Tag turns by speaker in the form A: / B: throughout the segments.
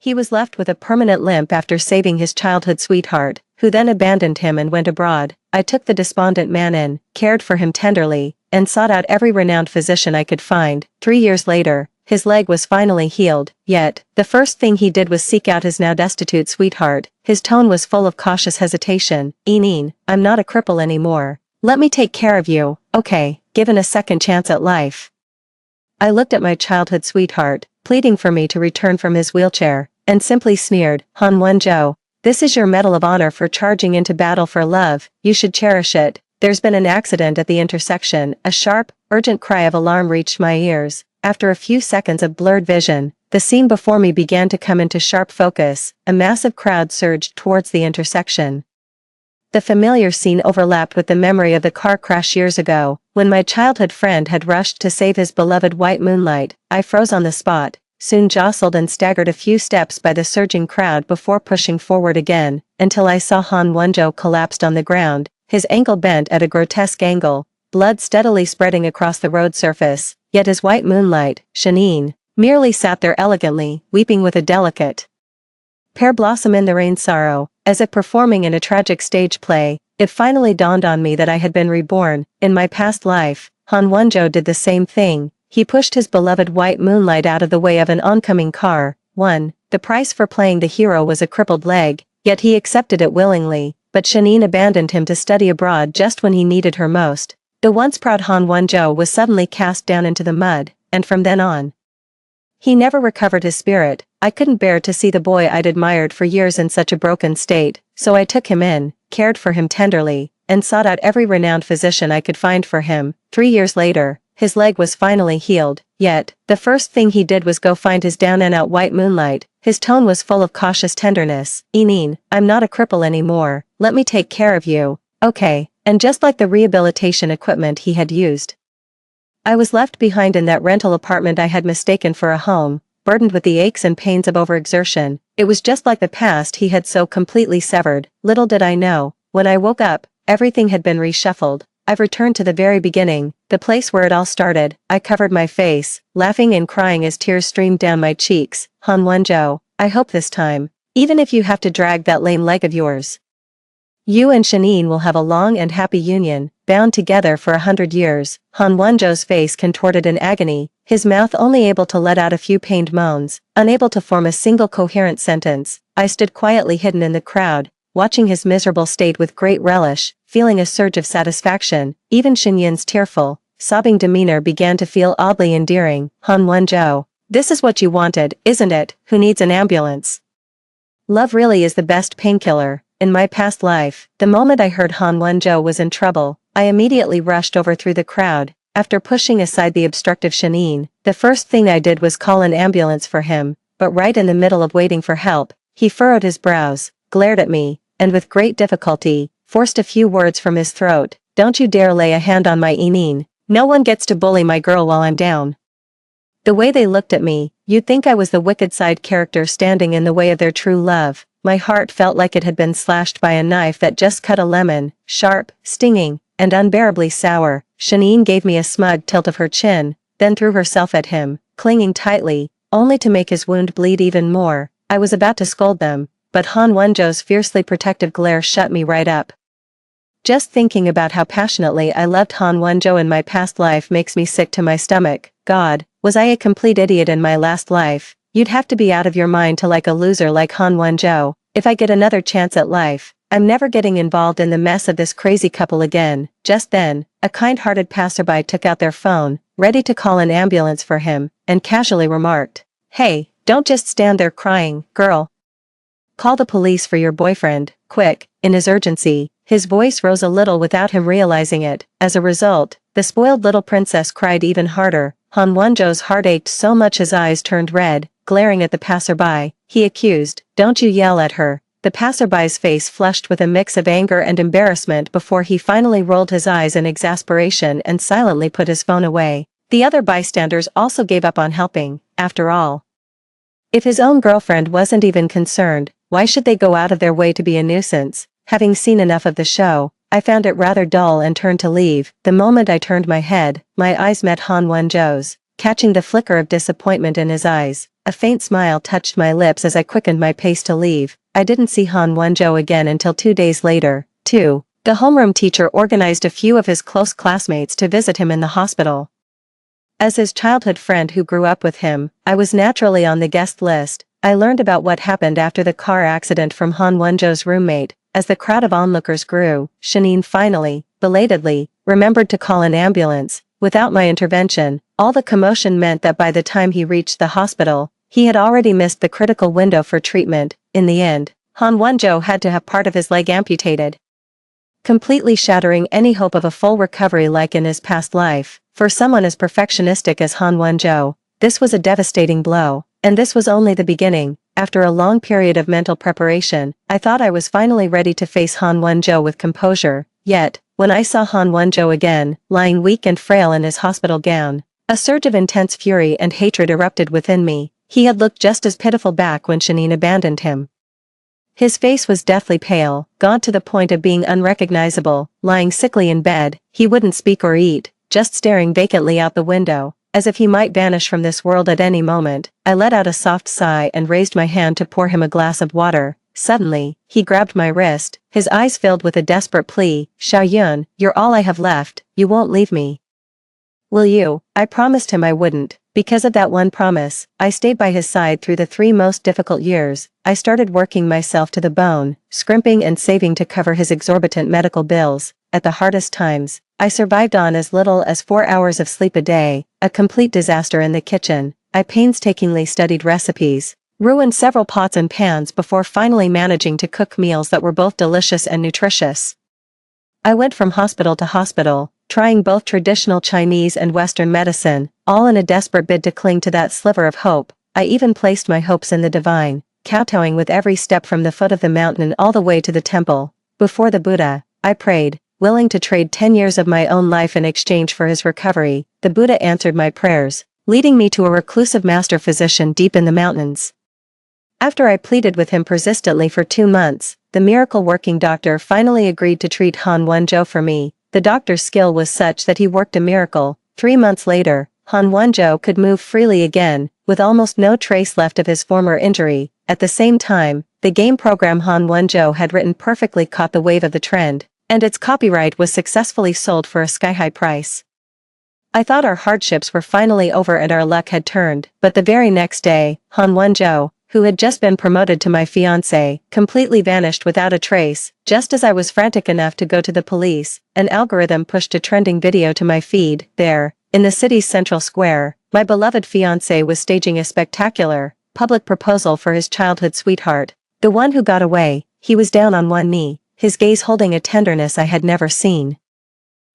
A: He was left with a permanent limp after saving his childhood sweetheart, who then abandoned him and went abroad. I took the despondent man in, cared for him tenderly, and sought out every renowned physician I could find. 3 years later, his leg was finally healed, yet, the first thing he did was seek out his now destitute sweetheart. His tone was full of cautious hesitation. "Eneen, I'm not a cripple anymore. Let me take care of you, okay, given a second chance at life." I looked at my childhood sweetheart, pleading for me to return from his wheelchair, and simply sneered, "Han Won-jo, this is your Medal of Honor for charging into battle for love. You should cherish it. There's been an accident at the intersection." A sharp, urgent cry of alarm reached my ears. After a few seconds of blurred vision, the scene before me began to come into sharp focus. A massive crowd surged towards the intersection. The familiar scene overlapped with the memory of the car crash years ago, when my childhood friend had rushed to save his beloved white moonlight. I froze on the spot, soon jostled and staggered a few steps by the surging crowd before pushing forward again, until I saw Han Won-jo collapsed on the ground, his ankle bent at a grotesque angle, blood steadily spreading across the road surface, yet his white moonlight, Shanine, merely sat there elegantly, weeping with a delicate pear blossom in the rain sorrow, as if performing in a tragic stage play. It finally dawned on me that I had been reborn. In my past life, Han Won-jo did the same thing. He pushed his beloved white moonlight out of the way of an oncoming car. The price for playing the hero was a crippled leg, yet he accepted it willingly, but Shanine abandoned him to study abroad just when he needed her most. The once proud Han Won-jo was suddenly cast down into the mud, and from then on, he never recovered his spirit. I couldn't bear to see the boy I'd admired for years in such a broken state, so I took him in, cared for him tenderly, and sought out every renowned physician I could find for him. 3 years later, his leg was finally healed, yet, the first thing he did was go find his down-and-out white moonlight. His tone was full of cautious tenderness. "Eneen, I'm not a cripple anymore. Let me take care of you, okay?" And just like the rehabilitation equipment he had used, I was left behind in that rental apartment I had mistaken for a home, burdened with the aches and pains of overexertion. It was just like the past he had so completely severed. Little did I know, when I woke up, everything had been reshuffled. I've returned to the very beginning, the place where it all started. I covered my face, laughing and crying as tears streamed down my cheeks. "Han Won-jo, I hope this time, even if you have to drag that lame leg of yours, you and Shanine will have a long and happy union, bound together for 100 years. Han Won-jo's face contorted in agony, his mouth only able to let out a few pained moans, unable to form a single coherent sentence. I stood quietly hidden in the crowd, watching his miserable state with great relish, feeling a surge of satisfaction. Even Shinyin's tearful, sobbing demeanor began to feel oddly endearing. "Han Won-jo, this is what you wanted, isn't it? Who needs an ambulance? Love really is the best painkiller." In my past life, the moment I heard Han Won-jo was in trouble, I immediately rushed over through the crowd. After pushing aside the obstructive Shanine, the first thing I did was call an ambulance for him, but right in the middle of waiting for help, he furrowed his brows, glared at me, and with great difficulty, forced a few words from his throat. "Don't you dare lay a hand on my Eneen. No one gets to bully my girl while I'm down." The way they looked at me, you'd think I was the wicked side character standing in the way of their true love. My heart felt like it had been slashed by a knife that just cut a lemon, sharp, stinging, and unbearably sour. Shanine gave me a smug tilt of her chin, then threw herself at him, clinging tightly, only to make his wound bleed even more. I was about to scold them, but Han Won-jo's fiercely protective glare shut me right up. Just thinking about how passionately I loved Han Won-jo in my past life makes me sick to my stomach. God, was I a complete idiot in my last life? You'd have to be out of your mind to like a loser like Han Won-jo. If I get another chance at life, I'm never getting involved in the mess of this crazy couple again. Just then, a kind-hearted passerby took out their phone, ready to call an ambulance for him, and casually remarked, "Hey, don't just stand there crying, girl. Call the police for your boyfriend, quick." In his urgency, his voice rose a little without him realizing it. As a result, the spoiled little princess cried even harder. Han Won-jo's heart ached so much his eyes turned red. Glaring at the passerby, he accused, "Don't you yell at her." The passerby's face flushed with a mix of anger and embarrassment before he finally rolled his eyes in exasperation and silently put his phone away. The other bystanders also gave up on helping. After all, if his own girlfriend wasn't even concerned, why should they go out of their way to be a nuisance? Having seen enough of the show, I found it rather dull and turned to leave. The moment I turned my head, my eyes met Han Won-jo's. catching the flicker of disappointment in his eyes. A faint smile touched my lips as I quickened my pace to leave. I didn't see Han Wonjo again until 2 days later. 2. The homeroom teacher organized a few of his close classmates to visit him in the hospital. As his childhood friend who grew up with him, I was naturally on the guest list. I learned about what happened after the car accident from Han Wonjo's roommate. As the crowd of onlookers grew, Shanine finally, belatedly, remembered to call an ambulance. Without my intervention, all the commotion meant that by the time he reached the hospital, he had already missed the critical window for treatment. In the end, Han Wonjo had to have part of his leg amputated, completely shattering any hope of a full recovery like in his past life. For someone as perfectionistic as Han Wonjo, this was a devastating blow. And this was only the beginning. After a long period of mental preparation, I thought I was finally ready to face Han Wonjo with composure. Yet, when I saw Han Wonjo again, lying weak and frail in his hospital gown, a surge of intense fury and hatred erupted within me. He had looked just as pitiful back when Shanine abandoned him. His face was deathly pale, gaunt to the point of being unrecognizable. Lying sickly in bed, he wouldn't speak or eat, just staring vacantly out the window, as if he might vanish from this world at any moment. I let out a soft sigh and raised my hand to pour him a glass of water. Suddenly, he grabbed my wrist, his eyes filled with a desperate plea. "Xiaoyun, you're all I have left, you won't leave me, will you?" I promised him I wouldn't. Because of that one promise, I stayed by his side through the 3 most difficult years. I started working myself to the bone, scrimping and saving to cover his exorbitant medical bills. At the hardest times, I survived on as little as 4 hours of sleep a day, a complete disaster in the kitchen. I painstakingly studied recipes, ruined several pots and pans before finally managing to cook meals that were both delicious and nutritious. I went from hospital to hospital, trying both traditional Chinese and Western medicine, all in a desperate bid to cling to that sliver of hope. I even placed my hopes in the divine, kowtowing with every step from the foot of the mountain all the way to the temple. Before the Buddha, I prayed, willing to trade 10 years of my own life in exchange for his recovery. The Buddha answered my prayers, leading me to a reclusive master physician deep in the mountains. After I pleaded with him persistently for 2 months, the miracle-working doctor finally agreed to treat Han Wonjo for me. The doctor's skill was such that he worked a miracle. 3 months later, Han Wonjo could move freely again, with almost no trace left of his former injury. At the same time, the game program Han Wonjo had written perfectly caught the wave of the trend, and its copyright was successfully sold for a sky-high price. I thought our hardships were finally over and our luck had turned, but the very next day, Han Wonjo, who had just been promoted to my fiancé, completely vanished without a trace. Just as I was frantic enough to go to the police, an algorithm pushed a trending video to my feed. There, in the city's central square, my beloved fiancé was staging a spectacular, public proposal for his childhood sweetheart, the one who got away. He was down on one knee, his gaze holding a tenderness I had never seen,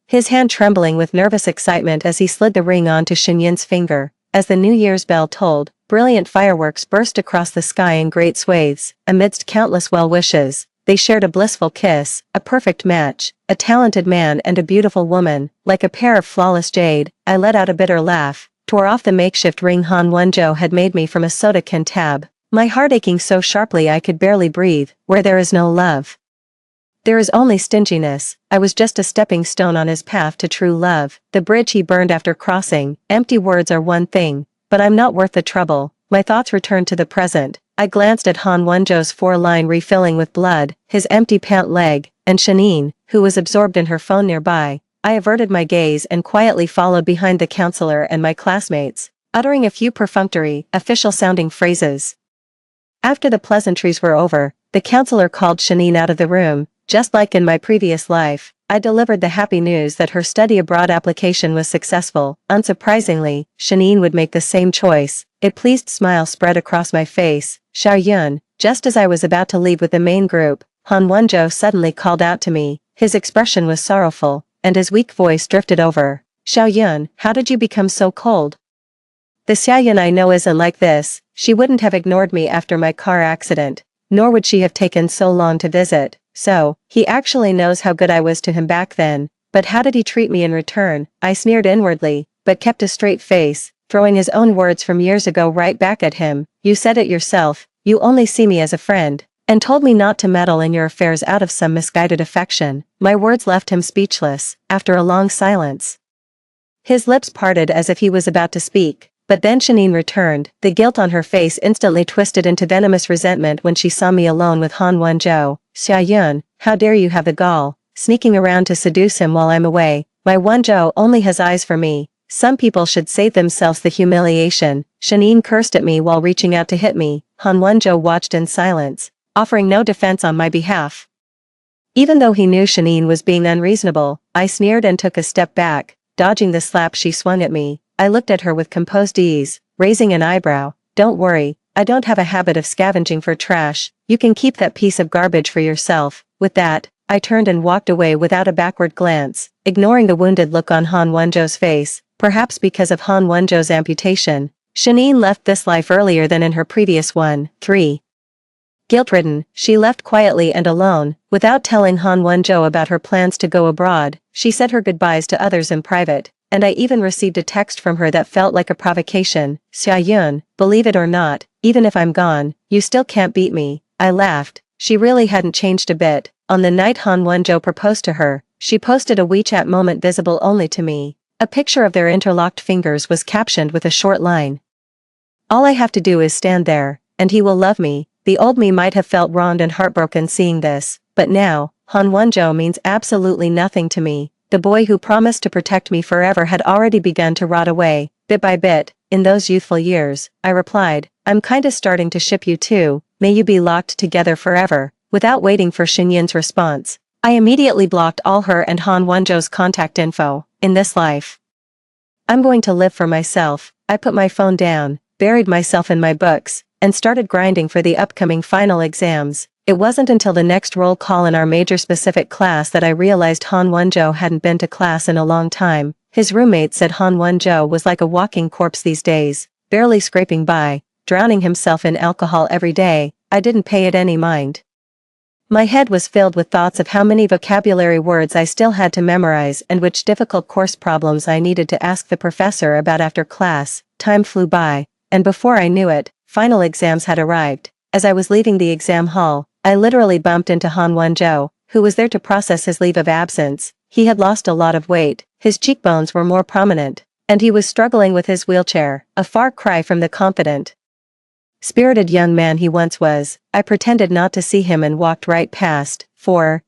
A: his hand trembling with nervous excitement as he slid the ring onto Xinyin's finger. As the New Year's bell tolled, brilliant fireworks burst across the sky in great swathes. Amidst countless well-wishes, they shared a blissful kiss, a perfect match, a talented man and a beautiful woman, like a pair of flawless jade. I let out a bitter laugh, tore off the makeshift ring Han Wonjo had made me from a soda can tab, my heart aching so sharply I could barely breathe. Where there is no love, there is only stinginess. I was just a stepping stone on his path to true love, the bridge he burned after crossing. Empty words are one thing, but I'm not worth the trouble. My thoughts returned to the present. I glanced at Han Wonjo's foreline refilling with blood, his empty pant leg, and Shanine, who was absorbed in her phone nearby. I averted my gaze and quietly followed behind the counselor and my classmates, uttering a few perfunctory, official-sounding phrases. After the pleasantries were over, the counselor called Shanine out of the room. Just like in my previous life, I delivered the happy news that her study abroad application was successful. Unsurprisingly, Shanine would make the same choice. A pleased smile spread across my face. "Xiaoyun," just as I was about to leave with the main group, Han Wonjo suddenly called out to me. His expression was sorrowful, and his weak voice drifted over. "Xiaoyun, how did you become so cold? The Xiaoyun I know isn't like this." She wouldn't have ignored me after my car accident, nor would she have taken so long to visit. So, he actually knows how good I was to him back then. But how did he treat me in return? I sneered inwardly, but kept a straight face, throwing his own words from years ago right back at him. "You said it yourself, you only see me as a friend, and told me not to meddle in your affairs out of some misguided affection." My words left him speechless. After a long silence, His lips parted as if he was about to speak, but then Shanine returned, the guilt on her face instantly twisted into venomous resentment when she saw me alone with Han Wenzhou. Xiaoyun, how dare you have the gall, sneaking around to seduce him while I'm away. My Wenzhou only has eyes for me. Some people should save themselves the humiliation. Shanine cursed at me while reaching out to hit me. Han Wenzhou watched in silence, offering no defense on my behalf. Even though he knew Shanine was being unreasonable, I sneered and took a step back, dodging the slap she swung at me. I looked at her with composed ease, raising an eyebrow. Don't worry, I don't have a habit of scavenging for trash. You can keep that piece of garbage for yourself. With that, I turned and walked away without a backward glance, ignoring the wounded look on Han Wenzhou's face. Perhaps because of Han Wenzhou's amputation, Shanine left this life earlier than in her previous one. 3. Guilt-ridden, she left quietly and alone, without telling Han Wenzhou about her plans to go abroad. She said her goodbyes to others in private, and I even received a text from her that felt like a provocation. Xiaoyun, believe it or not, even if I'm gone, you still can't beat me. I laughed. She really hadn't changed a bit. On the night Han Wenzhou proposed to her, she posted a WeChat moment visible only to me. A picture of their interlocked fingers was captioned with a short line. All I have to do is stand there, and he will love me. The old me might have felt wronged and heartbroken seeing this, but now, Han Wenzhou means absolutely nothing to me. The boy who promised to protect me forever had already begun to rot away, bit by bit, in those youthful years. I replied, I'm kinda starting to ship you too, may you be locked together forever. Without waiting for Xinyun's response, I immediately blocked all her and Han Wenzhou's contact info. In this life, I'm going to live for myself. I put my phone down, buried myself in my books, and started grinding for the upcoming final exams. It wasn't until the next roll call in our major specific class that I realized Han Wenzhou hadn't been to class in a long time. His roommate said Han Wenzhou was like a walking corpse these days, barely scraping by, drowning himself in alcohol every day. I didn't pay it any mind. My head was filled with thoughts of how many vocabulary words I still had to memorize and which difficult course problems I needed to ask the professor about after class. Time flew by, and before I knew it, final exams had arrived. As I was leaving the exam hall, I literally bumped into Han Wenzhou, who was there to process his leave of absence. He had lost a lot of weight, his cheekbones were more prominent, and he was struggling with his wheelchair, a far cry from the confident, spirited young man he once was. I pretended not to see him and walked right past.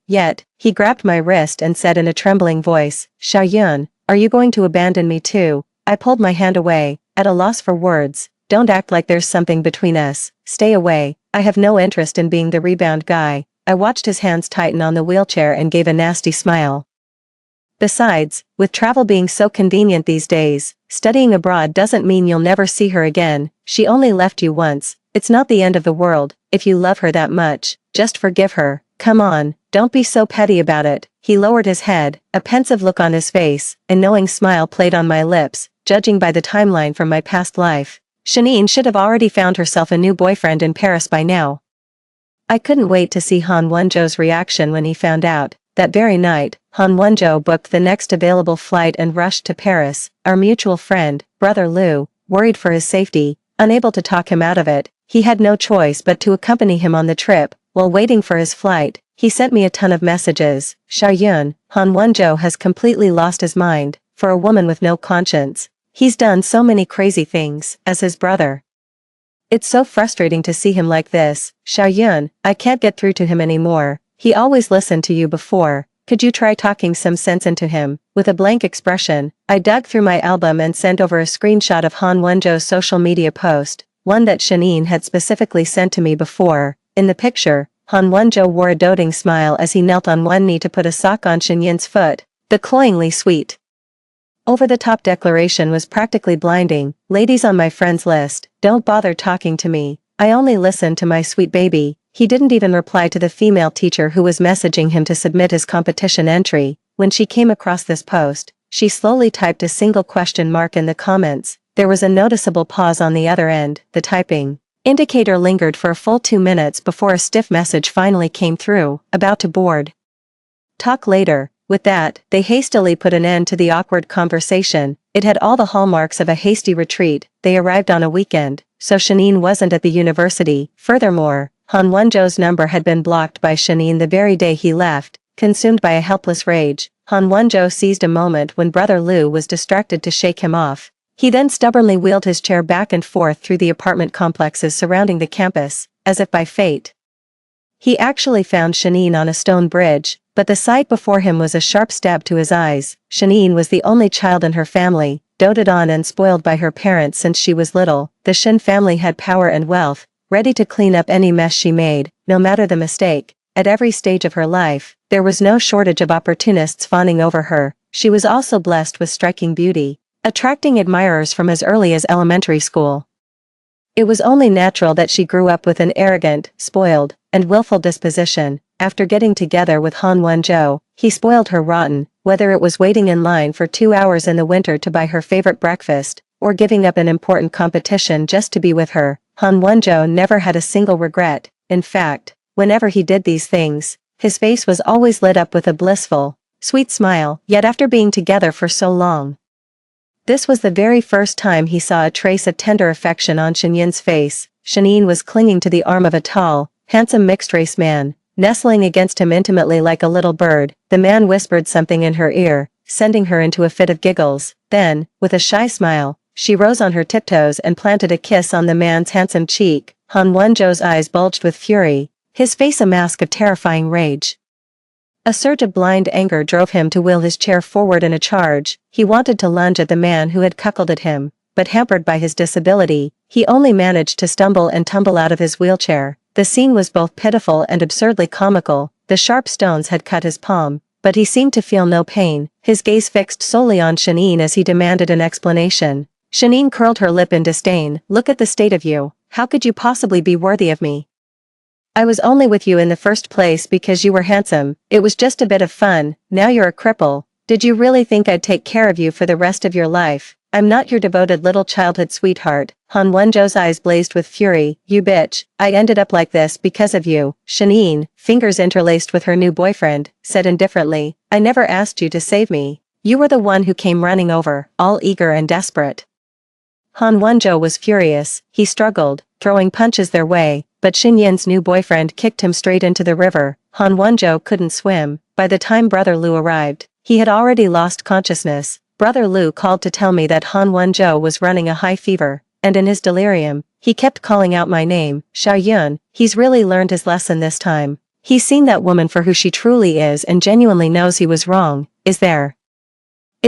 A: Yet, he grabbed my wrist and said in a trembling voice, Xiaoyun, are you going to abandon me too? I pulled my hand away, at a loss for words. Don't act like there's something between us. Stay away. I have no interest in being the rebound guy. I watched his hands tighten on the wheelchair and gave a nasty smile. Besides, with travel being so convenient these days, studying abroad doesn't mean you'll never see her again. She only left you once. It's not the end of the world. If you love her that much, just forgive her. Come on, don't be so petty about it. He lowered his head, a pensive look on his face, a knowing smile played on my lips. Judging by the timeline from my past life, Shanine should have already found herself a new boyfriend in Paris by now. I couldn't wait to see Han Wenzhou's reaction when he found out. That very night, Han Wenzhou booked the next available flight and rushed to Paris. Our mutual friend, Brother Liu, worried for his safety, unable to talk him out of it, he had no choice but to accompany him on the trip. While waiting for his flight, he sent me a ton of messages. Xiaoyun, Han Wenzhou has completely lost his mind. For a woman with no conscience, he's done so many crazy things. As his brother, it's so frustrating to see him like this. Xiaoyun, I can't get through to him anymore. He always listened to you before. Could you try talking some sense into him? With a blank expression, I dug through my album and sent over a screenshot of Han Wenzhou's social media post, one that Shanine had specifically sent to me before. In the picture, Han Wenzhou wore a doting smile as he knelt on one knee to put a sock on Xinyun's foot. The cloyingly sweet, over-the-top declaration was practically blinding. Ladies on my friends list, don't bother talking to me. I only listen to my sweet baby. He didn't even reply to the female teacher who was messaging him to submit his competition entry. When she came across this post, she slowly typed a single question mark in the comments. There was a noticeable pause on the other end. The typing indicator lingered for a full 2 minutes before a stiff message finally came through. About to board. Talk later. With that, they hastily put an end to the awkward conversation. It had all the hallmarks of a hasty retreat. They arrived on a weekend, so Shanine wasn't at the university. Furthermore, Han Wenzhou's number had been blocked by Shanine the very day he left. Consumed by a helpless rage, Han Wonjo seized a moment when Brother Lu was distracted to shake him off. He then stubbornly wheeled his chair back and forth through the apartment complexes surrounding the campus, as if by fate. He actually found Shanine on a stone bridge, but the sight before him was a sharp stab to his eyes. Shanine was the only child in her family, doted on and spoiled by her parents since she was little. The Shin family had power and wealth, ready to clean up any mess she made, no matter the mistake. At every stage of her life, there was no shortage of opportunists fawning over her. She was also blessed with striking beauty, attracting admirers from as early as elementary school. It was only natural that she grew up with an arrogant, spoiled, and willful disposition. After getting together with Han Wonjo, he spoiled her rotten, whether it was waiting in line for 2 hours in the winter to buy her favorite breakfast, or giving up an important competition just to be with her. Han Wonjo never had a single regret. In fact, whenever he did these things, his face was always lit up with a blissful, sweet smile. Yet after being together for so long, this was the very first time he saw a trace of tender affection on Shanyine's face. Shanine was clinging to the arm of a tall, handsome mixed-race man, nestling against him intimately like a little bird. The man whispered something in her ear, sending her into a fit of giggles. Then, with a shy smile, she rose on her tiptoes and planted a kiss on the man's handsome cheek. Han Wonjo's eyes bulged with fury, his face a mask of terrifying rage. A surge of blind anger drove him to wheel his chair forward in a charge. He wanted to lunge at the man who had cuckolded him, but hampered by his disability, he only managed to stumble and tumble out of his wheelchair. The scene was both pitiful and absurdly comical. The sharp stones had cut his palm, but he seemed to feel no pain, his gaze fixed solely on Shanine as he demanded an explanation. Shanine curled her lip in disdain. "Look at the state of you. How could you possibly be worthy of me? I was only with you in the first place because you were handsome. It was just a bit of fun. Now you're a cripple. Did you really think I'd take care of you for the rest of your life? I'm not your devoted little childhood sweetheart." Han Wonjo's eyes blazed with fury. "You bitch, I ended up like this because of you." Shanine, fingers interlaced with her new boyfriend, said indifferently, "I never asked you to save me. You were the one who came running over, all eager and desperate." Han Wonjo was furious. He struggled, throwing punches their way, but Shinyin's new boyfriend kicked him straight into the river. Han Wonjo couldn't swim. By the time Brother Lu arrived, he had already lost consciousness. Brother Lu called to tell me that Han Wonjo was running a high fever, and in his delirium, he kept calling out my name, Xiaoyun. He's really learned his lesson this time. He's seen that woman for who she truly is and genuinely knows he was wrong. Is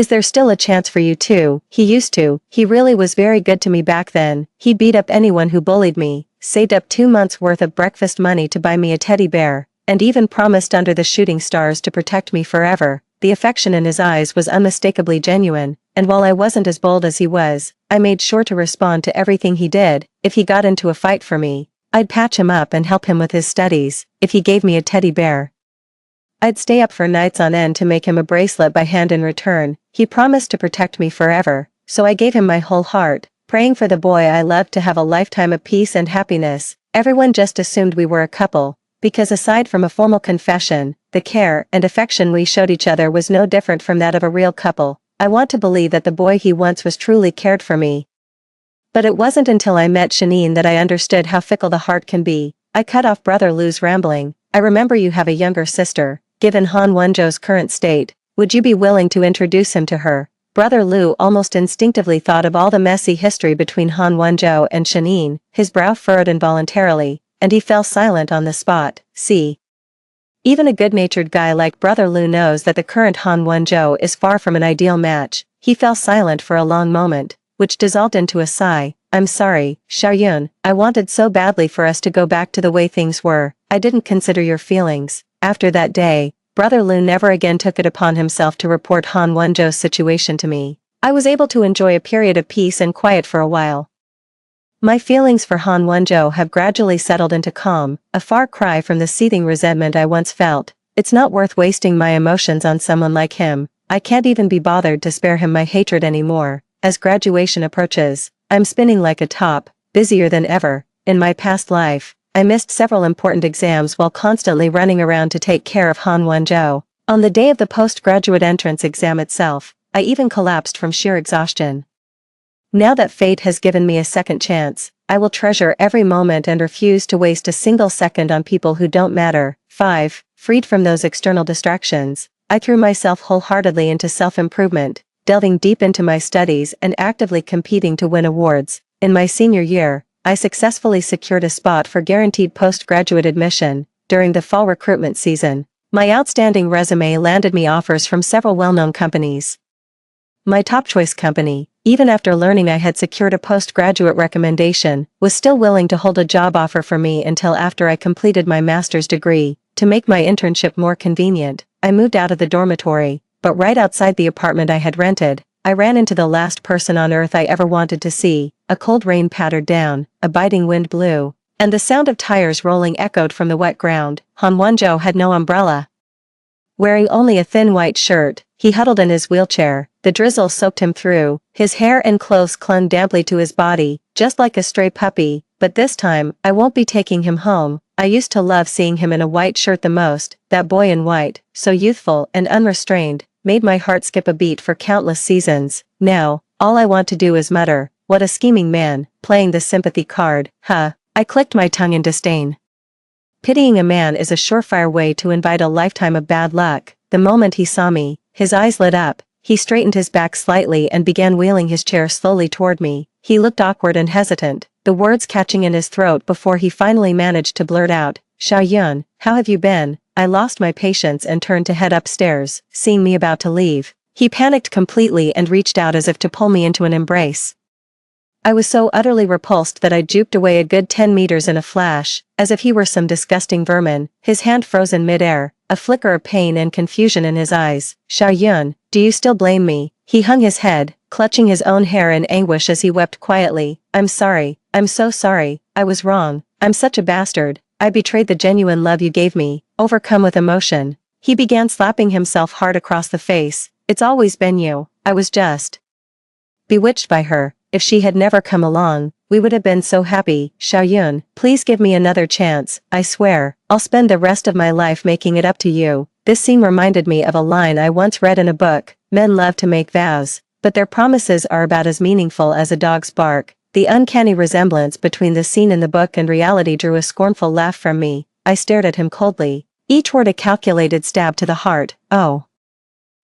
A: there still a chance for you too? He used to. He really was very good to me back then. He beat up anyone who bullied me, saved up 2 months' worth of breakfast money to buy me a teddy bear, and even promised under the shooting stars to protect me forever. The affection in his eyes was unmistakably genuine, and while I wasn't as bold as he was, I made sure to respond to everything he did. If he got into a fight for me, I'd patch him up and help him with his studies. If he gave me a teddy bear, I'd stay up for nights on end to make him a bracelet by hand in return. He promised to protect me forever, so I gave him my whole heart, praying for the boy I loved to have a lifetime of peace and happiness. Everyone just assumed we were a couple, because aside from a formal confession, the care and affection we showed each other was no different from that of a real couple. I want to believe that the boy he once was truly cared for me. But it wasn't until I met Shanine that I understood how fickle the heart can be. I cut off Brother Lu's rambling. "I remember you have a younger sister. Given Han Wonjo's current state, would you be willing to introduce him to her?" Brother Lu almost instinctively thought of all the messy history between Han Wonjo and Shanine. His brow furrowed involuntarily, and he fell silent on the spot. See, even a good-natured guy like Brother Lu knows that the current Han Wonjo is far from an ideal match. He fell silent for a long moment, which dissolved into a sigh. "I'm sorry, Xiaoyun. I wanted so badly for us to go back to the way things were. I didn't consider your feelings." After that day, Brother Lu never again took it upon himself to report Han Wonjo's situation to me. I was able to enjoy a period of peace and quiet for a while. My feelings for Han Wonjo have gradually settled into calm, a far cry from the seething resentment I once felt. It's not worth wasting my emotions on someone like him. I can't even be bothered to spare him my hatred anymore. As graduation approaches, I'm spinning like a top, busier than ever. In my past life, I missed several important exams while constantly running around to take care of Han Wonjo. On the day of the postgraduate entrance exam itself, I even collapsed from sheer exhaustion. Now that fate has given me a second chance, I will treasure every moment and refuse to waste a single second on people who don't matter. 5. Freed from those external distractions, I threw myself wholeheartedly into self-improvement, delving deep into my studies and actively competing to win awards. In my senior year, I successfully secured a spot for guaranteed postgraduate admission during the fall recruitment season. My outstanding resume landed me offers from several well-known companies. My top choice company, even after learning I had secured a postgraduate recommendation, was still willing to hold a job offer for me until after I completed my master's degree. To make my internship more convenient, I moved out of the dormitory, but right outside the apartment I had rented, I ran into the last person on earth I ever wanted to see. A cold rain pattered down, a biting wind blew, and the sound of tires rolling echoed from the wet ground. Han Wonjo had no umbrella. Wearing only a thin white shirt, he huddled in his wheelchair. The drizzle soaked him through, his hair and clothes clung damply to his body, just like a stray puppy. But this time, I won't be taking him home. I used to love seeing him in a white shirt the most. That boy in white, so youthful and unrestrained, made my heart skip a beat for countless seasons. Now, all I want to do is mutter, "What a scheming man," playing the sympathy card. I clicked my tongue in disdain. Pitying a man is a surefire way to invite a lifetime of bad luck. The moment he saw me, his eyes lit up, he straightened his back slightly and began wheeling his chair slowly toward me. He looked awkward and hesitant, the words catching in his throat before he finally managed to blurt out, "Xiaoyun, how have you been?" I lost my patience and turned to head upstairs. Seeing me about to leave, he panicked completely and reached out as if to pull me into an embrace. I was so utterly repulsed that I juked away a good 10 meters in a flash, as if he were some disgusting vermin. His hand froze in midair, a flicker of pain and confusion in his eyes. "Xiaoyun, do you still blame me?" He hung his head, clutching his own hair in anguish as he wept quietly. "I'm sorry, I'm so sorry, I was wrong, I'm such a bastard, I betrayed the genuine love you gave me." Overcome with emotion, he began slapping himself hard across the face. "It's always been you, I was just bewitched by her. If she had never come along, we would have been so happy. Xiaoyun, please give me another chance. I swear, I'll spend the rest of my life making it up to you." This scene reminded me of a line I once read in a book. Men love to make vows, but their promises are about as meaningful as a dog's bark. The uncanny resemblance between the scene in the book and reality drew a scornful laugh from me. I stared at him coldly, each word a calculated stab to the heart. "Oh.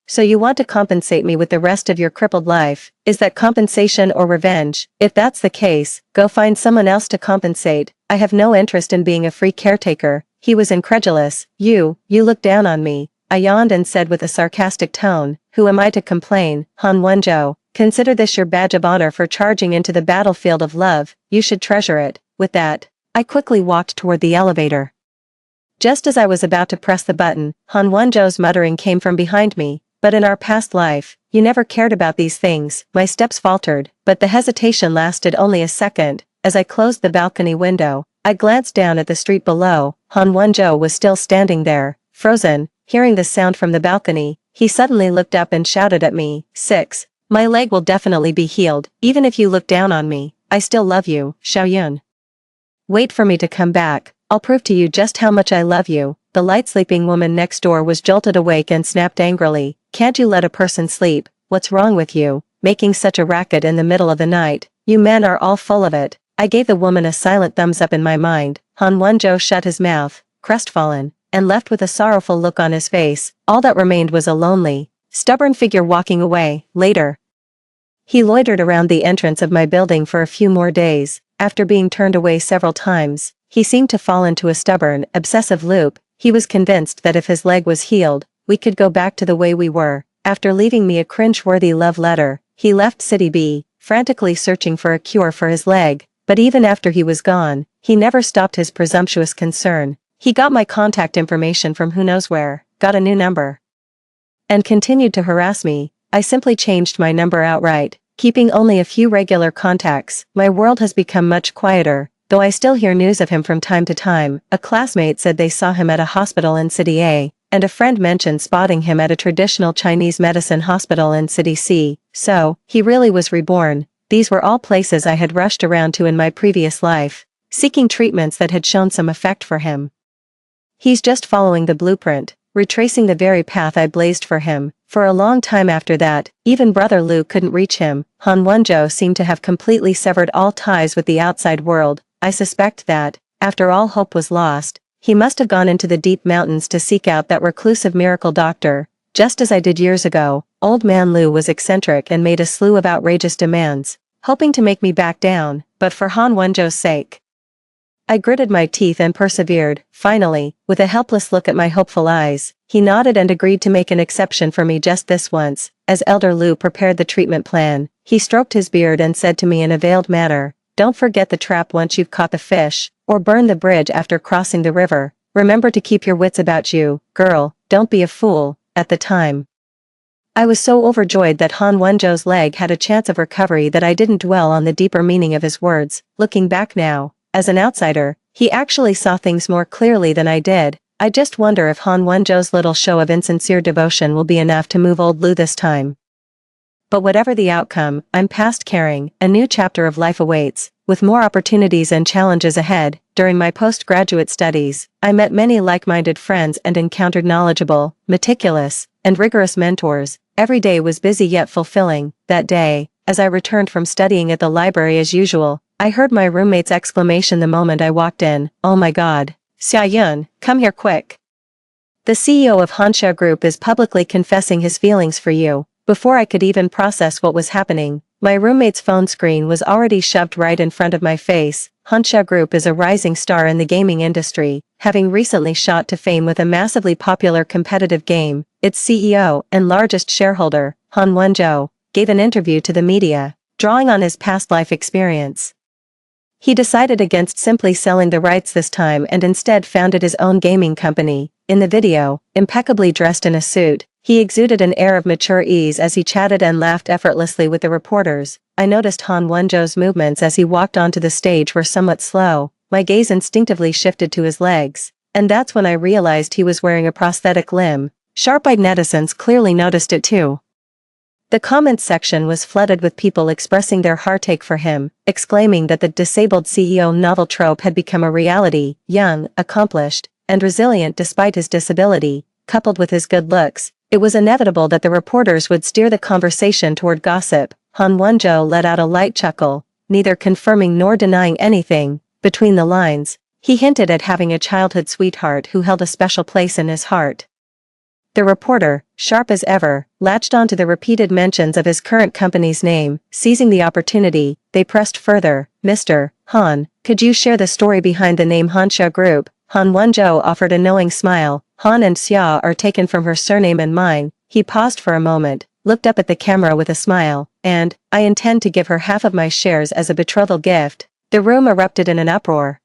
A: So you want to compensate me with the rest of your crippled life? Is that compensation or revenge? If that's the case, go find someone else to compensate. I have no interest in being a free caretaker." He was incredulous. You look down on me." I yawned and said with a sarcastic tone, "Who am I to complain? Han Wonjo, consider this your badge of honor for charging into the battlefield of love. You should treasure it." With that, I quickly walked toward the elevator. Just as I was about to press the button, Han Wonjo's muttering came from behind me. "But in our past life, you never cared about these things." My steps faltered, but the hesitation lasted only a second. As I closed the balcony window, I glanced down at the street below. Han Wonjo was still standing there, frozen. Hearing the sound from the balcony, he suddenly looked up and shouted at me, "6. My leg will definitely be healed, even if you look down on me. I still love you, Xiaoyun. Wait for me to come back. I'll prove to you just how much I love you." The light sleeping woman next door was jolted awake and snapped angrily, "Can't you let a person sleep? What's wrong with you? Making such a racket in the middle of the night. You men are all full of it." I gave the woman a silent thumbs up in my mind. Han Wonjo shut his mouth, crestfallen, and left with a sorrowful look on his face. All that remained was a lonely, stubborn figure walking away. Later, he loitered around the entrance of my building for a few more days. After being turned away several times, he seemed to fall into a stubborn, obsessive loop. He was convinced that if his leg was healed, we could go back to the way we were. After leaving me a cringe-worthy love letter, he left City B, frantically searching for a cure for his leg. But even after he was gone, he never stopped his presumptuous concern. He got my contact information from who knows where, got a new number, and continued to harass me. I simply changed my number outright, keeping only a few regular contacts. My world has become much quieter, though I still hear news of him from time to time. A classmate said they saw him at a hospital in City A, and a friend mentioned spotting him at a traditional Chinese medicine hospital in City C. So, he really was reborn. These were all places I had rushed around to in my previous life, seeking treatments that had shown some effect for him. He's just following the blueprint, retracing the very path I blazed for him. For a long time after that, even Brother Lu couldn't reach him. Han Wonjo seemed to have completely severed all ties with the outside world. I suspect that, after all hope was lost, he must have gone into the deep mountains to seek out that reclusive miracle doctor. Just as I did years ago, Old Man Liu was eccentric and made a slew of outrageous demands, hoping to make me back down, but for Han Wenzhou's sake. I gritted my teeth and persevered. Finally, with a helpless look at my hopeful eyes, he nodded and agreed to make an exception for me just this once. As Elder Liu prepared the treatment plan, he stroked his beard and said to me in a veiled manner, "Don't forget the trap once you've caught the fish, or burn the bridge after crossing the river. Remember to keep your wits about you, girl, don't be a fool." At the time, I was so overjoyed that Han Wenzhou's leg had a chance of recovery that I didn't dwell on the deeper meaning of his words. Looking back now, as an outsider, he actually saw things more clearly than I did. I just wonder if Han Wenzhou's little show of insincere devotion will be enough to move old Liu this time. But whatever the outcome, I'm past caring. A new chapter of life awaits, with more opportunities and challenges ahead. During my postgraduate studies, I met many like-minded friends and encountered knowledgeable, meticulous, and rigorous mentors. Every day was busy yet fulfilling. That day, as I returned from studying at the library as usual, I heard my roommate's exclamation the moment I walked in, "Oh my god. Xia Yun, come here quick. The CEO of Hansha Group is publicly confessing his feelings for you." Before I could even process what was happening, my roommate's phone screen was already shoved right in front of my face. Hansha Group is a rising star in the gaming industry, having recently shot to fame with a massively popular competitive game. Its CEO and largest shareholder, Han Wenzhou, gave an interview to the media, drawing on his past life experience. He decided against simply selling the rights this time and instead founded his own gaming company. In the video, impeccably dressed in a suit, he exuded an air of mature ease as he chatted and laughed effortlessly with the reporters. I noticed Han Wenzhou's movements as he walked onto the stage were somewhat slow. My gaze instinctively shifted to his legs, and that's when I realized he was wearing a prosthetic limb. Sharp-eyed netizens clearly noticed it too. The comments section was flooded with people expressing their heartache for him, exclaiming that the disabled CEO novel trope had become a reality. Young, accomplished, and resilient despite his disability, coupled with his good looks, it was inevitable that the reporters would steer the conversation toward gossip. Han Wenzhou let out a light chuckle, neither confirming nor denying anything. Between the lines, he hinted at having a childhood sweetheart who held a special place in his heart. The reporter, sharp as ever, latched onto the repeated mentions of his current company's name. Seizing the opportunity, they pressed further. "Mr. Han, could you share the story behind the name Hansha Group?" Han Wenzhou offered a knowing smile. Han and Xia are taken from her surname and mine. He paused for a moment, looked up at the camera with a smile, "And I intend to give her half of my shares as a betrothal gift." The room erupted in an uproar.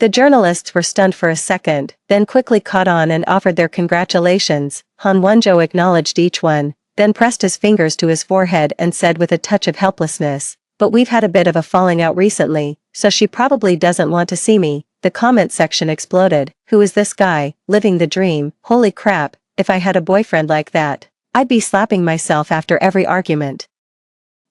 A: The journalists were stunned for a second, then quickly caught on and offered their congratulations. Han Wenzhou acknowledged each one, then pressed his fingers to his forehead and said with a touch of helplessness, "But we've had a bit of a falling out recently, so she probably doesn't want to see me." The comment section exploded. "Who is this guy, living the dream? Holy crap, if I had a boyfriend like that, I'd be slapping myself after every argument."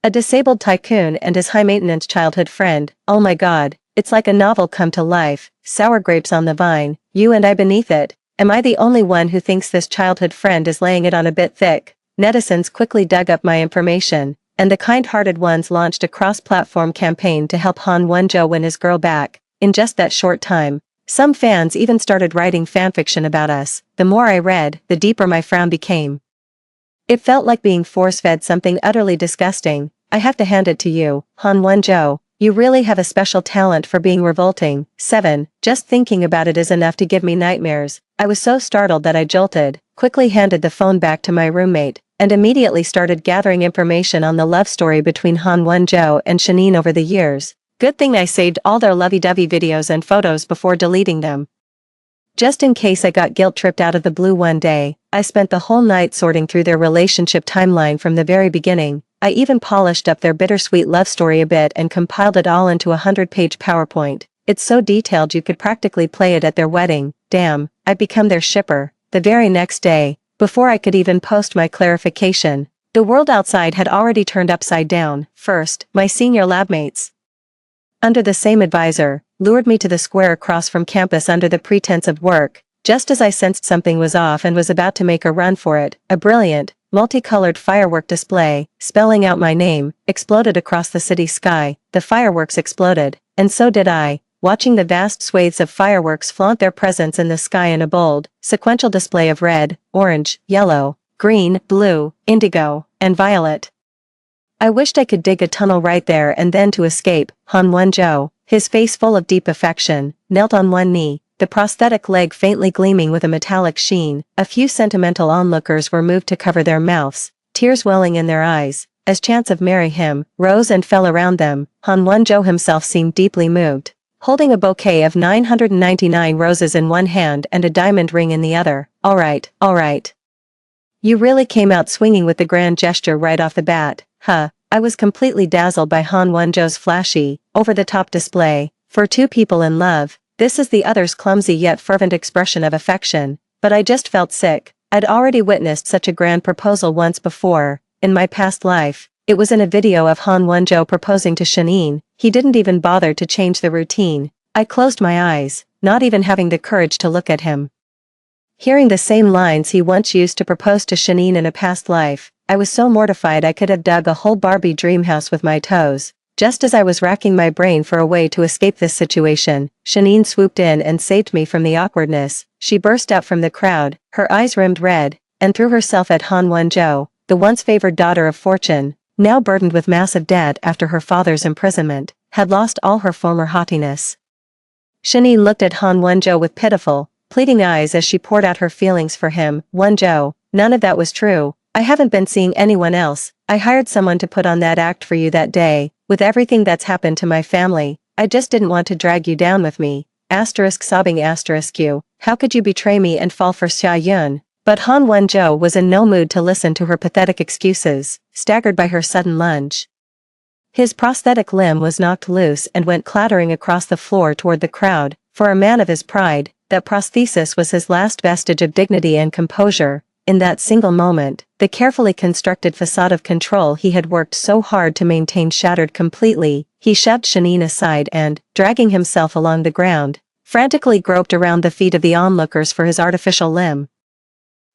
A: A disabled tycoon and his high-maintenance childhood friend, oh my god. It's like a novel come to life. Sour grapes on the vine, you and I beneath it. Am I the only one who thinks this childhood friend is laying it on a bit thick? Netizens quickly dug up my information, and the kind-hearted ones launched a cross-platform campaign to help Han Wenzhou win his girl back. In just that short time, some fans even started writing fanfiction about us. The more I read, the deeper my frown became. It felt like being force-fed something utterly disgusting. I have to hand it to you, Han Wenzhou. You really have a special talent for being revolting. 7. Just thinking about it is enough to give me nightmares. I was so startled that I jolted, quickly handed the phone back to my roommate, and immediately started gathering information on the love story between Han Wenzhou and Shanine over the years. Good thing I saved all their lovey-dovey videos and photos before deleting them. Just in case I got guilt-tripped out of the blue one day, I spent the whole night sorting through their relationship timeline from the very beginning. I even polished up their bittersweet love story a bit and compiled it all into a 100-page PowerPoint. It's so detailed you could practically play it at their wedding. Damn, I'd become their shipper. The very next day, before I could even post my clarification, the world outside had already turned upside down. First, my senior labmates, under the same advisor, lured me to the square across from campus under the pretense of work. Just as I sensed something was off and was about to make a run for it, a brilliant, multicolored firework display, spelling out my name, exploded across the city sky. The fireworks exploded, and so did I, watching the vast swathes of fireworks flaunt their presence in the sky in a bold, sequential display of red, orange, yellow, green, blue, indigo, and violet. I wished I could dig a tunnel right there and then to escape. Han Wenzhou, his face full of deep affection, knelt on one knee, the prosthetic leg faintly gleaming with a metallic sheen. A few sentimental onlookers were moved to cover their mouths, tears welling in their eyes, as chants of "marry him" rose and fell around them. Han Wenzhou himself seemed deeply moved, holding a bouquet of 999 roses in one hand and a diamond ring in the other. All right. You really came out swinging with the grand gesture right off the bat, huh? I was completely dazzled by Han Wenzhou's flashy, over-the-top display. For two people in love, this is the other's clumsy yet fervent expression of affection, but I just felt sick. I'd already witnessed such a grand proposal once before, in my past life. It was in a video of Han Wenzhou proposing to Shanine. He didn't even bother to change the routine. I closed my eyes, not even having the courage to look at him. Hearing the same lines he once used to propose to Shanine in a past life, I was so mortified I could have dug a whole Barbie dream house with my toes. Just as I was racking my brain for a way to escape this situation, Shanine swooped in and saved me from the awkwardness. She burst out from the crowd, her eyes rimmed red, and threw herself at Han Wenzhou, the once favored daughter of fortune, now burdened with massive debt after her father's imprisonment, had lost all her former haughtiness. Shanine looked at Han Wenzhou with pitiful, pleading eyes as she poured out her feelings for him. Wenzhou, none of that was true. I haven't been seeing anyone else. I hired someone to put on that act for you that day. With everything that's happened to my family, I just didn't want to drag you down with me. Sobbing you. How could you betray me and fall for Xia Yun? But Han Wenzhou was in no mood to listen to her pathetic excuses, staggered by her sudden lunge. His prosthetic limb was knocked loose and went clattering across the floor toward the crowd. For a man of his pride, that prosthesis was his last vestige of dignity and composure. In that single moment, the carefully constructed facade of control he had worked so hard to maintain shattered completely. He shoved Shanine aside and, dragging himself along the ground, frantically groped around the feet of the onlookers for his artificial limb.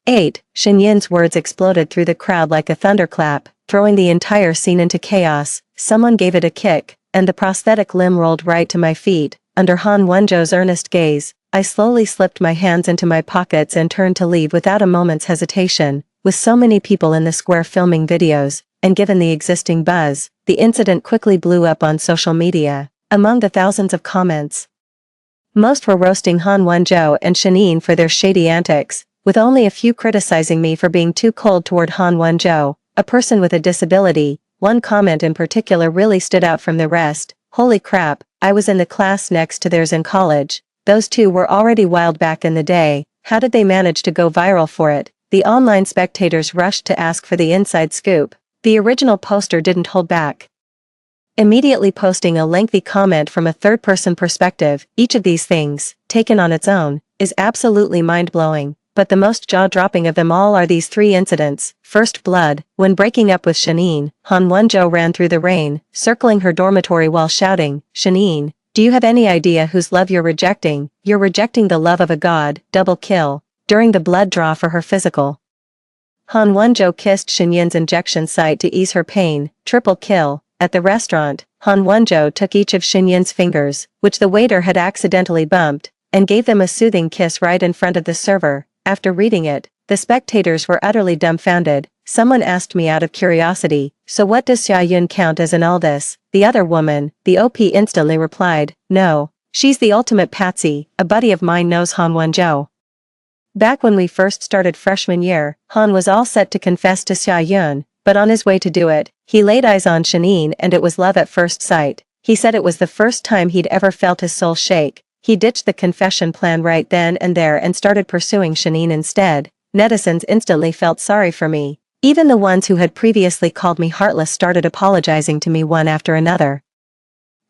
A: 8. Shen Yin's words exploded through the crowd like a thunderclap, throwing the entire scene into chaos. Someone gave it a kick, and the prosthetic limb rolled right to my feet. Under Han Wenzhou's earnest gaze, I slowly slipped my hands into my pockets and turned to leave without a moment's hesitation. With so many people in the square filming videos, and given the existing buzz, the incident quickly blew up on social media. Among the thousands of comments, most were roasting Han Wenzhou and Shanine for their shady antics, with only a few criticizing me for being too cold toward Han Wenzhou, a person with a disability. One comment in particular really stood out from the rest. Holy crap, I was in the class next to theirs in college. Those two were already wild back in the day. How did they manage to go viral for it? The online spectators rushed to ask for the inside scoop. The original poster didn't hold back, immediately posting a lengthy comment from a third-person perspective. Each of these things, taken on its own, is absolutely mind-blowing, but the most jaw-dropping of them all are these three incidents. First blood. When breaking up with Shanine, Han Wenzhou ran through the rain, circling her dormitory while shouting, "Shanine, do you have any idea whose love you're rejecting? You're rejecting the love of a god." Double kill. During the blood draw for her physical, Han Wenzhou kissed Shen Yin's injection site to ease her pain. Triple kill. At the restaurant, Han Wenzhou took each of Shen Yin's fingers, which the waiter had accidentally bumped, and gave them a soothing kiss right in front of the server. After reading it, the spectators were utterly dumbfounded. Someone asked me out of curiosity, "So what does Xia Yun count as in all this?" The other woman, the OP, instantly replied, "No. She's the ultimate patsy. A buddy of mine knows Han Wenzhou. Back when we first started freshman year, Han was all set to confess to Xia Yun, but on his way to do it, he laid eyes on Shanine and it was love at first sight. He said it was the first time he'd ever felt his soul shake. He ditched the confession plan right then and there and started pursuing Shanine instead. Netizens instantly felt sorry for me. Even the ones who had previously called me heartless started apologizing to me one after another.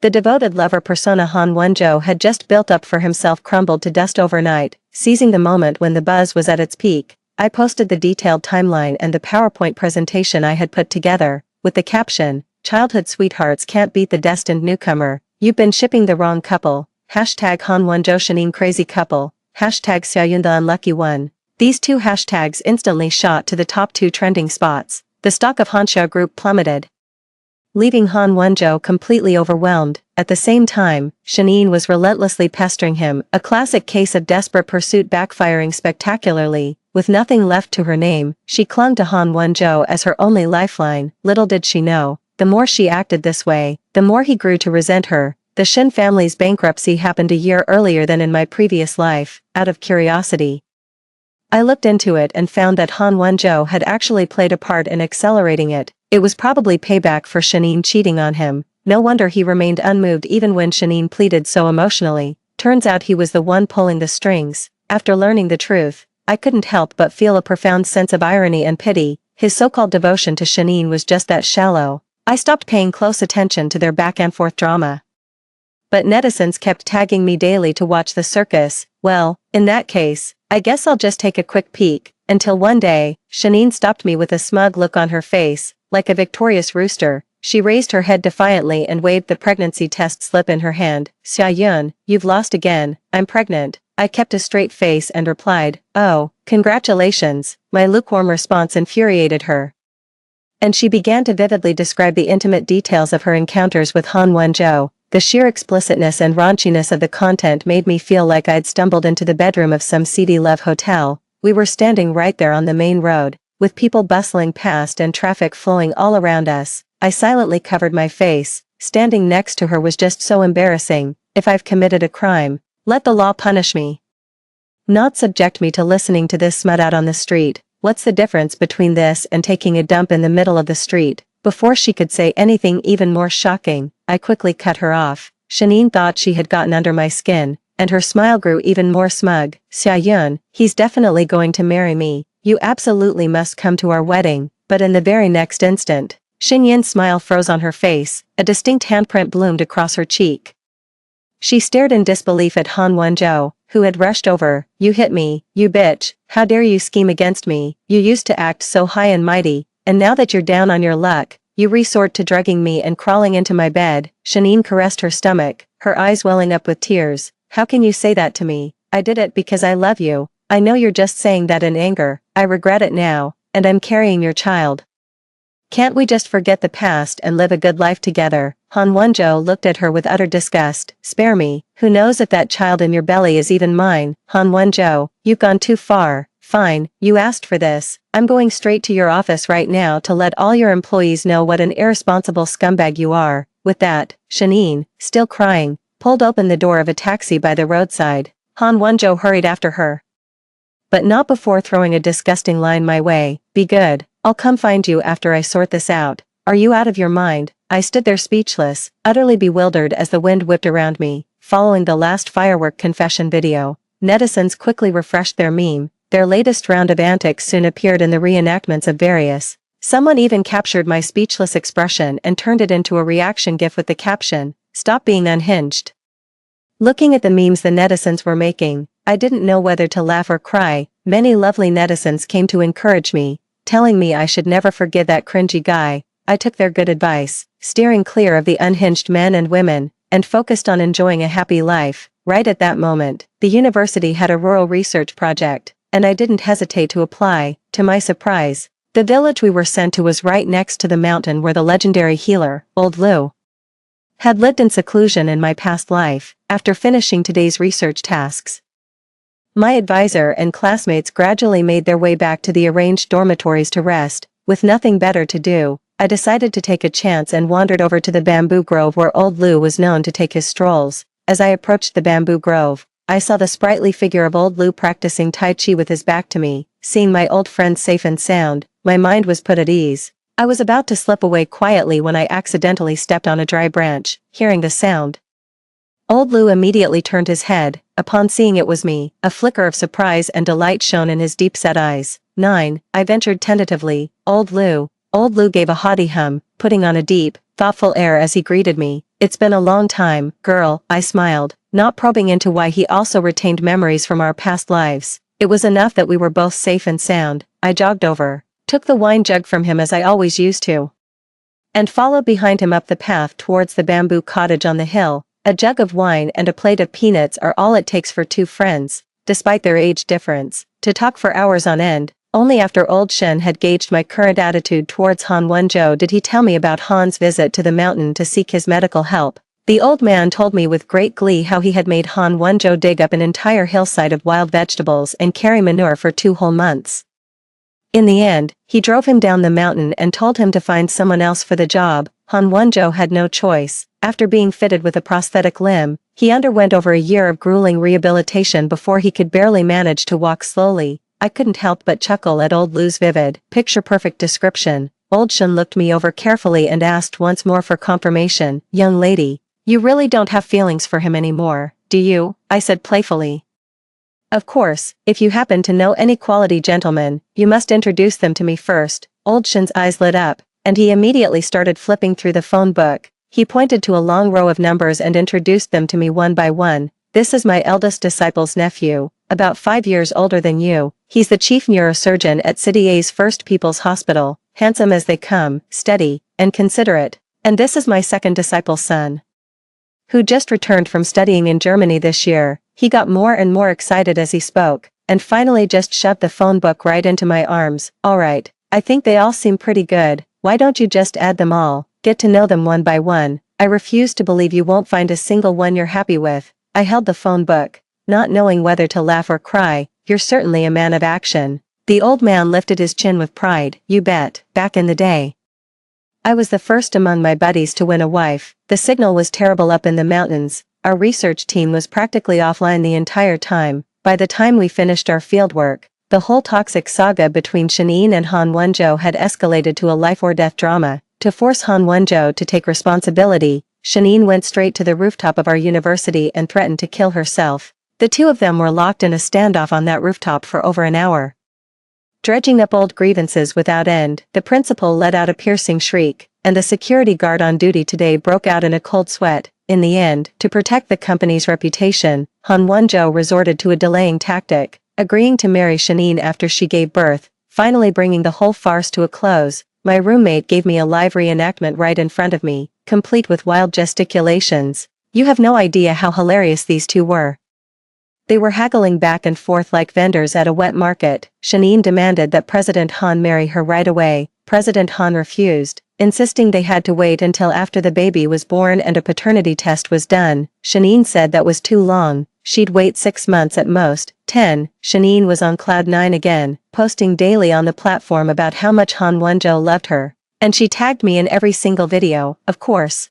A: The devoted lover persona Han Wenzhou had just built up for himself crumbled to dust overnight. Seizing the moment when the buzz was at its peak, I posted the detailed timeline and the PowerPoint presentation I had put together, with the caption, "Childhood sweethearts can't beat the destined newcomer. You've been shipping the wrong couple. Hashtag Han Wenzhou Shanine crazy couple. Hashtag Xia Yun the unlucky one." These two hashtags instantly shot to the top 2 trending spots. The stock of Hanxia Group plummeted, leaving Han Wenzhou completely overwhelmed. At the same time, Shanine was relentlessly pestering him, a classic case of desperate pursuit backfiring spectacularly. with nothing left to her name, she clung to Han Wenzhou as her only lifeline. Little did she know, the more she acted this way, the more he grew to resent her. The Shin family's bankruptcy happened a year earlier than in my previous life. Out of curiosity, I looked into it and found that Han Wenzhou had actually played a part in accelerating it. It was probably payback for Shanine cheating on him. No wonder he remained unmoved even when Shanine pleaded so emotionally. Turns out he was the one pulling the strings. After learning the truth, I couldn't help but feel a profound sense of irony and pity. His so-called devotion to Shanine was just that shallow. I stopped paying close attention to their back-and-forth drama. But netizens kept tagging me daily to watch the circus. Well, in that case, I guess I'll just take a quick peek, until one day, Shanine stopped me with a smug look on her face, like a victorious rooster. She raised her head defiantly and waved the pregnancy test slip in her hand. "Xia Yun, you've lost again, I'm pregnant." I kept a straight face and replied, "Oh, congratulations." My lukewarm response infuriated her, and she began to vividly describe the intimate details of her encounters with Han Wenzhou. The sheer explicitness and raunchiness of the content made me feel like I'd stumbled into the bedroom of some seedy love hotel. We were standing right there on the main road, with people bustling past and traffic flowing all around us. I silently covered my face. Standing next to her was just so embarrassing. If I've committed a crime, let the law punish me, not subject me to listening to this smut out on the street. What's the difference between this and taking a dump in the middle of the street? Before she could say anything even more shocking, I quickly cut her off. Shanine thought she had gotten under my skin, and her smile grew even more smug. "Xia Yun, he's definitely going to marry me. You absolutely must come to our wedding." But in the very next instant, Xin Yin's smile froze on her face, a distinct handprint bloomed across her cheek. She stared in disbelief at Han Wenzhou, who had rushed over. "You hit me, you bitch. How dare you scheme against me? You used to act so high and mighty, and now that you're down on your luck, you resort to drugging me and crawling into my bed." Shanine caressed her stomach, her eyes welling up with tears. "How can you say that to me? I did it because I love you. I know you're just saying that in anger. I regret it now, and I'm carrying your child. Can't we just forget the past and live a good life together?" Han Wenzhou looked at her with utter disgust. "Spare me. Who knows if that child in your belly is even mine?" "Han Wenzhou, you've gone too far." "Fine, you asked for this. I'm going straight to your office right now to let all your employees know what an irresponsible scumbag you are." With that, Shanine, still crying, pulled open the door of a taxi by the roadside. Han Wenzhou hurried after her, but not before throwing a disgusting line my way. "Be good. I'll come find you after I sort this out." "Are you out of your mind?" I stood there speechless, utterly bewildered as the wind whipped around me. Following the last firework confession video, netizens quickly refreshed their meme. Their latest round of antics soon appeared in the reenactments of various. Someone even captured my speechless expression and turned it into a reaction gif with the caption, "Stop being unhinged." Looking at the memes the netizens were making, I didn't know whether to laugh or cry. Many lovely netizens came to encourage me, telling me I should never forgive that cringy guy. I took their good advice, steering clear of the unhinged men and women, and focused on enjoying a happy life. Right at that moment, the university had a rural research project, and I didn't hesitate to apply. To my surprise, the village we were sent to was right next to the mountain where the legendary healer, Old Lu, had lived in seclusion in my past life. After finishing today's research tasks, my advisor and classmates gradually made their way back to the arranged dormitories to rest. With nothing better to do, I decided to take a chance and wandered over to the bamboo grove where Old Lu was known to take his strolls. As I approached the bamboo grove, I saw the sprightly figure of Old Lu practicing Tai Chi with his back to me. Seeing my old friend safe and sound, my mind was put at ease. I was about to slip away quietly when I accidentally stepped on a dry branch. Hearing the sound, Old Lu immediately turned his head. Upon seeing it was me, a flicker of surprise and delight shone in his deep-set eyes. "9, I ventured tentatively. "Old Lu." Old Lu gave a haughty hum, putting on a deep, thoughtful air as he greeted me. "It's been a long time, girl," I smiled, not probing into why he also retained memories from our past lives. It was enough that we were both safe and sound. I jogged over, took the wine jug from him as I always used to, and followed behind him up the path towards the bamboo cottage on the hill. A jug of wine and a plate of peanuts are all it takes for two friends, despite their age difference, to talk for hours on end. Only after old Shen had gauged my current attitude towards Han Wenzhou did he tell me about Han's visit to the mountain to seek his medical help. The old man told me with great glee how he had made Han Wonjo dig up an entire hillside of wild vegetables and carry manure for 2 whole months. In the end, he drove him down the mountain and told him to find someone else for the job. Han Wonjo had no choice. After being fitted with a prosthetic limb, he underwent over a year of grueling rehabilitation before he could barely manage to walk slowly. I couldn't help but chuckle at old Lu's vivid, picture-perfect description. Old Shun looked me over carefully and asked once more for confirmation. "Young lady, you really don't have feelings for him anymore, do you?" I said playfully. "Of course, if you happen to know any quality gentlemen, you must introduce them to me first." Old Shun's eyes lit up, and he immediately started flipping through the phone book. He pointed to a long row of numbers and introduced them to me one by one. "This is my eldest disciple's nephew, about 5 years older than you. He's the chief neurosurgeon at City A's First People's Hospital, handsome as they come, steady, and considerate. And this is my second disciple's son, who just returned from studying in Germany this year." He got more and more excited as he spoke, and finally just shoved the phone book right into my arms. "All right, I think they all seem pretty good. Why don't you just add them all, get to know them one by one? I refuse to believe you won't find a single one you're happy with." I held the phone book, not knowing whether to laugh or cry. "You're certainly a man of action." The old man lifted his chin with pride. "You bet, back in the day, I was the first among my buddies to win a wife. The signal was terrible up in the mountains. Our research team was practically offline the entire time. By the time we finished our fieldwork, the whole toxic saga between Shanine and Han Wonjo had escalated to a life-or-death drama. To force Han Wonjo to take responsibility, Shanine went straight to the rooftop of our university and threatened to kill herself. The two of them were locked in a standoff on that rooftop for over an hour, dredging up old grievances without end. The principal let out a piercing shriek, and the security guard on duty today broke out in a cold sweat. In the end, to protect the company's reputation, Han Wonjo resorted to a delaying tactic, agreeing to marry Shanine after she gave birth, finally bringing the whole farce to a close. My roommate gave me a live reenactment right in front of me, complete with wild gesticulations. You have no idea how hilarious these two were. They were haggling back and forth like vendors at a wet market. Shanine demanded that President Han marry her right away. President Han refused, insisting they had to wait until after the baby was born and a paternity test was done. Shanine said that was too long, she'd wait 6 months at most. 10. Shanine was on cloud 9 again, posting daily on the platform about how much Han Wonjo loved her. And she tagged me in every single video, of course.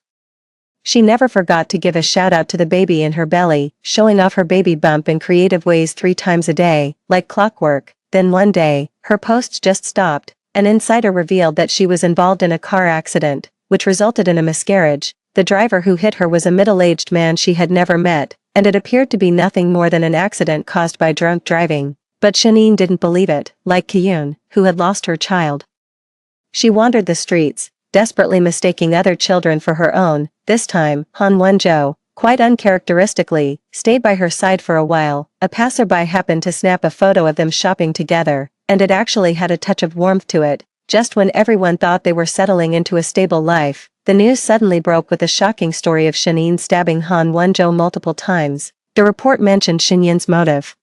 A: She never forgot to give a shout out to the baby in her belly, showing off her baby bump in creative ways 3 times a day, like clockwork. Then one day, her posts just stopped. An insider revealed that she was involved in a car accident, which resulted in a miscarriage. The driver who hit her was a middle-aged man she had never met, and it appeared to be nothing more than an accident caused by drunk driving. But Shanine didn't believe it, like Kyun, who had lost her child. She wandered the streets, desperately mistaking other children for her own. This time, Han Wonjo, quite uncharacteristically, stayed by her side for a while. A passerby happened to snap a photo of them shopping together, and it actually had a touch of warmth to it. Just when everyone thought they were settling into a stable life, the news suddenly broke with the shocking story of Shanine stabbing Han Wonjo multiple times. The report mentioned Shinyin's motive.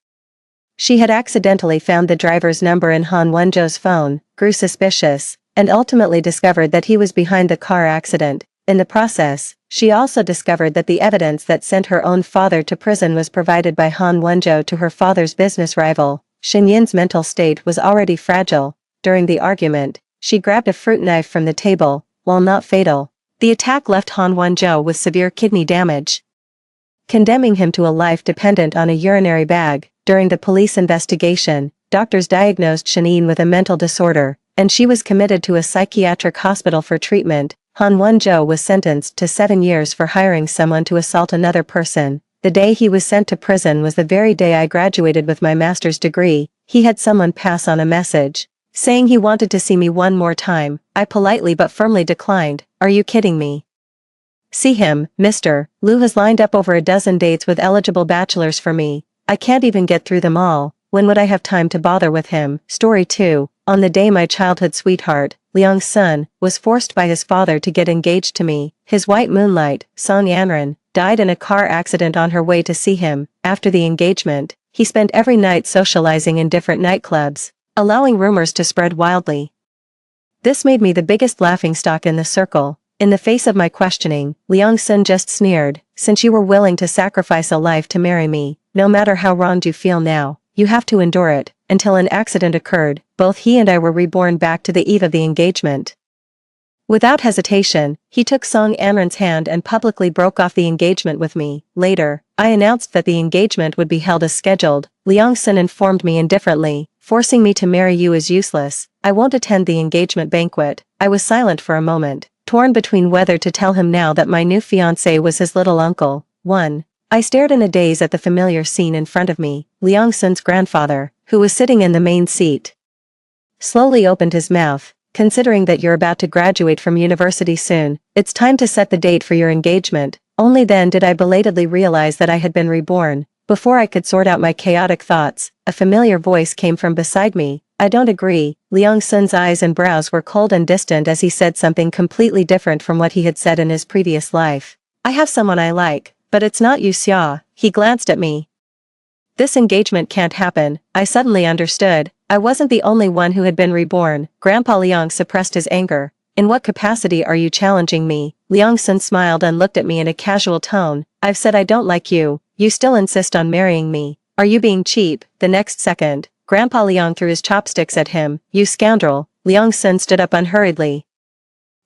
A: She had accidentally found the driver's number in Han Wonjo's phone, grew suspicious, and ultimately discovered that he was behind the car accident. In the process, she also discovered that the evidence that sent her own father to prison was provided by Han Wonjo to her father's business rival. Shinyin's mental state was already fragile. During the argument, she grabbed a fruit knife from the table. While not fatal, the attack left Han Wonjo with severe kidney damage, condemning him to a life dependent on a urinary bag. During the police investigation, doctors diagnosed Shanine with a mental disorder, and she was committed to a psychiatric hospital for treatment. Han Wonjo was sentenced to 7 years for hiring someone to assault another person. The day he was sent to prison was the very day I graduated with my master's degree. He had someone pass on a message, saying he wanted to see me one more time. I politely but firmly declined. Are you kidding me? See him, mister. Lu has lined up over a dozen dates with eligible bachelors for me. I can't even get through them all. When would I have time to bother with him? Story 2. On the day my childhood sweetheart, Liang's son, was forced by his father to get engaged to me, his white moonlight, Song Yanran, died in a car accident on her way to see him. After the engagement, he spent every night socializing in different nightclubs, allowing rumors to spread wildly. This made me the biggest laughingstock in the circle. In the face of my questioning, Liang Sun just sneered, since you were willing to sacrifice a life to marry me, no matter how wronged you feel now, you have to endure it. Until an accident occurred, both he and I were reborn back to the eve of the engagement. Without hesitation, he took Song Anran's hand and publicly broke off the engagement with me. Later, I announced that the engagement would be held as scheduled. Liang Sun informed me indifferently, forcing me to marry you is useless. I won't attend the engagement banquet. I was silent for a moment, torn between whether to tell him now that my new fiancé was his little uncle. 1. I stared in a daze at the familiar scene in front of me. Liang Sun's grandfather, who was sitting in the main seat, slowly opened his mouth. Considering that you're about to graduate from university soon, it's time to set the date for your engagement. Only then did I belatedly realize that I had been reborn. Before I could sort out my chaotic thoughts, a familiar voice came from beside me. I don't agree. Liang Sun's eyes and brows were cold and distant as he said something completely different from what he had said in his previous life. I have someone I like, but it's not you, Xia. He glanced at me. This engagement can't happen. I suddenly understood. I wasn't the only one who had been reborn. Grandpa Liang suppressed his anger. In what capacity are you challenging me? Liang Sun smiled and looked at me in a casual tone. I've said I don't like you. You still insist on marrying me. Are you being cheap? The next second, Grandpa Liang threw his chopsticks at him. You scoundrel. Liang Sun stood up unhurriedly.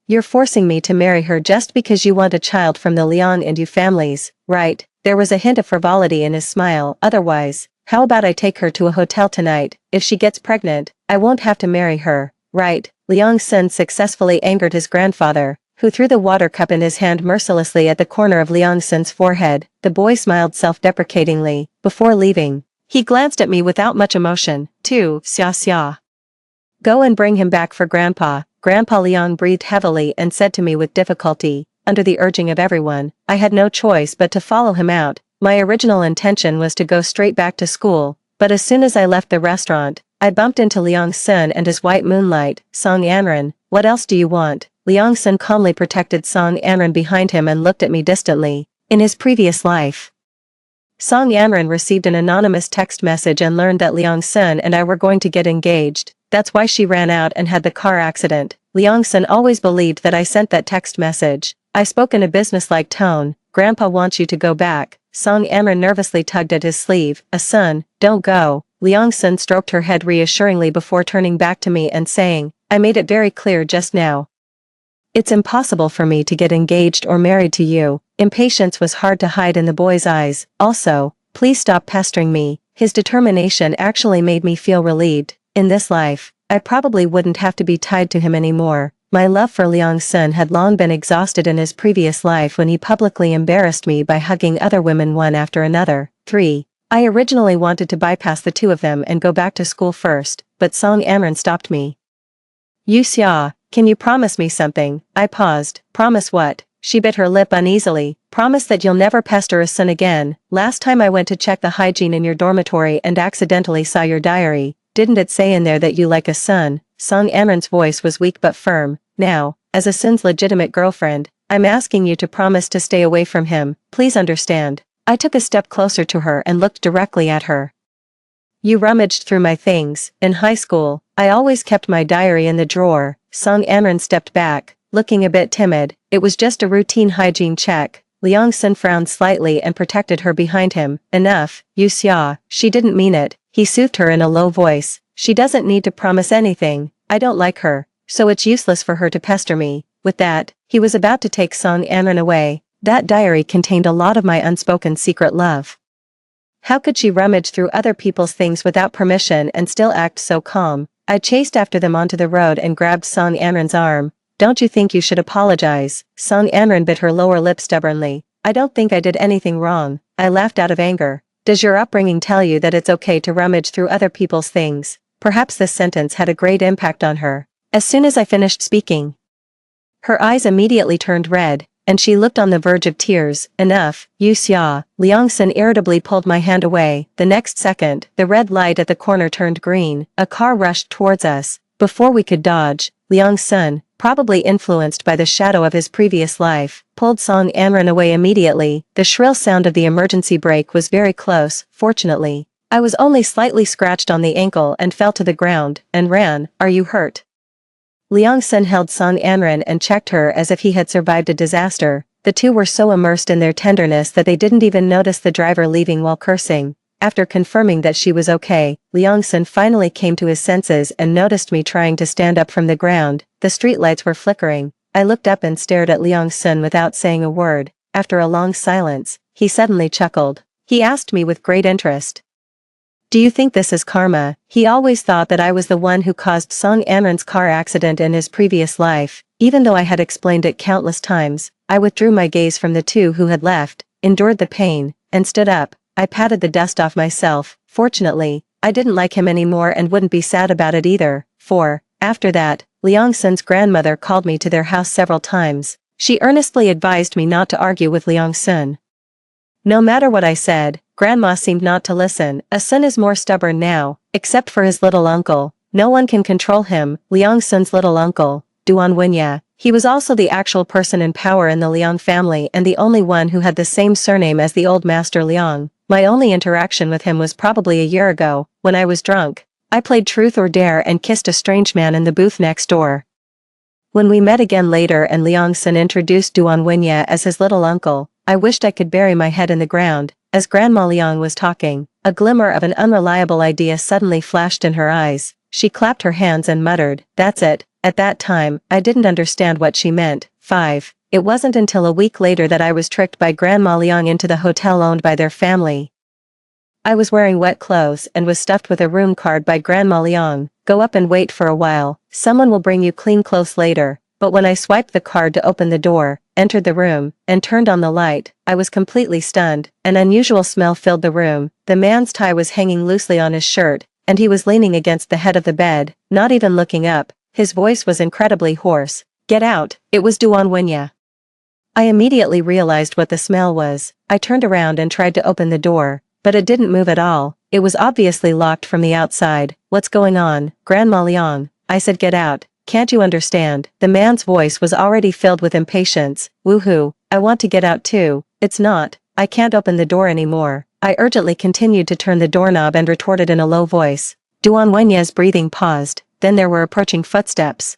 A: You're forcing me to marry her just because you want a child from the Liang and Yu families, right? There was a hint of frivolity in his smile. Otherwise, how about I take her to a hotel tonight? If she gets pregnant, I won't have to marry her, right? Liang Sun successfully angered his grandfather, who threw the water cup in his hand mercilessly at the corner of Liang Sun's forehead. The boy smiled self-deprecatingly. Before leaving, he glanced at me without much emotion. 2. Xia Xia. Go and bring him back for Grandpa. Grandpa Liang breathed heavily and said to me with difficulty, under the urging of everyone. I had no choice but to follow him out. My original intention was to go straight back to school, but as soon as I left the restaurant, I bumped into Liang Sun and his white moonlight. Song Anran, what else do you want? Liang Sun calmly protected Song Anran behind him and looked at me distantly. In his previous life, Song Anran received an anonymous text message and learned that Liang Sun and I were going to get engaged. That's why she ran out and had the car accident. Liang Sun always believed that I sent that text message. I spoke in a businesslike tone. Grandpa wants you to go back. Song Anran nervously tugged at his sleeve. Son, don't go. Liang Sun stroked her head reassuringly before turning back to me and saying, I made it very clear just now. It's impossible for me to get engaged or married to you. Impatience was hard to hide in the boy's eyes. Also, please stop pestering me. His determination actually made me feel relieved. In this life, I probably wouldn't have to be tied to him anymore. My love for Liang Sun had long been exhausted in his previous life when he publicly embarrassed me by hugging other women one after another. 3. I originally wanted to bypass the two of them and go back to school first, but Song Anran stopped me. You Xia, can you promise me something? I paused. Promise what? She bit her lip uneasily. Promise that you'll never pester a son again. Last time I went to check the hygiene in your dormitory and accidentally saw your diary. Didn't it say in there that you like a son? Song Anran's voice was weak but firm. Now, as a son's legitimate girlfriend, I'm asking you to promise to stay away from him. Please understand. I took a step closer to her and looked directly at her. You rummaged through my things. In high school, I always kept my diary in the drawer. Song Anran stepped back, looking a bit timid. It was just a routine hygiene check. Liang Sun frowned slightly and protected her behind him. Enough, you Xia. She didn't mean it. He soothed her in a low voice. She doesn't need to promise anything. I don't like her, so it's useless for her to pester me. With that, he was about to take Song Anran away. That diary contained a lot of my unspoken secret love. How could she rummage through other people's things without permission and still act so calm? I chased after them onto the road and grabbed Song Anran's arm. Don't you think you should apologize? Song Anran bit her lower lip stubbornly. I don't think I did anything wrong. I laughed out of anger. Does your upbringing tell you that it's okay to rummage through other people's things? Perhaps this sentence had a great impact on her. As soon as I finished speaking, her eyes immediately turned red, and she looked on the verge of tears. Enough, you Xia. Liang Sun irritably pulled my hand away. The next second, the red light at the corner turned green. A car rushed towards us. Before we could dodge, Liang Sun, probably influenced by the shadow of his previous life, pulled Song Anran away immediately. The shrill sound of the emergency brake was very close. Fortunately, I was only slightly scratched on the ankle and fell to the ground, and ran. Are you hurt? Liang Sun held Song Anren and checked her as if he had survived a disaster. The two were so immersed in their tenderness that they didn't even notice the driver leaving while cursing. After confirming that she was okay, Liang Sun finally came to his senses and noticed me trying to stand up from the ground. The streetlights were flickering. I looked up and stared at Liang Sun without saying a word. After a long silence, he suddenly chuckled. He asked me with great interest. Do you think this is karma? He always thought that I was the one who caused Song Anren's car accident in his previous life. Even though I had explained it countless times, I withdrew my gaze from the two who had left, endured the pain, and stood up. I patted the dust off myself. Fortunately, I didn't like him anymore and wouldn't be sad about it either. After that, Liang Sun's grandmother called me to their house several times. She earnestly advised me not to argue with Liang Sun. No matter what I said, Grandma seemed not to listen. A son is more stubborn now, except for his little uncle. No one can control him. Liang Sun's little uncle, Duan Wenye. He was also the actual person in power in the Liang family and the only one who had the same surname as the old master Liang. My only interaction with him was probably a year ago, when I was drunk. I played truth or dare and kissed a strange man in the booth next door. When we met again later and Liang Sun introduced Duan Wenye as his little uncle, I wished I could bury my head in the ground. As Grandma Liang was talking, a glimmer of an unreliable idea suddenly flashed in her eyes. She clapped her hands and muttered, "That's it." At that time, I didn't understand what she meant. 5. It wasn't until a week later that I was tricked by Grandma Liang into the hotel owned by their family. I was wearing wet clothes and was stuffed with a room card by Grandma Liang. Go up and wait for a while. Someone will bring you clean clothes later. But when I swiped the card to open the door, entered the room, and turned on the light, I was completely stunned. An unusual smell filled the room. The man's tie was hanging loosely on his shirt, and he was leaning against the head of the bed, not even looking up. His voice was incredibly hoarse. "Get out." It was Duan Wenye. I immediately realized what the smell was. I turned around and tried to open the door, but it didn't move at all. It was obviously locked from the outside. "What's going on, Grandma Liang?" I said. "Get out. Can't you understand?" The man's voice was already filled with impatience. "Woohoo, I want to get out too." I can't open the door anymore." I urgently continued to turn the doorknob and retorted in a low voice. Duan Wenye's breathing paused, then there were approaching footsteps.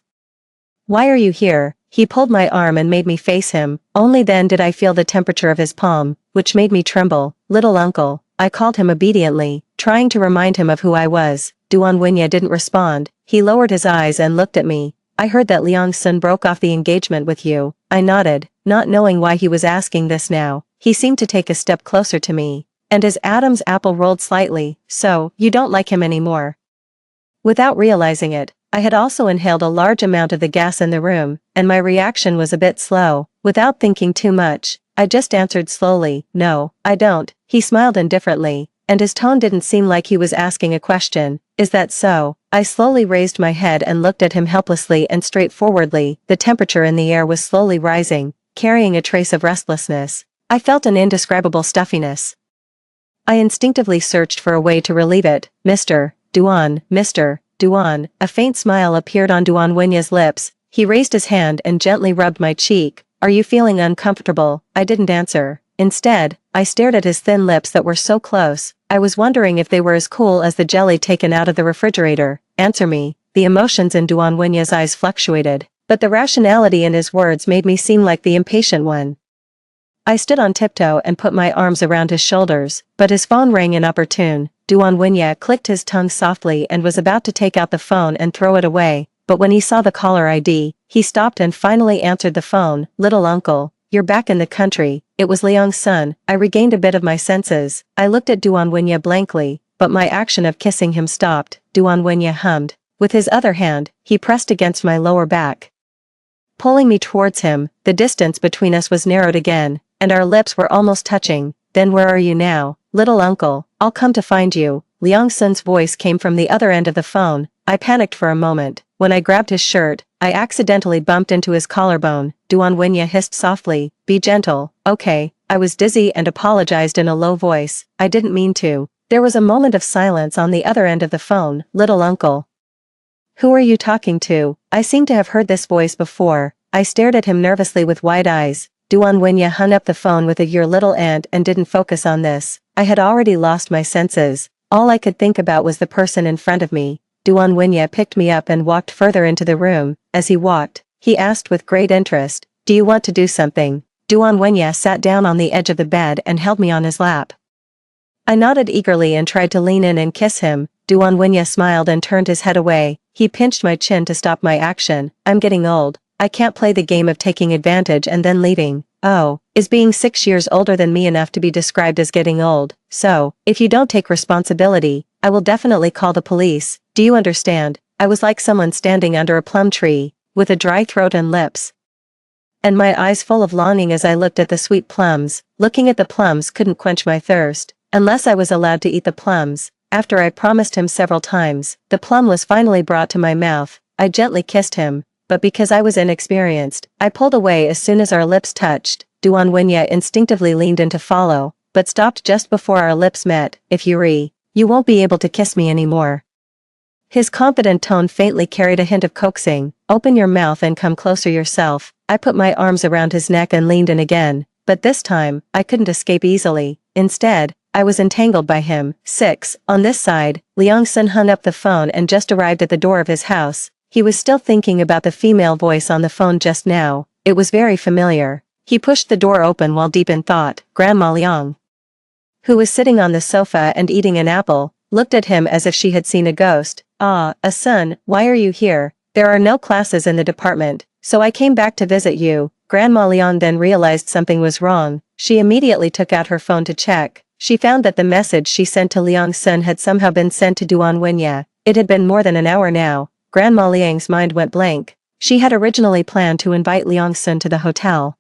A: "Why are you here?" He pulled my arm and made me face him. Only then did I feel the temperature of his palm, which made me tremble. "Little uncle," I called him obediently, trying to remind him of who I was. Duan Wenye didn't respond. He lowered his eyes and looked at me. "I heard that Liang Sun broke off the engagement with you." I nodded, not knowing why he was asking this now. He seemed to take a step closer to me, and his Adam's apple rolled slightly. "So, you don't like him anymore?" Without realizing it, I had also inhaled a large amount of the gas in the room, and my reaction was a bit slow. Without thinking too much, I just answered slowly, "No, I don't." He smiled indifferently, and his tone didn't seem like he was asking a question. "Is that so?" I slowly raised my head and looked at him helplessly and straightforwardly. The temperature in the air was slowly rising, carrying a trace of restlessness. I felt an indescribable stuffiness. I instinctively searched for a way to relieve it. Mr. Duan. A faint smile appeared on Duan Wenye's lips. He raised his hand and gently rubbed my cheek. "Are you feeling uncomfortable?" I didn't answer. Instead, I stared at his thin lips that were so close. I was wondering if they were as cool as the jelly taken out of the refrigerator. "Answer me." The emotions in Duan Wenye's eyes fluctuated, but the rationality in his words made me seem like the impatient one. I stood on tiptoe and put my arms around his shoulders, but his phone rang inopportune. Duan Wenye clicked his tongue softly and was about to take out the phone and throw it away, but when he saw the caller ID, he stopped and finally answered the phone. "Little uncle, you're back in the country." It was Liang Sun. I regained a bit of my senses. I looked at Duan Wenye blankly, but my action of kissing him stopped. Duan Wenye hummed. With his other hand, he pressed against my lower back, pulling me towards him. The distance between us was narrowed again, and our lips were almost touching. "Then where are you now, little uncle? I'll come to find you." Liang Sun's voice came from the other end of the phone. I panicked for a moment. When I grabbed his shirt, I accidentally bumped into his collarbone. Duan Wenye hissed softly, "Be gentle, okay?" I was dizzy and apologized in a low voice. "I didn't mean to." There was a moment of silence on the other end of the phone. "Little uncle. Who are you talking to?" I seemed to have heard this voice before. I stared at him nervously with wide eyes. Duan Wenye hung up the phone with a "your little aunt" and didn't focus on this. I had already lost my senses. All I could think about was the person in front of me. Duan Wenye picked me up and walked further into the room. As he walked, he asked with great interest, "Do you want to do something?" Duan Wenye sat down on the edge of the bed and held me on his lap. I nodded eagerly and tried to lean in and kiss him. Duan Wenye smiled and turned his head away. He pinched my chin to stop my action. "I'm getting old. I can't play the game of taking advantage and then leaving." "Oh, is being 6 years older than me enough to be described as getting old? So, if you don't take responsibility, I will definitely call the police. Do you understand?" I was like someone standing under a plum tree, with a dry throat and lips, and my eyes full of longing as I looked at the sweet plums. Looking at the plums couldn't quench my thirst, unless I was allowed to eat the plums. After I promised him several times, the plum was finally brought to my mouth. I gently kissed him, but because I was inexperienced, I pulled away as soon as our lips touched. Duan Wenye instinctively leaned in to follow, but stopped just before our lips met. "If you won't be able to kiss me anymore." His confident tone faintly carried a hint of coaxing. "Open your mouth and come closer yourself." I put my arms around his neck and leaned in again, but this time, I couldn't escape easily. Instead, I was entangled by him. 6. On this side, Liang Sun hung up the phone and just arrived at the door of his house. He was still thinking about the female voice on the phone just now. It was very familiar. He pushed the door open while deep in thought. Grandma Liang, who was sitting on the sofa and eating an apple, looked at him as if she had seen a ghost. "Ah, a son, why are you here? There are no classes in the department, so I came back to visit you." Grandma Liang then realized something was wrong. She immediately took out her phone to check. She found that the message she sent to Liang Sun had somehow been sent to Duan Wenye. It had been more than an hour now. Grandma Liang's mind went blank. She had originally planned to invite Liang Sun to the hotel,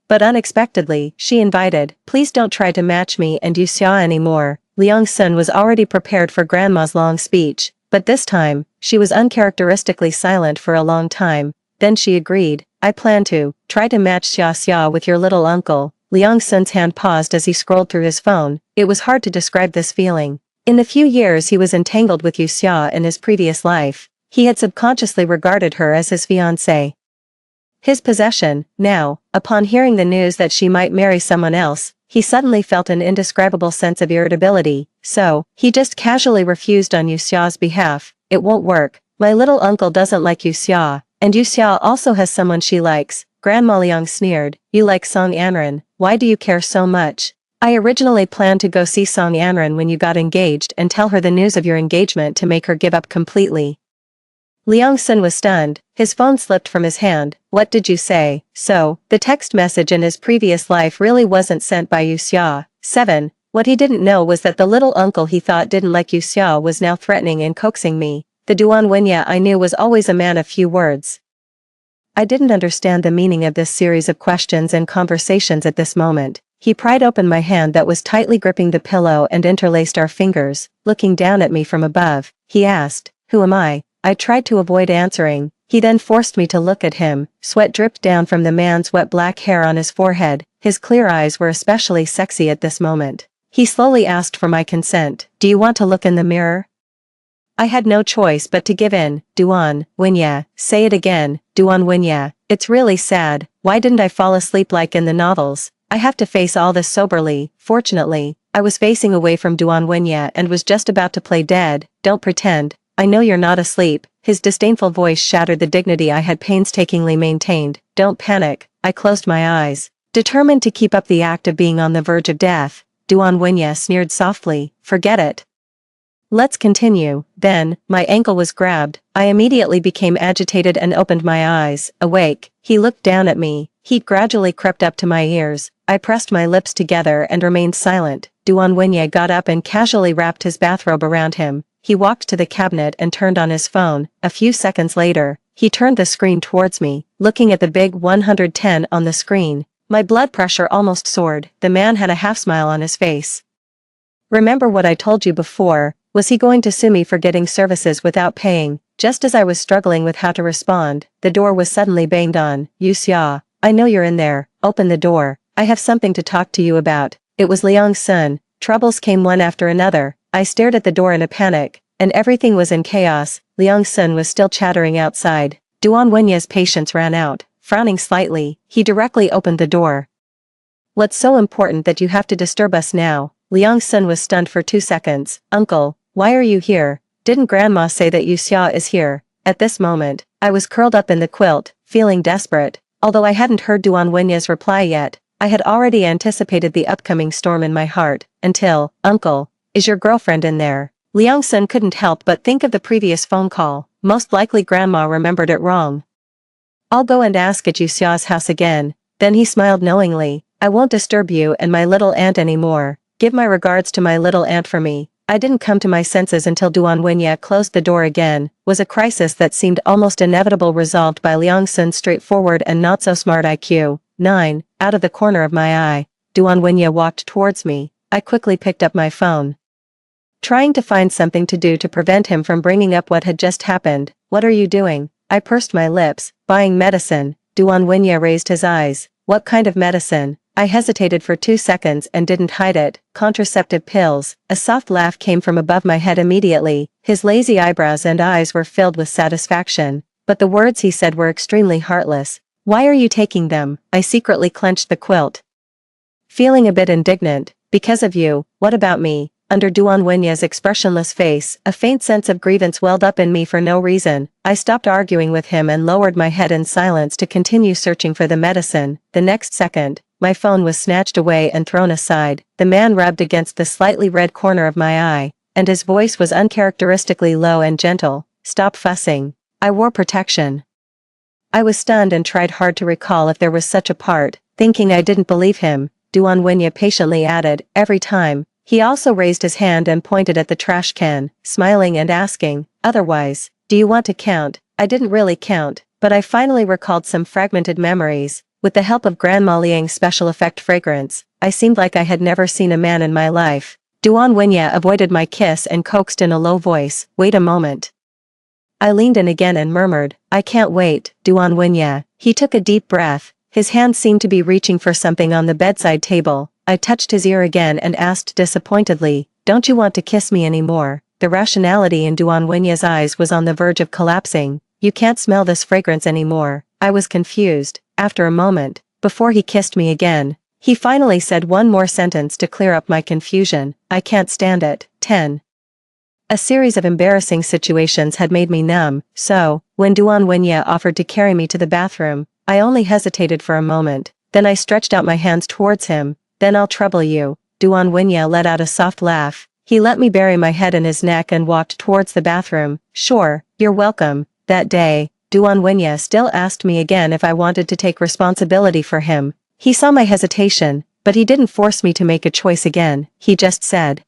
A: but unexpectedly, she invited, "Please don't try to match me and Yu Xia anymore." Liang Sun was already prepared for Grandma's long speech, but this time, she was uncharacteristically silent for a long time. Then she agreed, "I plan to try to match Xia Xia with your little uncle." Liang Sun's hand paused as he scrolled through his phone. It was hard to describe this feeling. In the few years he was entangled with Yu Xia in his previous life, he had subconsciously regarded her as his fiancée, his possession. Now, upon hearing the news that she might marry someone else, he suddenly felt an indescribable sense of irritability. So, he just casually refused on Yu Xia's behalf. "It won't work. My little uncle doesn't like Yu Xia, and Yu Xia also has someone she likes." Grandma Liang sneered. "You like Song Anren, why do you care so much?" "I originally planned to go see Song Anren when you got engaged and tell her the news of your engagement to make her give up completely." Liang Sun was stunned. His phone slipped from his hand. "What did you say?" So, the text message in his previous life really wasn't sent by Yu Xia. 7. What he didn't know was that the little uncle he thought didn't like Yu Xia was now threatening and coaxing me. The Duan Wenye I knew was always a man of few words. I didn't understand the meaning of this series of questions and conversations at this moment. He pried open my hand that was tightly gripping the pillow and interlaced our fingers. Looking down at me from above, he asked, "Who am I?" I tried to avoid answering. He then forced me to look at him. Sweat dripped down from the man's wet black hair on his forehead. His clear eyes were especially sexy at this moment. He slowly asked for my consent. "Do you want to look in the mirror?" I had no choice but to give in. "Duan Wenye, say it again." "Duan Wenye, it's really sad. Why didn't I fall asleep like in the novels? I have to face all this soberly." Fortunately, I was facing away from Duan Wenye and was just about to play dead. "Don't pretend. I know you're not asleep." His disdainful voice shattered the dignity I had painstakingly maintained. "Don't panic." I closed my eyes, determined to keep up the act of being on the verge of death. Duan Wenye sneered softly. "Forget it. Let's continue." Then, my ankle was grabbed. I immediately became agitated and opened my eyes. Awake, he looked down at me. Heat gradually crept up to my ears. I pressed my lips together and remained silent. Duan Wenye got up and casually wrapped his bathrobe around him. He walked to the cabinet and turned on his phone. A few seconds later, he turned the screen towards me, looking at the big 110 on the screen. My blood pressure almost soared. The man had a half smile on his face. "Remember what I told you before? Was he going to sue me for getting services without paying?" Just as I was struggling with how to respond, the door was suddenly banged on. "Yu Xia, I know you're in there. Open the door. I have something to talk to you about." It was Liang Sun. Troubles came one after another. I stared at the door in a panic, and everything was in chaos. Liang Sun was still chattering outside. Duan Wenye's patience ran out. Frowning slightly, he directly opened the door. "What's so important that you have to disturb us now?" Liang Sun was stunned for 2 seconds. "Uncle, why are you here?" Didn't Grandma say that Yuxia is here? At this moment, I was curled up in the quilt, feeling desperate. Although I hadn't heard Duan Wenya's reply yet, I had already anticipated the upcoming storm in my heart, until, Uncle, is your girlfriend in there? Liang Sun couldn't help but think of the previous phone call. Most likely Grandma remembered it wrong. I'll go and ask at Yuxia's house again. Then he smiled knowingly. I won't disturb you and my little aunt anymore. Give my regards to my little aunt for me. I didn't come to my senses until Duan Wenya closed the door again. Was a crisis that seemed almost inevitable resolved by Liang Sun's straightforward and not-so-smart IQ. 9. Out of the corner of my eye, Duan Wenya walked towards me. I quickly picked up my phone, trying to find something to do to prevent him from bringing up what had just happened. What are you doing? I pursed my lips. Buying medicine. Duan Wenya raised his eyes. What kind of medicine? I hesitated for 2 seconds and didn't hide it. Contraceptive pills. A soft laugh came from above my head immediately. His lazy eyebrows and eyes were filled with satisfaction. But the words he said were extremely heartless. Why are you taking them? I secretly clenched the quilt, feeling a bit indignant. Because of you. What about me? Under Duan Wenya's expressionless face, a faint sense of grievance welled up in me for no reason. I stopped arguing with him and lowered my head in silence to continue searching for the medicine. The next second, my phone was snatched away and thrown aside. The man rubbed against the slightly red corner of my eye, and his voice was uncharacteristically low and gentle. Stop fussing. I wore protection. I was stunned and tried hard to recall if there was such a part. Thinking I didn't believe him, Duan Wenya patiently added, every time. He also raised his hand and pointed at the trash can, smiling and asking, otherwise, do you want to count? I didn't really count, but I finally recalled some fragmented memories. With the help of Grandma Liang's special effect fragrance, I seemed like I had never seen a man in my life. Duan Wenya avoided my kiss and coaxed in a low voice, wait a moment. I leaned in again and murmured, I can't wait, Duan Wenya. He took a deep breath. His hand seemed to be reaching for something on the bedside table. I touched his ear again and asked disappointedly, don't you want to kiss me anymore? The rationality in Duan Wenya's eyes was on the verge of collapsing. You can't smell this fragrance anymore. I was confused. After a moment, before he kissed me again, he finally said one more sentence to clear up my confusion. I can't stand it. 10. A series of embarrassing situations had made me numb, so, when Duan Wenya offered to carry me to the bathroom, I only hesitated for a moment. Then I stretched out my hands towards him. Then I'll trouble you. Duan Wenya let out a soft laugh. He let me bury my head in his neck and walked towards the bathroom. Sure, you're welcome. That day, Duan Wenya still asked me again if I wanted to take responsibility for him. He saw my hesitation, but he didn't force me to make a choice again. He just said,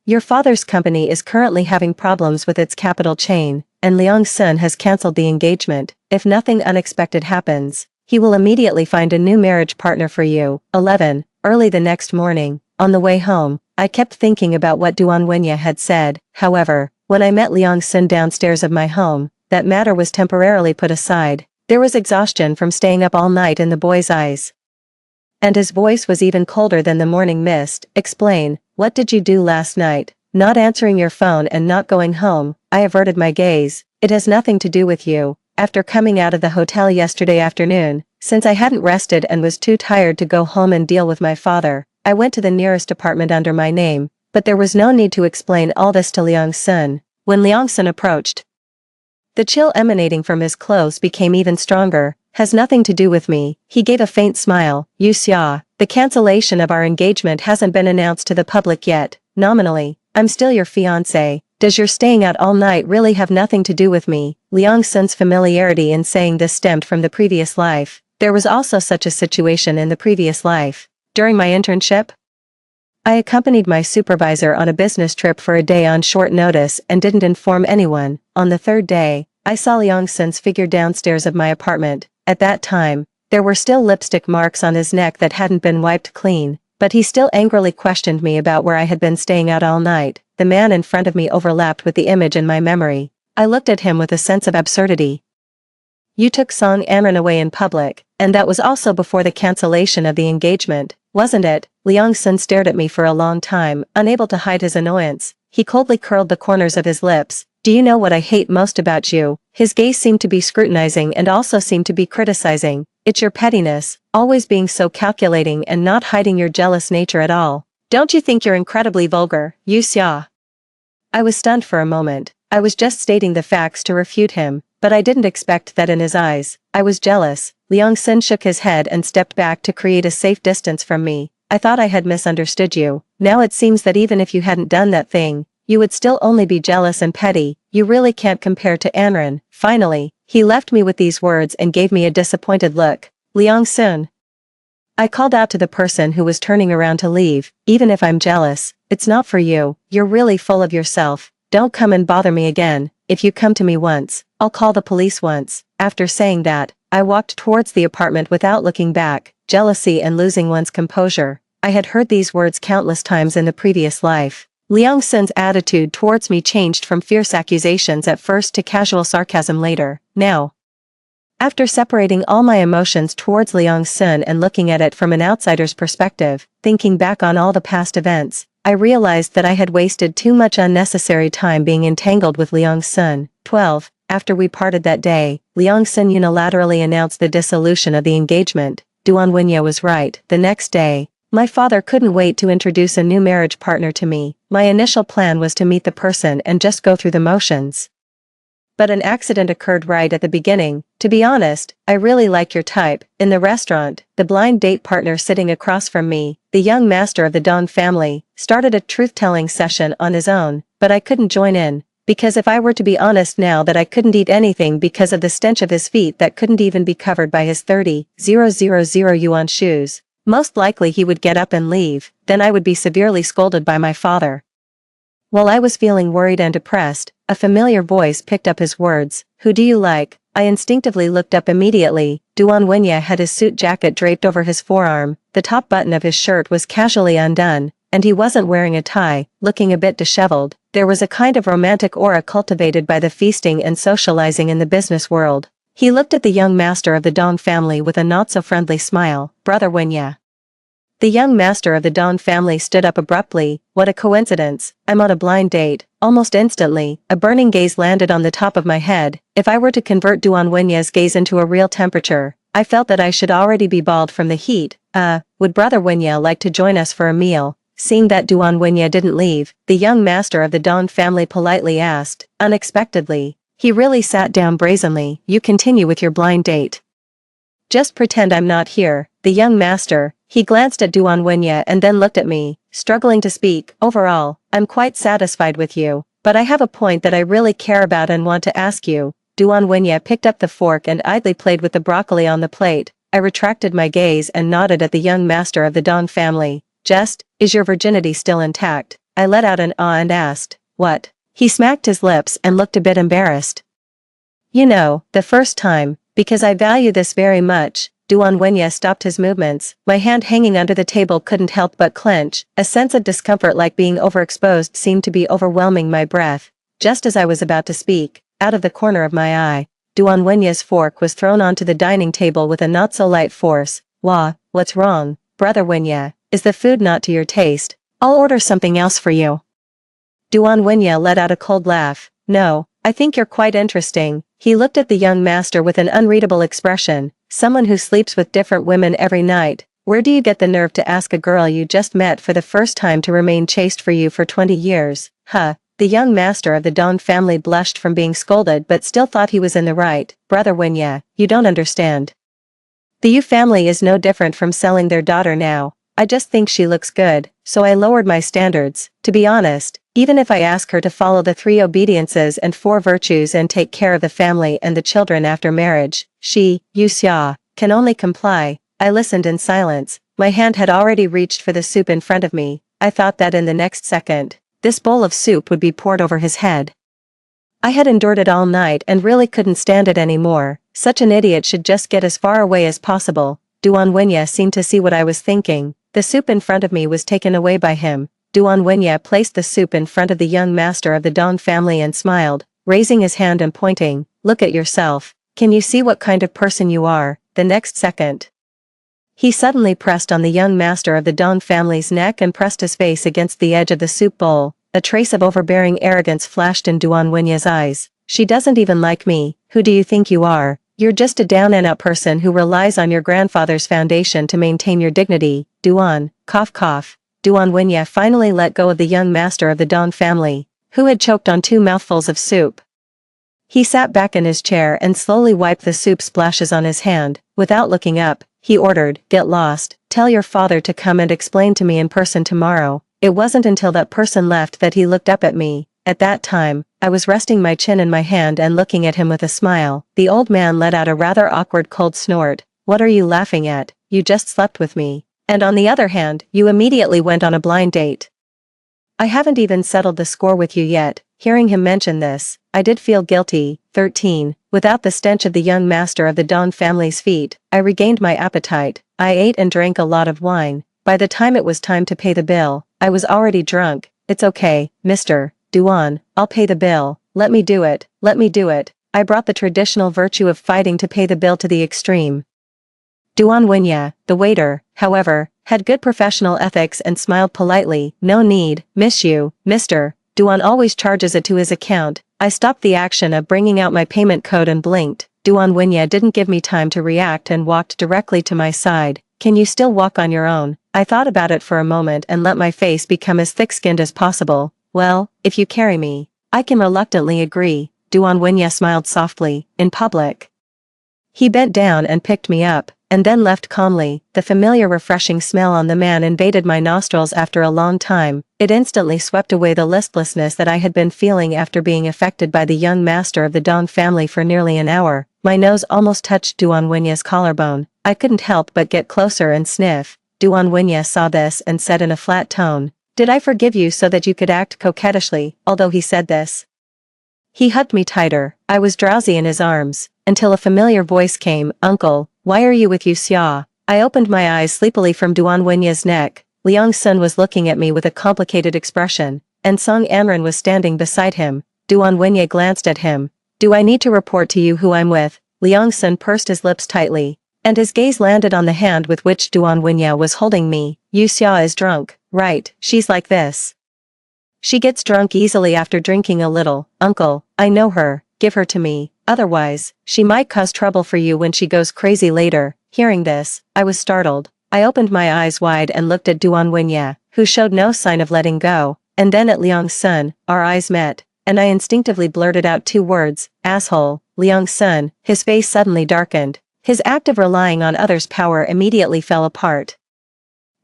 A: your father's company is currently having problems with its capital chain, and Liang Sun has cancelled the engagement. If nothing unexpected happens, he will immediately find a new marriage partner for you. 11. Early the next morning, on the way home, I kept thinking about what Duan Wenya had said. However, when I met Liang Sun downstairs of my home, that matter was temporarily put aside. There was exhaustion from staying up all night in the boy's eyes, and his voice was even colder than the morning mist. Explain, what did you do last night? Not answering your phone and not going home. I averted my gaze. It has nothing to do with you. After coming out of the hotel yesterday afternoon, since I hadn't rested and was too tired to go home and deal with my father, I went to the nearest apartment under my name, but there was no need to explain all this to Liang Sun. When Liang Sun approached, the chill emanating from his clothes became even stronger. Has nothing to do with me. He gave a faint smile. Yuxia, the cancellation of our engagement hasn't been announced to the public yet. Nominally, I'm still your fiancé. Does your staying out all night really have nothing to do with me? Liang Sun's familiarity in saying this stemmed from the previous life. There was also such a situation in the previous life. During my internship, I accompanied my supervisor on a business trip for a day on short notice and didn't inform anyone. On the third day, I saw Liang Sun's figure downstairs of my apartment. At that time, there were still lipstick marks on his neck that hadn't been wiped clean, but he still angrily questioned me about where I had been staying out all night. The man in front of me overlapped with the image in my memory. I looked at him with a sense of absurdity. You took Song Amran away in public, and that was also before the cancellation of the engagement, wasn't it? Liang Sun stared at me for a long time, unable to hide his annoyance. He coldly curled the corners of his lips. Do you know what I hate most about you? His gaze seemed to be scrutinizing and also seemed to be criticizing. It's your pettiness, always being so calculating and not hiding your jealous nature at all. Don't you think you're incredibly vulgar, Yuxia? I was stunned for a moment. I was just stating the facts to refute him, but I didn't expect that in his eyes. I was jealous. Liang Xin shook his head and stepped back to create a safe distance from me. I thought I had misunderstood you. Now it seems that even if you hadn't done that thing, you would still only be jealous and petty. You really can't compare to Anran. Finally, he left me with these words and gave me a disappointed look. Liang Xin. I called out to the person who was turning around to leave. Even if I'm jealous, it's not for you. You're really full of yourself. Don't come and bother me again. If you come to me once, I'll call the police once. After saying that, I walked towards the apartment without looking back. Jealousy and losing one's composure. I had heard these words countless times in the previous life. Liang Xin's attitude towards me changed from fierce accusations at first to casual sarcasm later. Now, after separating all my emotions towards Liang Xin and looking at it from an outsider's perspective, thinking back on all the past events, I realized that I had wasted too much unnecessary time being entangled with Liang Xin. 12. After we parted that day, Liang Xin unilaterally announced the dissolution of the engagement. Duan Wenye was right. The next day, my father couldn't wait to introduce a new marriage partner to me. My initial plan was to meet the person and just go through the motions. But an accident occurred right at the beginning. To be honest, I really like your type. In the restaurant, the blind date partner sitting across from me, the young master of the Dong family, started a truth-telling session on his own, but I couldn't join in, because if I were to be honest now that I couldn't eat anything because of the stench of his feet that couldn't even be covered by his 30,000 yuan shoes, most likely he would get up and leave, then I would be severely scolded by my father. While I was feeling worried and depressed, a familiar voice picked up his words. Who do you like? I instinctively looked up immediately. Duan Wenye had his suit jacket draped over his forearm, the top button of his shirt was casually undone, and he wasn't wearing a tie, looking a bit disheveled. There was a kind of romantic aura cultivated by the feasting and socializing in the business world. He looked at the young master of the Dong family with a not-so-friendly smile. Brother Wenye. The young master of the Dong family stood up abruptly. What a coincidence. I'm on a blind date. Almost instantly, a burning gaze landed on the top of my head. If I were to convert Duan Wenye's gaze into a real temperature, I felt that I should already be bald from the heat. Would Brother Wenye like to join us for a meal? Seeing that Duan Wenye didn't leave, the young master of the Dong family politely asked. Unexpectedly, he really sat down brazenly. You continue with your blind date. Just pretend I'm not here. The young master, he glanced at Duan Wenye and then looked at me, struggling to speak. Overall, I'm quite satisfied with you, but I have a point that I really care about and want to ask you. Duan Wenye picked up the fork and idly played with the broccoli on the plate. I retracted my gaze and nodded at the young master of the Dong family. Is your virginity still intact? I let out an ah and asked, what? He smacked his lips and looked a bit embarrassed. You know, the first time, because I value this very much. Duan Wenye stopped his movements. My hand hanging under the table couldn't help but clench. A sense of discomfort like being overexposed seemed to be overwhelming my breath. Just as I was about to speak, out of the corner of my eye, Duan Wenye's fork was thrown onto the dining table with a not-so-light force. Wah, what's wrong, Brother Wenye? Is the food not to your taste? I'll order something else for you. Duan Wenye let out a cold laugh. No, I think you're quite interesting. He looked at the young master with an unreadable expression. Someone who sleeps with different women every night. Where do you get the nerve to ask a girl you just met for the first time to remain chaste for you for 20 years? The young master of the Dong family blushed from being scolded but still thought he was in the right. Brother Wenye, you don't understand. The Yu family is no different from selling their daughter now. I just think she looks good, so I lowered my standards. To be honest, even if I ask her to follow the 3 obediences and 4 virtues and take care of the family and the children after marriage, she, Yu Xia, can only comply. I listened in silence. My hand had already reached for the soup in front of me. I thought that in the next second, this bowl of soup would be poured over his head. I had endured it all night and really couldn't stand it anymore. Such an idiot should just get as far away as possible. Duan Wenye seemed to see what I was thinking. The soup in front of me was taken away by him. Duan Wenye placed the soup in front of the young master of the Dong family and smiled, raising his hand and pointing. Look at yourself. Can you see what kind of person you are? The next second, he suddenly pressed on the young master of the Dong family's neck and pressed his face against the edge of the soup bowl. A trace of overbearing arrogance flashed in Duan Wenye's eyes. She doesn't even like me. Who do you think you are? You're just a down-and-out person who relies on your grandfather's foundation to maintain your dignity. Duan, cough cough. Duan Wenye finally let go of the young master of the Dong family. who had choked on 2 mouthfuls of soup. He sat back in his chair and slowly wiped the soup splashes on his hand. Without looking up, he ordered, "Get lost, tell your father to come and explain to me in person tomorrow." It wasn't until that person left that he looked up at me. At that time, I was resting my chin in my hand and looking at him with a smile. The old man let out a rather awkward cold snort. "What are you laughing at? You just slept with me. And on the other hand, you immediately went on a blind date. I haven't even settled the score with you yet." Hearing him mention this, I did feel guilty. 13. Without the stench of the young master of the Don family's feet, I regained my appetite. I ate and drank a lot of wine. By the time it was time to pay the bill, I was already drunk. "It's okay, Mr. Duan, I'll pay the bill. Let me do it, let me do it." I brought the traditional virtue of fighting to pay the bill to the extreme. Duan Winya, the waiter, however, had good professional ethics and smiled politely. "No need, miss you, Mr. Duan always charges it to his account." I stopped the action of bringing out my payment code and blinked. Duan Winya didn't give me time to react and walked directly to my side. "Can you still walk on your own?" I thought about it for a moment and let my face become as thick-skinned as possible. "Well, if you carry me, I can." Reluctantly agree. Duan Winya smiled softly. "In public?" He bent down and picked me up, and then left calmly. The familiar refreshing smell on the man invaded my nostrils after a long time. It instantly swept away the listlessness that I had been feeling after being affected by the young master of the Dong family for nearly an hour. My nose almost touched Duan Winya's collarbone. I couldn't help but get closer and sniff. Duan Winya saw this and said in a flat tone, "Did I forgive you so that you could act coquettishly?" Although he said this, he hugged me tighter. I was drowsy in his arms, until a familiar voice came. "Uncle, why are you with you, Xia?" I opened my eyes sleepily from Duan Wenya's neck. Liang Sun was looking at me with a complicated expression, and Song Anran was standing beside him. Duan Wenya glanced at him. "Do I need to report to you who I'm with?" Liang Sun pursed his lips tightly, and his gaze landed on the hand with which Duan Wenya was holding me. "Yu Xia is drunk, right? She's like this. She gets drunk easily after drinking a little. Uncle, I know her, give her to me. Otherwise, she might cause trouble for you when she goes crazy later." Hearing this, I was startled. I opened my eyes wide and looked at Duan Wenya, who showed no sign of letting go, and then at Liang Sun. Our eyes met, and I instinctively blurted out 2 words, "Asshole." Liang Sun, his face suddenly darkened. His act of relying on others' power immediately fell apart.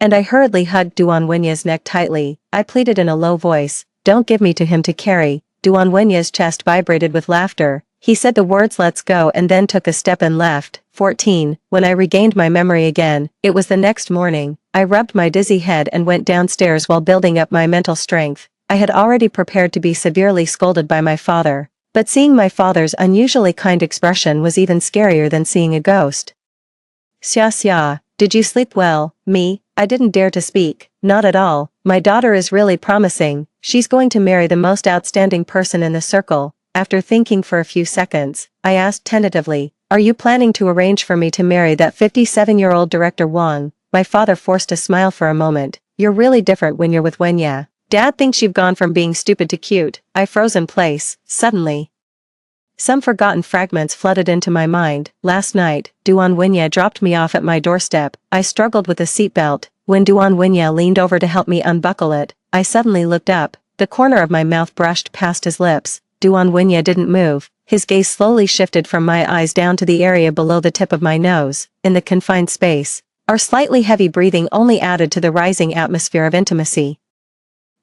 A: And I hurriedly hugged Duan Wenya's neck tightly. I pleaded in a low voice, "Don't give me to him to carry." Duan Wenya's chest vibrated with laughter. He said the words "let's go" and then took a step and left. 14. When I regained my memory again, it was the next morning. I rubbed my dizzy head and went downstairs while building up my mental strength. I had already prepared to be severely scolded by my father, but seeing my father's unusually kind expression was even scarier than seeing a ghost. "Xia Xia, did you sleep well?" "Me?" I didn't dare to speak. "Not at all. My daughter is really promising. She's going to marry the most outstanding person in the circle." After thinking for a few seconds, I asked tentatively, "Are you planning to arrange for me to marry that 57-year-old Director Wang?" My father forced a smile for a moment. "You're really different when you're with Wenya. Dad thinks you've gone from being stupid to cute." I froze in place. Suddenly, some forgotten fragments flooded into my mind. Last night, Duan Wenya dropped me off at my doorstep. I struggled with the seatbelt. When Duan Wenya leaned over to help me unbuckle it, I suddenly looked up. The corner of my mouth brushed past his lips. Duan Wenya didn't move. His gaze slowly shifted from my eyes down to the area below the tip of my nose. In the confined space, our slightly heavy breathing only added to the rising atmosphere of intimacy.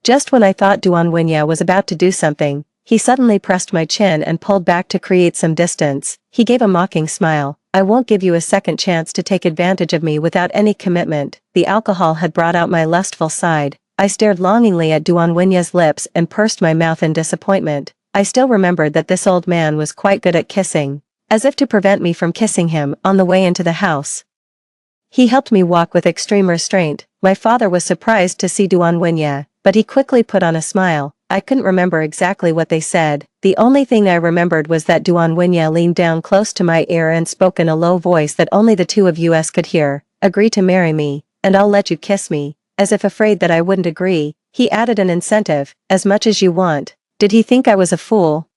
A: Just when I thought Duan Wenya was about to do something, he suddenly pressed my chin and pulled back to create some distance. He gave a mocking smile. "I won't give you a second chance to take advantage of me without any commitment." The alcohol had brought out my lustful side. I stared longingly at Duan Wenya's lips and pursed my mouth in disappointment. I still remembered that this old man was quite good at kissing. As if to prevent me from kissing him on the way into the house, he helped me walk with extreme restraint. My father was surprised to see Duan Wenya, but he quickly put on a smile. I couldn't remember exactly what they said. The only thing I remembered was that Duan Wenya leaned down close to my ear and spoke in a low voice that only the 2 of us could hear. "Agree to marry me, and I'll let you kiss me." As if afraid that I wouldn't agree, he added an incentive, "As much as you want." Did he think I was a fool?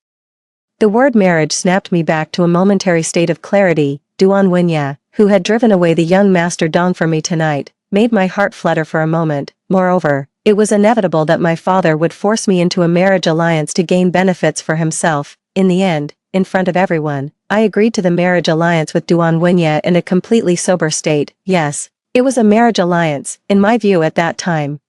A: The word marriage snapped me back to a momentary state of clarity. Duan Wenya, who had driven away the young Master Dong for me tonight, made my heart flutter for a moment. Moreover, It was inevitable that my father would force me into a marriage alliance to gain benefits for himself. In the end, in front of everyone, I agreed to the marriage alliance with Duan Wenye in a completely sober state. Yes, it was a marriage alliance, in my view at that time.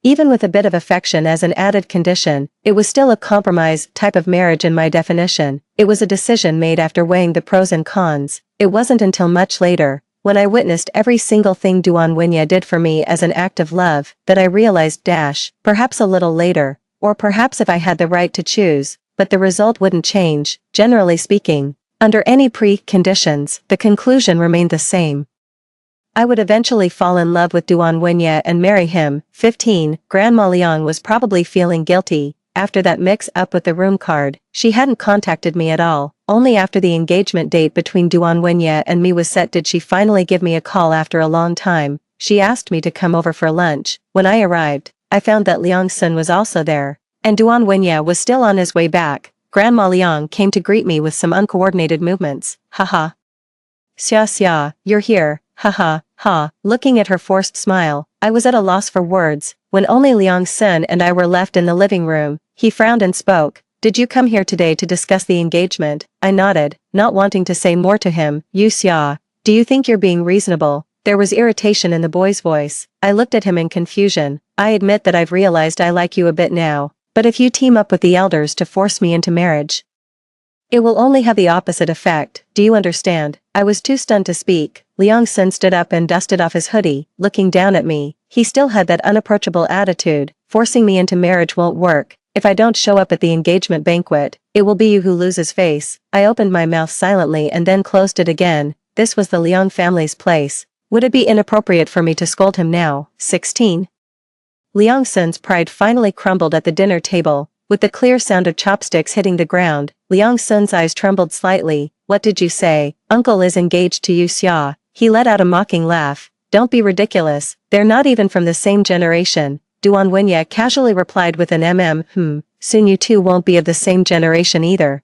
A: Even with a bit of affection as an added condition, it was still a compromise type of marriage in my definition. It was a decision made after weighing the pros and cons. It wasn't until much later, when I witnessed every single thing Duan Wenye did for me as an act of love, that I realized perhaps a little later, or perhaps if I had the right to choose, but the result wouldn't change, generally speaking. Under any pre-conditions, the conclusion remained the same. I would eventually fall in love with Duan Wenye and marry him. 15. Grandma Liang was probably feeling guilty. After that mix-up with the room card, she hadn't contacted me at all. Only after the engagement date between Duan Wenye and me was set did she finally give me a call after a long time. She asked me to come over for lunch. When I arrived, I found that Liang Sun was also there, and Duan Wenye was still on his way back. Grandma Liang came to greet me with some uncoordinated movements. Haha. Xia, you're here. Haha, ha. Looking at her forced smile, I was at a loss for words. When only Liang Sun and I were left in the living room, he frowned and spoke. Did you come here today to discuss the engagement? I nodded, not wanting to say more to him. Xia, do you think you're being reasonable? There was irritation in the boy's voice. I looked at him in confusion. I admit that I've realized I like you a bit now, but if you team up with the elders to force me into marriage, it will only have the opposite effect. Do you understand? I was too stunned to speak. Liang Sun stood up and dusted off his hoodie, looking down at me. He still had that unapproachable attitude. Forcing me into marriage won't work. If I don't show up at the engagement banquet, it will be you who loses face. I opened my mouth silently and then closed it again. This was the Liang family's place. Would it be inappropriate for me to scold him now? 16. Liang Sun's pride finally crumbled at the dinner table. With the clear sound of chopsticks hitting the ground, Liang Sun's eyes trembled slightly. What did you say? Uncle is engaged to you, Xia. He let out a mocking laugh. Don't be ridiculous. They're not even from the same generation. Duan Wenye casually replied with an soon you two won't be of the same generation either.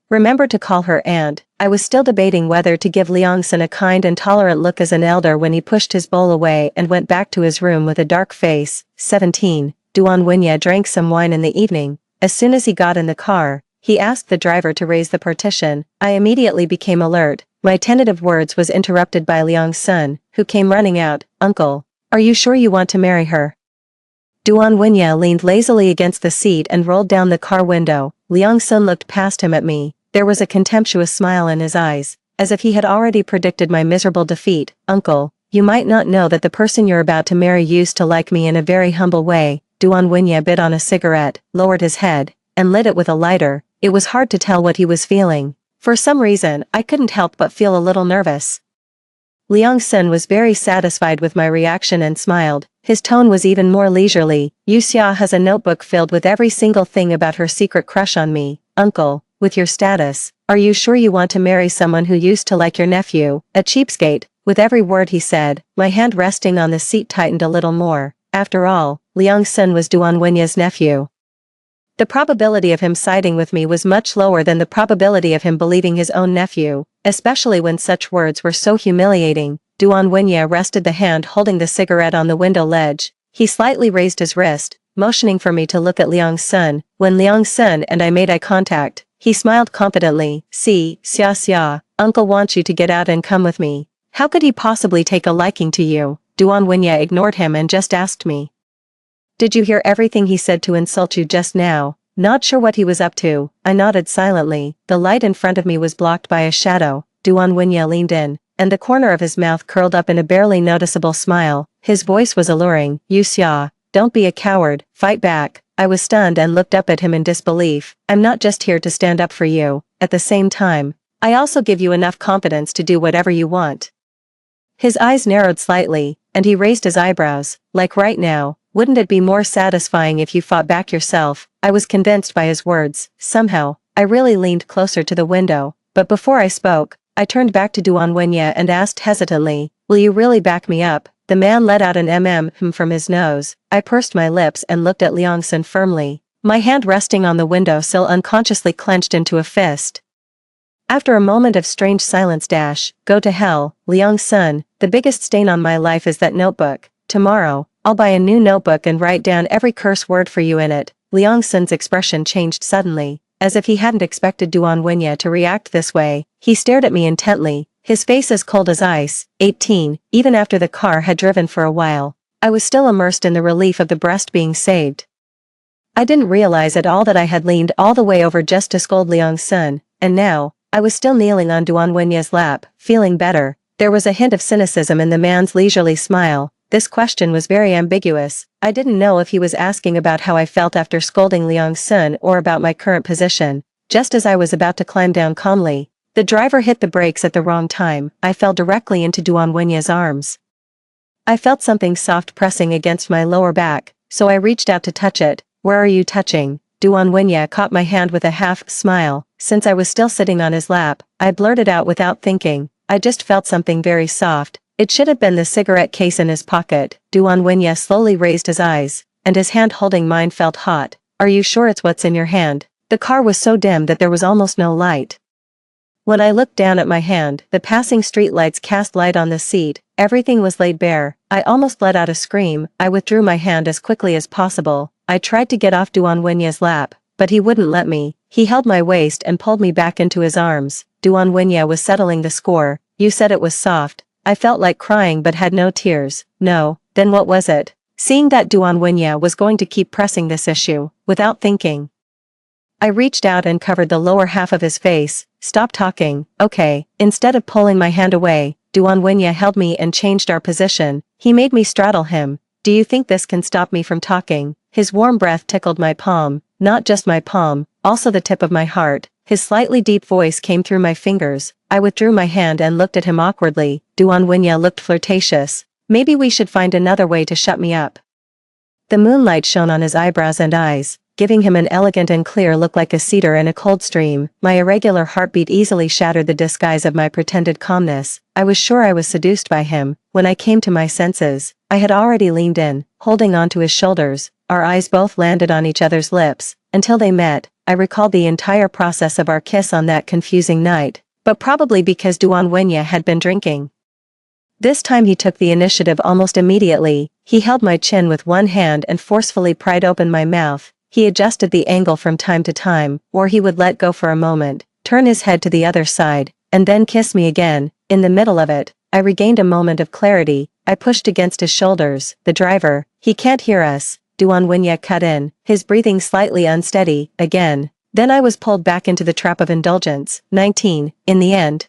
A: Remember to call her aunt. I was still debating whether to give Liang Sun a kind and tolerant look as an elder when he pushed his bowl away and went back to his room with a dark face. 17. Duan Wenye drank some wine in the evening. As soon as he got in the car, he asked the driver to raise the partition. I immediately became alert. My tentative words was interrupted by Liang Sun, who came running out. Uncle, are you sure you want to marry her? Duan Wenye leaned lazily against the seat and rolled down the car window. Liang Sun looked past him at me. There was a contemptuous smile in his eyes, as if he had already predicted my miserable defeat. Uncle, you might not know that the person you're about to marry used to like me in a very humble way. Duan Wenye bit on a cigarette, lowered his head, and lit it with a lighter. It was hard to tell what he was feeling. For some reason, I couldn't help but feel a little nervous. Liang Sun was very satisfied with my reaction and smiled. His tone was even more leisurely. Yu Xia has a notebook filled with every single thing about her secret crush on me. Uncle, with your status, are you sure you want to marry someone who used to like your nephew, a cheapskate? With every word he said, my hand resting on the seat tightened a little more. After all, Liang Sun was Duan Wenye's nephew. The probability of him siding with me was much lower than the probability of him believing his own nephew, especially when such words were so humiliating. Duan Wenye rested the hand holding the cigarette on the window ledge. He slightly raised his wrist, motioning for me to look at Liang Sun. When Liang Sun and I made eye contact, he smiled confidently. See, Xia, Uncle wants you to get out and come with me. How could he possibly take a liking to you? Duan Wenye ignored him and just asked me. Did you hear everything he said to insult you just now? Not sure what he was up to. I nodded silently. The light in front of me was blocked by a shadow. Duan Wenye leaned in, and the corner of his mouth curled up in a barely noticeable smile. His voice was alluring. Yu Xia, don't be a coward, fight back. I was stunned and looked up at him in disbelief. I'm not just here to stand up for you. At the same time, I also give you enough confidence to do whatever you want. His eyes narrowed slightly, and he raised his eyebrows. Like right now, wouldn't it be more satisfying if you fought back yourself? I was convinced by his words. Somehow, I really leaned closer to the window, but before I spoke, I turned back to Duan Wenye and asked hesitantly, will you really back me up? The man let out an from his nose. I pursed my lips and looked at Liang Sun firmly. My hand resting on the windowsill unconsciously clenched into a fist. After a moment of strange silence go to hell, Liang Sun, the biggest stain on my life is that notebook. Tomorrow, I'll buy a new notebook and write down every curse word for you in it. Liang Sun's expression changed suddenly, as if he hadn't expected Duan Wenye to react this way. He stared at me intently, his face as cold as ice. 18, even after the car had driven for a while. I was still immersed in the relief of the breast being saved. I didn't realize at all that I had leaned all the way over just to scold Liang Sun, and now, I was still kneeling on Duan Wenye's lap, feeling better. There was a hint of cynicism in the man's leisurely smile. This question was very ambiguous. I didn't know if he was asking about how I felt after scolding Liang Sun or about my current position. Just as I was about to climb down calmly, the driver hit the brakes at the wrong time. I fell directly into Duan Wenye's arms. I felt something soft pressing against my lower back, so I reached out to touch it. Where are you touching? Duan Wenye caught my hand with a half smile. Since I was still sitting on his lap, I blurted out without thinking. I just felt something very soft. It should have been the cigarette case in his pocket. Duan Wenye slowly raised his eyes, and his hand holding mine felt hot. Are you sure it's what's in your hand? The car was so dim that there was almost no light. When I looked down at my hand, the passing street lights cast light on the seat. Everything was laid bare. I almost let out a scream. I withdrew my hand as quickly as possible. I tried to get off Duan Wenye's lap, but he wouldn't let me. He held my waist and pulled me back into his arms. Duan Wenye was settling the score. You said it was soft. I felt like crying but had no tears. No, then what was it? Seeing that Duan Wenye was going to keep pressing this issue, without thinking, I reached out and covered the lower half of his face. Stop talking, okay. Instead of pulling my hand away, Duan Wenye held me and changed our position. He made me straddle him. Do you think this can stop me from talking? His warm breath tickled my palm, not just my palm, also the tip of my heart. His slightly deep voice came through my fingers. I withdrew my hand and looked at him awkwardly. Duan Wenye looked flirtatious. Maybe we should find another way to shut me up. The moonlight shone on his eyebrows and eyes, giving him an elegant and clear look like a cedar in a cold stream. My irregular heartbeat easily shattered the disguise of my pretended calmness. I was sure I was seduced by him. When I came to my senses, I had already leaned in, holding onto his shoulders. Our eyes both landed on each other's lips. Until they met, I recalled the entire process of our kiss on that confusing night, but probably because Duan Wenye had been drinking. This time he took the initiative almost immediately. He held my chin with one hand and forcefully pried open my mouth. He adjusted the angle from time to time, or he would let go for a moment, turn his head to the other side, and then kiss me again. In the middle of it, I regained a moment of clarity. I pushed against his shoulders. The driver, he can't hear us. Duan Wenye cut in, his breathing slightly unsteady. Again. Then I was pulled back into the trap of indulgence. 19. In the end,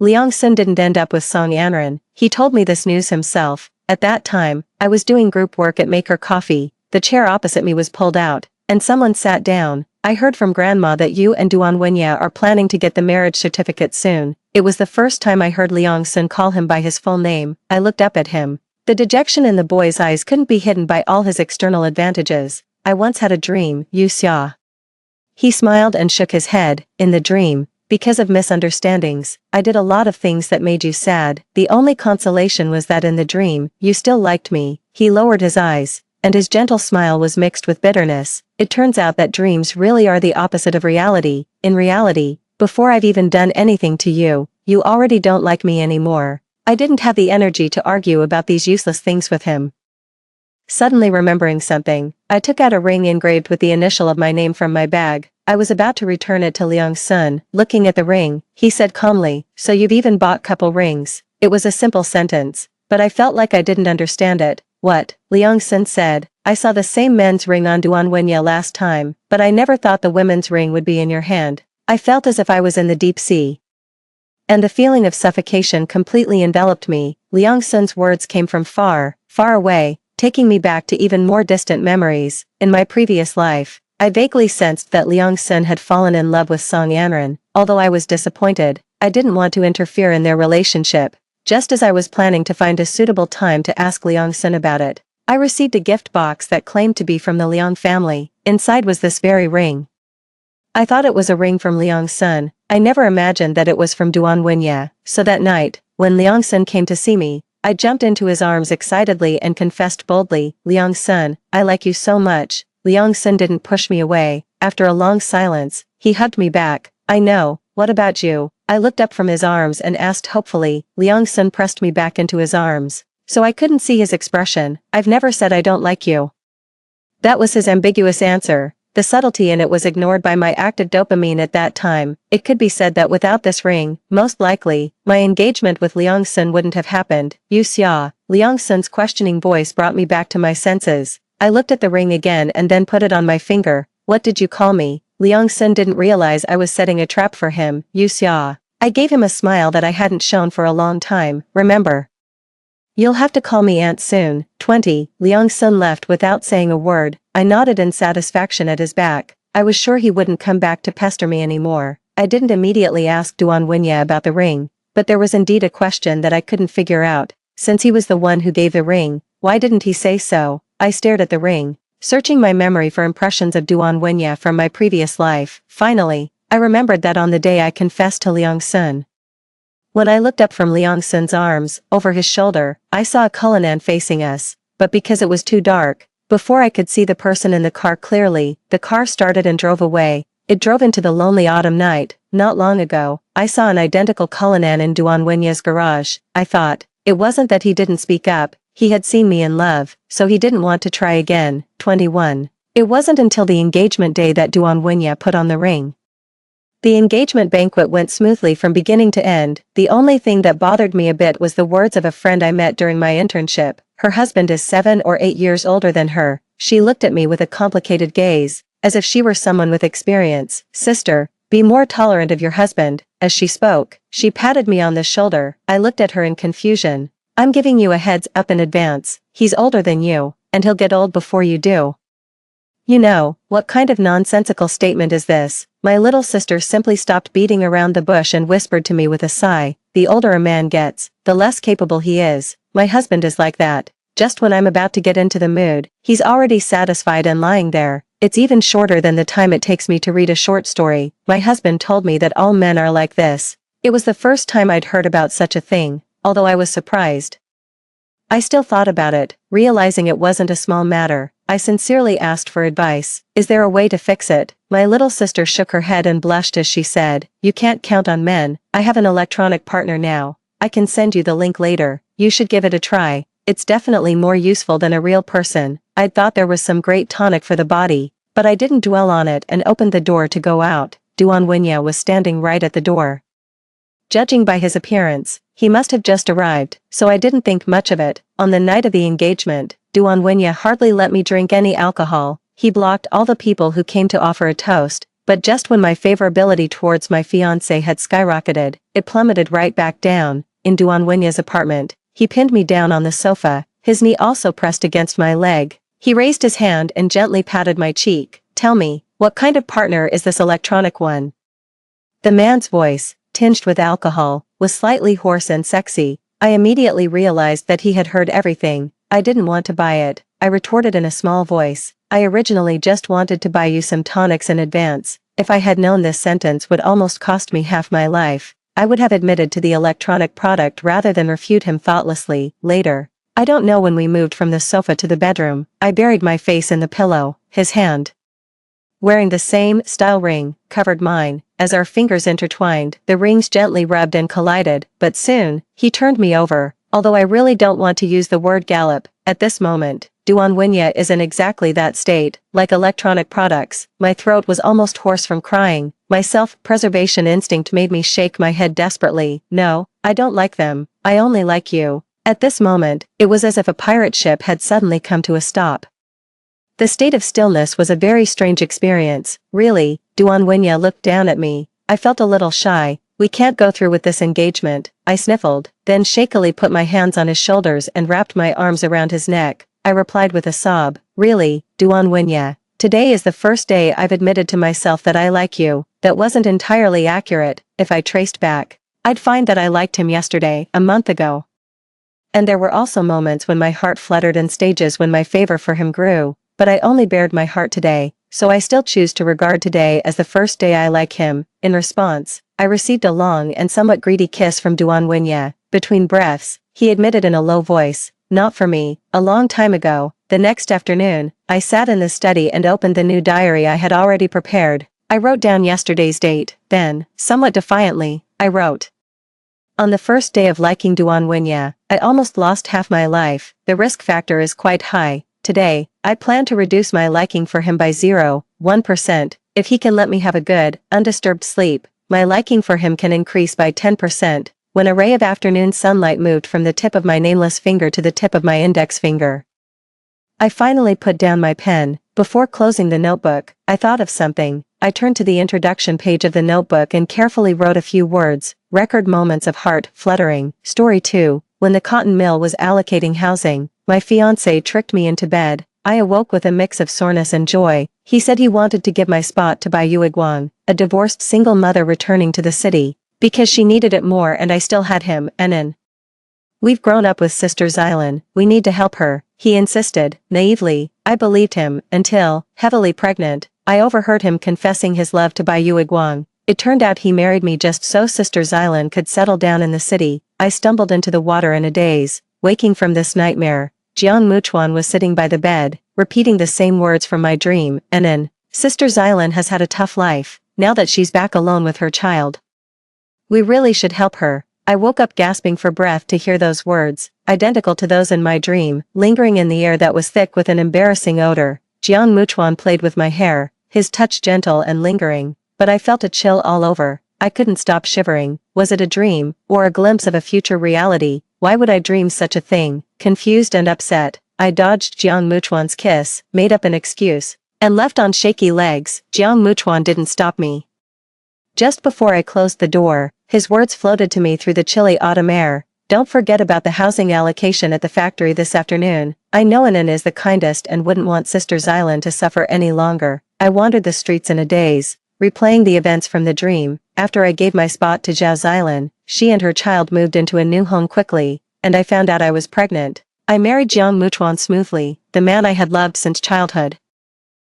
A: Liang Sun didn't end up with Song Yanran. He told me this news himself. At that time, I was doing group work at Maker Coffee. The chair opposite me was pulled out, and someone sat down. I heard from Grandma that you and Duan Wenye are planning to get the marriage certificate soon. It was the first time I heard Liang Sun call him by his full name. I looked up at him. The dejection in the boy's eyes couldn't be hidden by all his external advantages. I once had a dream, Yu Xia. He smiled and shook his head. In the dream, because of misunderstandings, I did a lot of things that made you sad. The only consolation was that in the dream, you still liked me. He lowered his eyes, and his gentle smile was mixed with bitterness. It turns out that dreams really are the opposite of reality. In reality, before I've even done anything to you, you already don't like me anymore. I didn't have the energy to argue about these useless things with him. Suddenly remembering something, I took out a ring engraved with the initial of my name from my bag. I was about to return it to Liang Sun. Looking at the ring, he said calmly, "So you've even bought couple rings." It was a simple sentence, but I felt like I didn't understand it. What? Liang Sun said, "I saw the same men's ring on Duan Wenye last time, but I never thought the women's ring would be in your hand." I felt as if I was in the deep sea, and the feeling of suffocation completely enveloped me. Liang Sun's words came from far, far away, taking me back to even more distant memories. In my previous life, I vaguely sensed that Liang Sun had fallen in love with Song Yanran. Although I was disappointed, I didn't want to interfere in their relationship. Just as I was planning to find a suitable time to ask Liang Sun about it, I received a gift box that claimed to be from the Liang family. Inside was this very ring. I thought it was a ring from Liang Sun. I never imagined that it was from Duan Wenye. So that night, when Liang Sun came to see me, I jumped into his arms excitedly and confessed boldly, "Liang Sun, I like you so much." Liang Sun didn't push me away. After a long silence, he hugged me back. "I know, what about you?" I looked up from his arms and asked hopefully. Liang Sun pressed me back into his arms. So I couldn't see his expression. "I've never said I don't like you." That was his ambiguous answer. The subtlety in it was ignored by my active dopamine at that time. It could be said that without this ring, most likely, my engagement with Liang Sun wouldn't have happened. "You xia." Liang Sun's questioning voice brought me back to my senses. I looked at the ring again and then put it on my finger. "What did you call me?" Liang Sun didn't realize I was setting a trap for him. "You xia." I gave him a smile that I hadn't shown for a long time. "Remember. You'll have to call me Aunt soon." 20. Liang Sun left without saying a word. I nodded in satisfaction at his back. I was sure he wouldn't come back to pester me anymore. I didn't immediately ask Duan Wenye about the ring, but there was indeed a question that I couldn't figure out. Since he was the one who gave the ring, why didn't he say so? I stared at the ring, searching my memory for impressions of Duan Wenye from my previous life. Finally, I remembered that on the day I confessed to Liang Sun. When I looked up from Liang Sun's arms, over his shoulder, I saw a Cullinan facing us, but because it was too dark, before I could see the person in the car clearly, the car started and drove away. It drove into the lonely autumn night. Not long ago, I saw an identical Cullinan in Duan Wenye's garage. I thought, it wasn't that he didn't speak up, he had seen me in love, so he didn't want to try again. 21. It wasn't until the engagement day that Duan Wenye put on the ring. The engagement banquet went smoothly from beginning to end. The only thing that bothered me a bit was the words of a friend I met during my internship. Her husband is 7 or 8 years older than her. She looked at me with a complicated gaze, as if she were someone with experience. "Sister, be more tolerant of your husband." As she spoke, she patted me on the shoulder. I looked at her in confusion. "I'm giving you a heads up in advance. He's older than you, and he'll get old before you do." You know, what kind of nonsensical statement is this? My little sister simply stopped beating around the bush and whispered to me with a sigh, "The older a man gets, the less capable he is. My husband is like that. Just when I'm about to get into the mood, he's already satisfied and lying there. It's even shorter than the time it takes me to read a short story. My husband told me that all men are like this." It was the first time I'd heard about such a thing, although I was surprised. I still thought about it, realizing it wasn't a small matter. I sincerely asked for advice. "Is there a way to fix it?" My little sister shook her head and blushed as she said, "You can't count on men. I have an electronic partner now. I can send you the link later. You should give it a try. It's definitely more useful than a real person." I'd thought there was some great tonic for the body, but I didn't dwell on it and opened the door to go out. Duan Wenye was standing right at the door. Judging by his appearance, he must have just arrived, so I didn't think much of it. On the night of the engagement, Duan Wenye hardly let me drink any alcohol. He blocked all the people who came to offer a toast, but just when my favorability towards my fiancé had skyrocketed, it plummeted right back down. In Duan Wenye's apartment, he pinned me down on the sofa, his knee also pressed against my leg. He raised his hand and gently patted my cheek. "Tell me, what kind of partner is this electronic one?" The man's voice, tinged with alcohol, was slightly hoarse and sexy. I immediately realized that he had heard everything. "I didn't want to buy it," I retorted in a small voice. "I originally just wanted to buy you some tonics in advance." If I had known this sentence would almost cost me half my life, I would have admitted to the electronic product rather than refute him thoughtlessly. Later, I don't know when we moved from the sofa to the bedroom, I buried my face in the pillow. His hand, wearing the same style ring, covered mine. As our fingers intertwined, the rings gently rubbed and collided, but soon, he turned me over. Although I really don't want to use the word gallop, at this moment, Duan Wenye is in exactly that state. Like electronic products, my throat was almost hoarse from crying. My self-preservation instinct made me shake my head desperately. "No, I don't like them. I only like you." At this moment, it was as if a pirate ship had suddenly come to a stop. The state of stillness was a very strange experience. "Really?" Duan Wenye looked down at me. I felt a little shy. "We can't go through with this engagement," I sniffled, then shakily put my hands on his shoulders and wrapped my arms around his neck. I replied with a sob, "Really, Duan Wenye, today is the first day I've admitted to myself that I like you." That wasn't entirely accurate. If I traced back, I'd find that I liked him yesterday, a month ago. And there were also moments when my heart fluttered and stages when my favor for him grew, but I only bared my heart today, so I still choose to regard today as the first day I like him. In response, I received a long and somewhat greedy kiss from Duan Wenye. Between breaths, he admitted in a low voice, "Not for me." A long time ago, the next afternoon, I sat in the study and opened the new diary I had already prepared. I wrote down yesterday's date, then, somewhat defiantly, I wrote, On the first day of liking Duan Winya, I almost lost half my life. The risk factor is quite high. Today, I plan to reduce my liking for him by 0.1%. If he can let me have a good, undisturbed sleep, my liking for him can increase by 10%. When a ray of afternoon sunlight moved from the tip of my nameless finger to the tip of my index finger, I finally put down my pen. Before closing the notebook, I thought of something. I turned to the introduction page of the notebook and carefully wrote a few words. Record moments of heart fluttering. Story 2. When the cotton mill was allocating housing, my fiancé tricked me into bed. I awoke with a mix of soreness and joy. He said he wanted to give my spot to Bai Yuiguang, a divorced single mother returning to the city, because she needed it more and I still had him, Enan. We've grown up with Sister Xilan, we need to help her, he insisted, naively. I believed him, until, heavily pregnant, I overheard him confessing his love to Bai Yuiguang. It turned out he married me just so Sister Xilan could settle down in the city. I stumbled into the water in a daze. Waking from this nightmare, Jiang Muchuan was sitting by the bed, repeating the same words from my dream, Enan. Sister Xilan has had a tough life, now that she's back alone with her child. We really should help her. I woke up gasping for breath to hear those words, identical to those in my dream, lingering in the air that was thick with an embarrassing odor. Jiang Muchuan played with my hair, his touch gentle and lingering, but I felt a chill all over. I couldn't stop shivering. Was it a dream, or a glimpse of a future reality? Why would I dream such a thing? Confused and upset, I dodged Jiang Muchuan's kiss, made up an excuse, and left on shaky legs. Jiang Muchuan didn't stop me. Just before I closed the door, his words floated to me through the chilly autumn air. Don't forget about the housing allocation at the factory this afternoon. I know Enan is the kindest and wouldn't want Sister Xilan to suffer any longer. I wandered the streets in a daze, replaying the events from the dream. After I gave my spot to Zhao Xilan, she and her child moved into a new home quickly, and I found out I was pregnant. I married Jiang Muchuan smoothly, the man I had loved since childhood.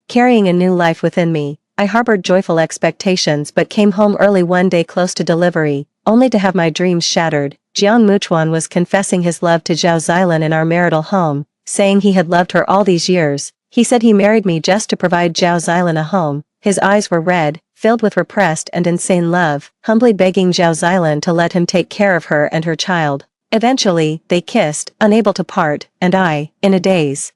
A: Carrying a new life within me, I harbored joyful expectations but came home early one day close to delivery, only to have my dreams shattered. Jiang Muchuan was confessing his love to Zhao Xilan in our marital home, saying he had loved her all these years. He said he married me just to provide Zhao Xilan a home. His eyes were red, filled with repressed and insane love, humbly begging Zhao Xilan to let him take care of her and her child. Eventually, they kissed, unable to part, and I, in a daze,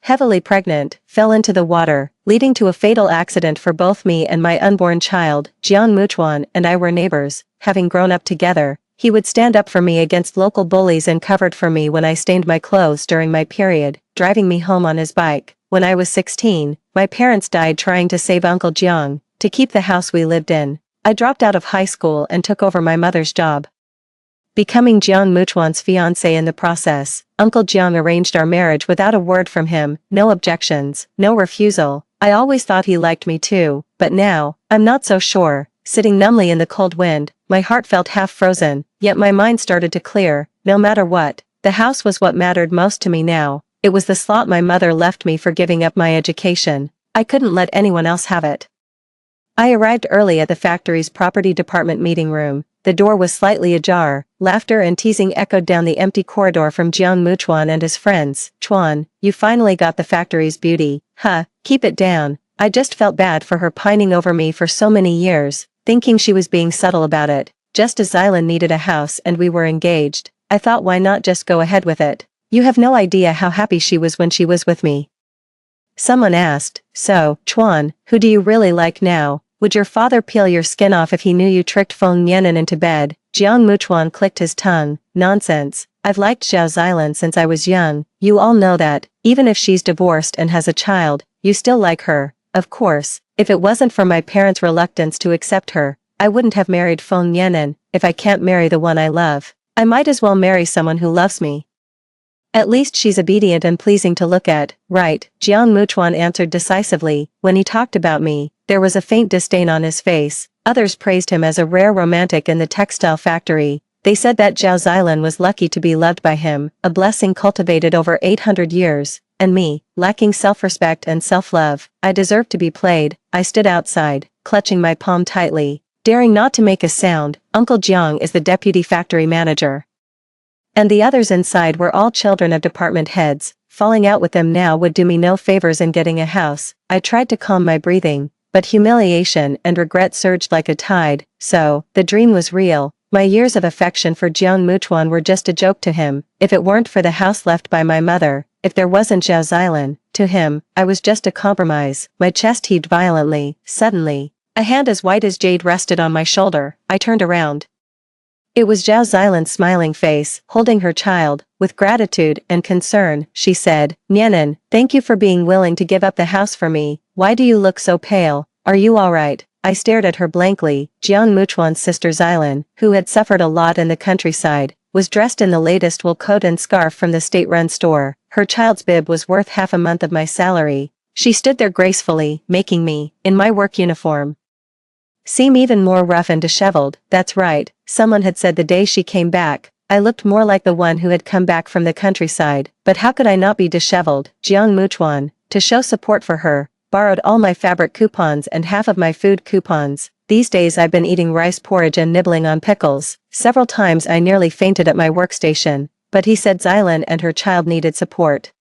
A: heavily pregnant, fell into the water, leading to a fatal accident for both me and my unborn child. Jiang Muchuan and I were neighbors, having grown up together. He would stand up for me against local bullies and covered for me when I stained my clothes during my period, driving me home on his bike. When I was 16, my parents died trying to save Uncle Jiang, to keep the house we lived in. I dropped out of high school and took over my mother's job, becoming Jiang Muchuan's fiancé in the process. Uncle Jiang arranged our marriage without a word from him, no objections, no refusal. I always thought he liked me too, but now, I'm not so sure. Sitting numbly in the cold wind, my heart felt half frozen, yet my mind started to clear. No matter what, the house was what mattered most to me now. It was the slot my mother left me for giving up my education. I couldn't let anyone else have it. I arrived early at the factory's property department meeting room. The door was slightly ajar. Laughter and teasing echoed down the empty corridor from Jiang Muchuan and his friends. Chuan, you finally got the factory's beauty. Huh, keep it down. I just felt bad for her pining over me for so many years, thinking she was being subtle about it. Just as Xilan needed a house and we were engaged, I thought why not just go ahead with it. You have no idea how happy she was when she was with me. Someone asked, so, Chuan, who do you really like now? Would your father peel your skin off if he knew you tricked Feng Yan'an into bed? Jiang Muchuan clicked his tongue. Nonsense. I've liked Zhao Xilan since I was young. You all know that. Even if she's divorced and has a child, you still like her. Of course, if it wasn't for my parents' reluctance to accept her, I wouldn't have married Feng Yan'an. If I can't marry the one I love, I might as well marry someone who loves me. At least she's obedient and pleasing to look at, right? Jiang Muchuan answered decisively. When he talked about me, there was a faint disdain on his face. Others praised him as a rare romantic in the textile factory. They said that Zhao Xilan was lucky to be loved by him, a blessing cultivated over 800 years. And me, lacking self-respect and self-love, I deserved to be played. I stood outside, clutching my palm tightly, daring not to make a sound. Uncle Jiang is the deputy factory manager, and the others inside were all children of department heads. Falling out with them now would do me no favors in getting a house. I tried to calm my breathing, but humiliation and regret surged like a tide. So, the dream was real. My years of affection for Jiang Muchuan were just a joke to him. If it weren't for the house left by my mother, if there wasn't Zhao Xilan, to him, I was just a compromise. My chest heaved violently. Suddenly, a hand as white as jade rested on my shoulder. I turned around. It was Zhao Xilan's smiling face, holding her child. With gratitude and concern, she said, "Nianan, thank you for being willing to give up the house for me. Why do you look so pale? Are you alright?" I stared at her blankly. Jiang Muchuan's sister Xilan, who had suffered a lot in the countryside, was dressed in the latest wool coat and scarf from the state-run store. Her child's bib was worth half a month of my salary. She stood there gracefully, making me, in my work uniform, seem even more rough and disheveled. That's right, someone had said the day she came back, I looked more like the one who had come back from the countryside. But how could I not be disheveled? Jiang Muchuan, to show support for her, borrowed all my fabric coupons and half of my food coupons. These days I've been eating rice porridge and nibbling on pickles. Several times I nearly fainted at my workstation, but he said Xilan and her child needed support,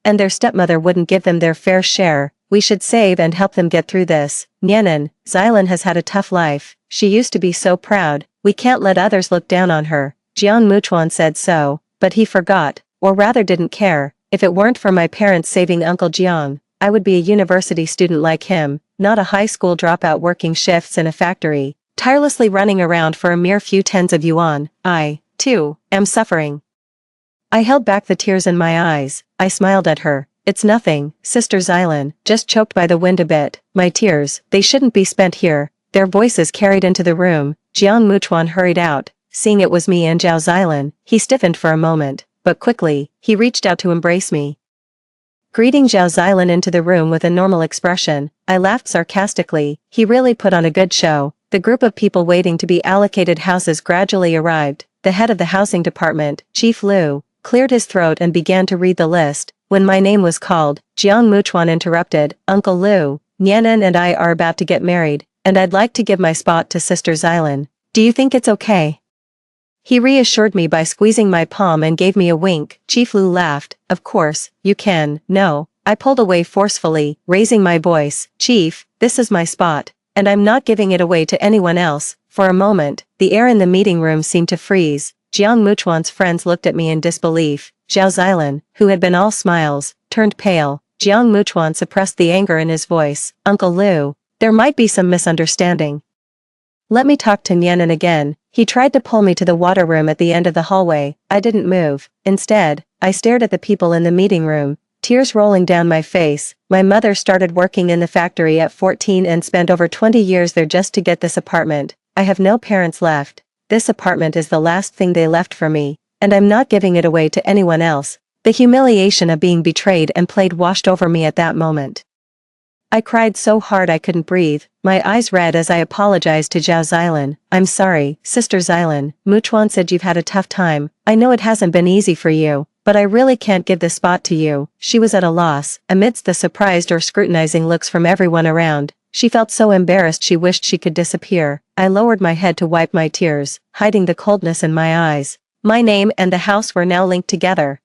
A: and their stepmother wouldn't give them their fair share. We should save and help them get through this. Nianan, Xilan has had a tough life. She used to be so proud. We can't let others look down on her. Jiang Muchuan said so, but he forgot, or rather didn't care. If it weren't for my parents saving Uncle Jiang, I would be a university student like him, not a high school dropout working shifts in a factory, tirelessly running around for a mere few tens of yuan. I, too, am suffering. I held back the tears in my eyes. I smiled at her. It's nothing, Sister Xilan, just choked by the wind a bit. My tears, they shouldn't be spent here. Their voices carried into the room. Jiang Muchuan hurried out. Seeing it was me and Zhao Xilan, he stiffened for a moment, but quickly, he reached out to embrace me. Greeting Zhao Xilan into the room with a normal expression, I laughed sarcastically. He really put on a good show. The group of people waiting to be allocated houses gradually arrived. The head of the housing department, Chief Liu, cleared his throat and began to read the list. When my name was called, Jiang Muchuan interrupted, "Uncle Liu, Nianan and I are about to get married, and I'd like to give my spot to Sister Xilan. Do you think it's okay?" He reassured me by squeezing my palm and gave me a wink. Chief Liu laughed. "Of course, you can." "No." I pulled away forcefully, raising my voice. "Chief, this is my spot, and I'm not giving it away to anyone else." For a moment, the air in the meeting room seemed to freeze. Jiang Muchuan's friends looked at me in disbelief. Zhao Xilan, who had been all smiles, turned pale. Jiang Muchuan suppressed the anger in his voice. "Uncle Liu, there might be some misunderstanding. Let me talk to Nianan again." He tried to pull me to the water room at the end of the hallway. I didn't move. Instead, I stared at the people in the meeting room, tears rolling down my face. My mother started working in the factory at 14 and spent over 20 years there just to get this apartment. I have no parents left. This apartment is the last thing they left for me, and I'm not giving it away to anyone else. The humiliation of being betrayed and played washed over me at that moment. I cried so hard I couldn't breathe, my eyes red as I apologized to Zhao Xilan. "I'm sorry, Sister Xilan. Muchuan said you've had a tough time. I know it hasn't been easy for you, but I really can't give this spot to you." She was at a loss. Amidst the surprised or scrutinizing looks from everyone around, she felt so embarrassed she wished she could disappear. I lowered my head to wipe my tears, hiding the coldness in my eyes. My name and the house were now linked together.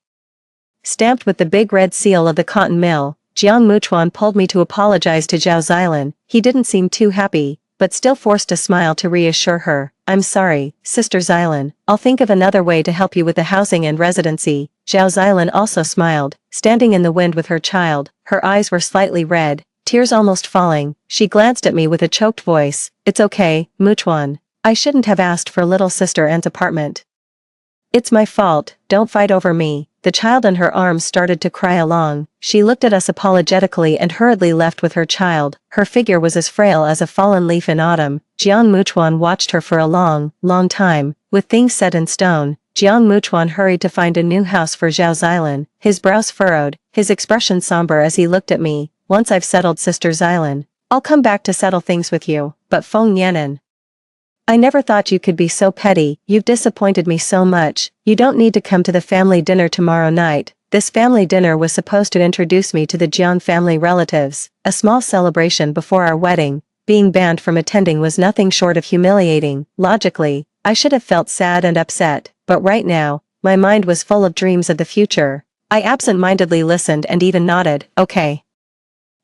A: Stamped with the big red seal of the cotton mill, Jiang Muchuan pulled me to apologize to Zhao Xilan. He didn't seem too happy, but still forced a smile to reassure her. "I'm sorry, Sister Xilan. I'll think of another way to help you with the housing and residency." Zhao Xilan also smiled, standing in the wind with her child. Her eyes were slightly red, tears almost falling. She glanced at me with a choked voice. "It's okay, Muchuan. I shouldn't have asked for little Sister Anne's apartment. It's my fault, don't fight over me." The child in her arms started to cry along. She looked at us apologetically and hurriedly left with her child. Her figure was as frail as a fallen leaf in autumn. Jiang Muchuan watched her for a long, long time. With things set in stone, Jiang Muchuan hurried to find a new house for Zhao Xilan. His brows furrowed, his expression somber as he looked at me. "Once I've settled Sister Xilan, I'll come back to settle things with you." But Feng Nianan, I never thought you could be so petty. You've disappointed me so much. You don't need to come to the family dinner tomorrow night. This family dinner was supposed to introduce me to the Jiang family relatives. A small celebration before our wedding. Being banned from attending was nothing short of humiliating. Logically, I should have felt sad and upset, but right now, my mind was full of dreams of the future. I absent-mindedly listened and even nodded. "Okay.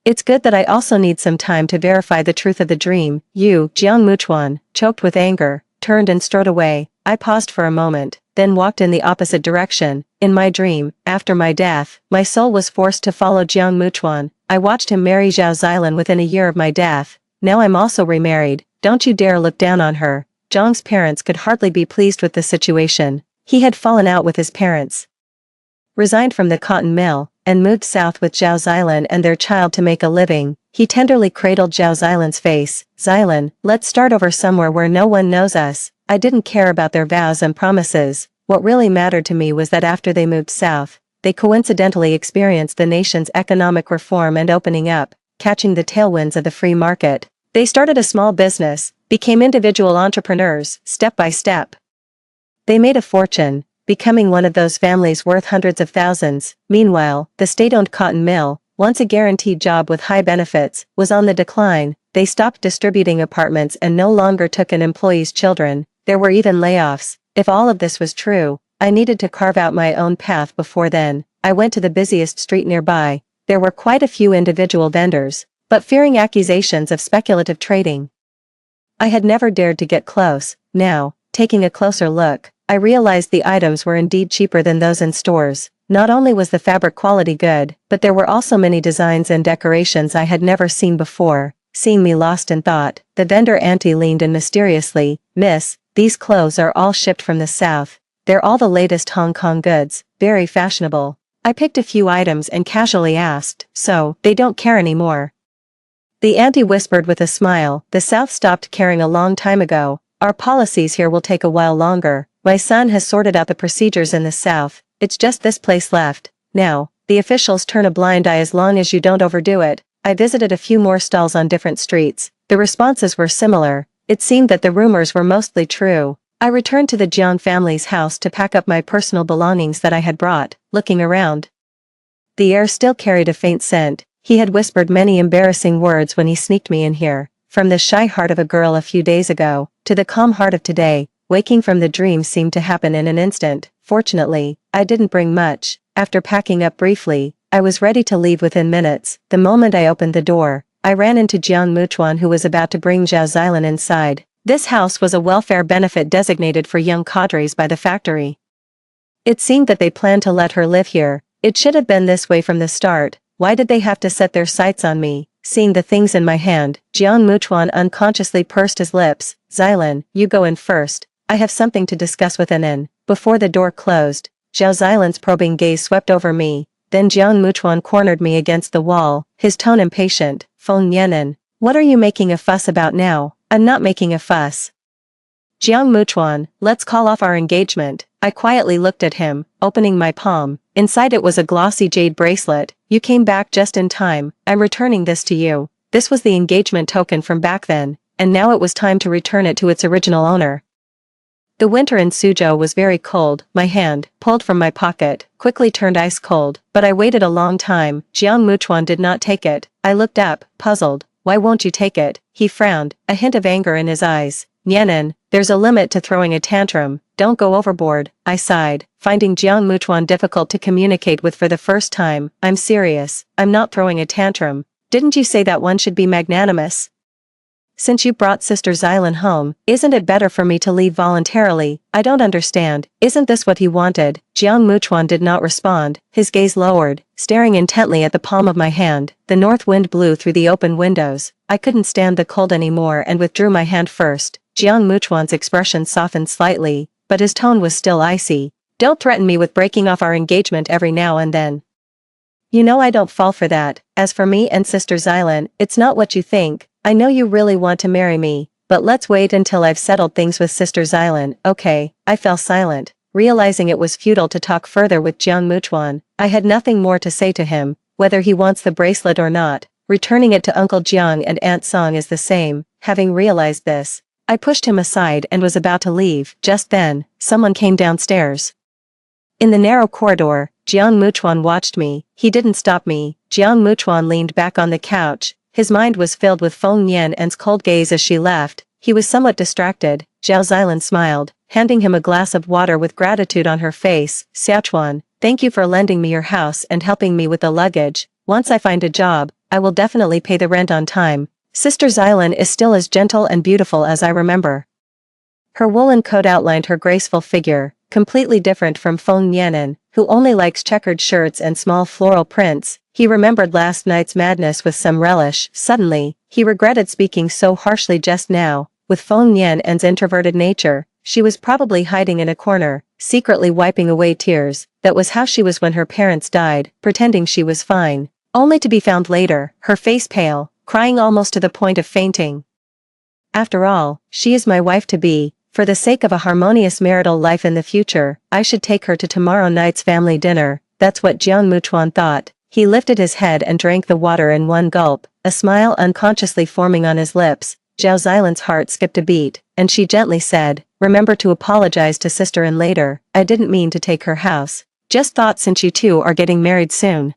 A: It's good that I also need some time to verify the truth of the dream." You, Jiang Muchuan, choked with anger. turned and strode away. I paused for a moment, then walked in the opposite direction. In my dream, after my death, my soul was forced to follow Jiang Muchuan. I watched him marry Zhao Zilan within a year of my death. Now I'm also remarried. Don't you dare look down on her. Zhang's parents could hardly be pleased with the situation. He had fallen out with his parents, resigned from the cotton mill, and moved south with Zhao Zilan and their child to make a living. He tenderly cradled Zhao Zilan's face. Zilan, let's start over somewhere where no one knows us. I didn't care about their vows and promises. What really mattered to me was that after they moved south, they coincidentally experienced the nation's economic reform and opening up, catching the tailwinds of the free market. They started a small business, became individual entrepreneurs, step by step. They made a fortune, becoming one of those families worth hundreds of thousands. Meanwhile, the state-owned cotton mill, once a guaranteed job with high benefits, was on the decline. They stopped distributing apartments and no longer took in employees' children. There were even layoffs. If all of this was true, I needed to carve out my own path before then. I went to the busiest street nearby. There were quite a few individual vendors, but fearing accusations of speculative trading, I had never dared to get close. Now, taking a closer look, I realized the items were indeed cheaper than those in stores. Not only was the fabric quality good, but there were also many designs and decorations I had never seen before. Seeing me lost in thought, the vendor auntie leaned in mysteriously. Miss, these clothes are all shipped from the south. They're all the latest Hong Kong goods, very fashionable. I picked a few items and casually asked, so, they don't care anymore? The auntie whispered with a smile, the South stopped caring a long time ago. Our policies here will take a while longer. My son has sorted out the procedures in the South. It's just this place left. Now, the officials turn a blind eye as long as you don't overdo it. I visited a few more stalls on different streets. The responses were similar. It seemed that the rumors were mostly true. I returned to the Jiang family's house to pack up my personal belongings that I had brought. Looking around, the air still carried a faint scent. He had whispered many embarrassing words when he sneaked me in here. From the shy heart of a girl a few days ago, to the calm heart of today, waking from the dream seemed to happen in an instant. Fortunately, I didn't bring much. After packing up briefly, I was ready to leave within minutes. The moment I opened the door, I ran into Jiang Muchuan, who was about to bring Zhao Zilan inside. This house was a welfare benefit designated for young cadres by the factory. It seemed that they planned to let her live here. It should have been this way from the start. Why did they have to set their sights on me? Seeing the things in my hand, Jiang Muchuan unconsciously pursed his lips. Zilan, you go in first. I have something to discuss with Anin. Before the door closed, Zhao Zilan's probing gaze swept over me. Then Jiang Muchuan cornered me against the wall, his tone impatient. Feng Yanin, what are you making a fuss about now? I'm not making a fuss. Jiang Muchuan, let's call off our engagement. I quietly looked at him, opening my palm. Inside it was a glossy jade bracelet. You came back just in time. I'm returning this to you. This was the engagement token from back then, and now it was time to return it to its original owner. The winter in Suzhou was very cold. My hand, pulled from my pocket, quickly turned ice cold, but I waited a long time. Jiang Muchuan did not take it. I looked up, puzzled. Why won't you take it? He frowned, a hint of anger in his eyes. Yanin, there's a limit to throwing a tantrum. Don't go overboard. I sighed, finding Jiang Muchuan difficult to communicate with for the first time. I'm serious. I'm not throwing a tantrum. Didn't you say that one should be magnanimous? Since you brought Sister Zilan home, isn't it better for me to leave voluntarily? I don't understand. Isn't this what he wanted? Jiang Muchuan did not respond. His gaze lowered, staring intently at the palm of my hand. The north wind blew through the open windows. I couldn't stand the cold anymore and withdrew my hand first. Jiang Muchuan's expression softened slightly, but his tone was still icy. Don't threaten me with breaking off our engagement every now and then. You know I don't fall for that. As for me and Sister Zilan, it's not what you think. I know you really want to marry me, but let's wait until I've settled things with Sister Zilan. Okay. I fell silent, realizing it was futile to talk further with Jiang Muchuan. I had nothing more to say to him, whether he wants the bracelet or not. Returning it to Uncle Jiang and Aunt Song is the same. Having realized this, I pushed him aside and was about to leave. Just then, someone came downstairs. In the narrow corridor, Jiang Muchuan watched me. He didn't stop me. Jiang Muchuan leaned back on the couch. His mind was filled with Feng Yan's cold gaze as she left. He was somewhat distracted. Zhao Zilan smiled, handing him a glass of water with gratitude on her face. Xiaochuan, thank you for lending me your house and helping me with the luggage. Once I find a job, I will definitely pay the rent on time. Sister Zilan is still as gentle and beautiful as I remember. Her woolen coat outlined her graceful figure, completely different from Feng Yanan, who only likes checkered shirts and small floral prints. He remembered last night's madness with some relish. Suddenly, he regretted speaking so harshly just now. With Feng Yanan's introverted nature, she was probably hiding in a corner, secretly wiping away tears. That was how she was when her parents died, pretending she was fine. Only to be found later, her face pale, crying almost to the point of fainting. After all, she is my wife-to-be. For the sake of a harmonious marital life in the future, I should take her to tomorrow night's family dinner. That's what Jiang Muchuan thought. He lifted his head and drank the water in one gulp, a smile unconsciously forming on his lips. Zhao Xilan's heart skipped a beat, and she gently said, "Remember to apologize to sister-in later. I didn't mean to take her house. Just thought since you two are getting married soon,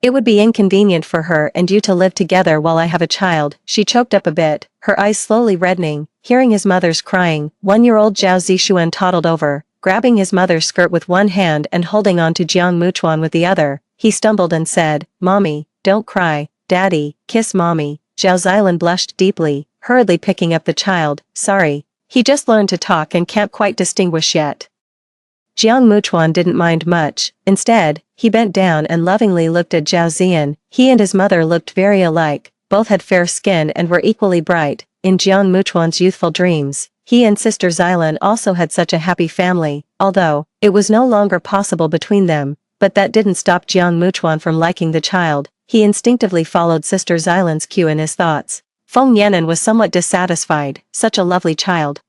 A: it would be inconvenient for her and you to live together while I have a child." She choked up a bit, her eyes slowly reddening. Hearing his mother's crying, 1-year-old Zhao Zishuan toddled over, grabbing his mother's skirt with one hand and holding on to Jiang Muchuan with the other. He stumbled and said, "Mommy, don't cry. Daddy, kiss Mommy." Zhao Xilan blushed deeply, hurriedly picking up the child. "Sorry. He just learned to talk and can't quite distinguish yet." Jiang Muchuan didn't mind much. Instead, he bent down and lovingly looked at Zhao Ziyan. He and his mother looked very alike, both had fair skin and were equally bright. In Jiang Muchuan's youthful dreams, he and Sister Xilan also had such a happy family, although it was no longer possible between them. But that didn't stop Jiang Muchuan from liking the child. He instinctively followed Sister Xilan's cue in his thoughts. Feng Yanan was somewhat dissatisfied. Such a lovely child.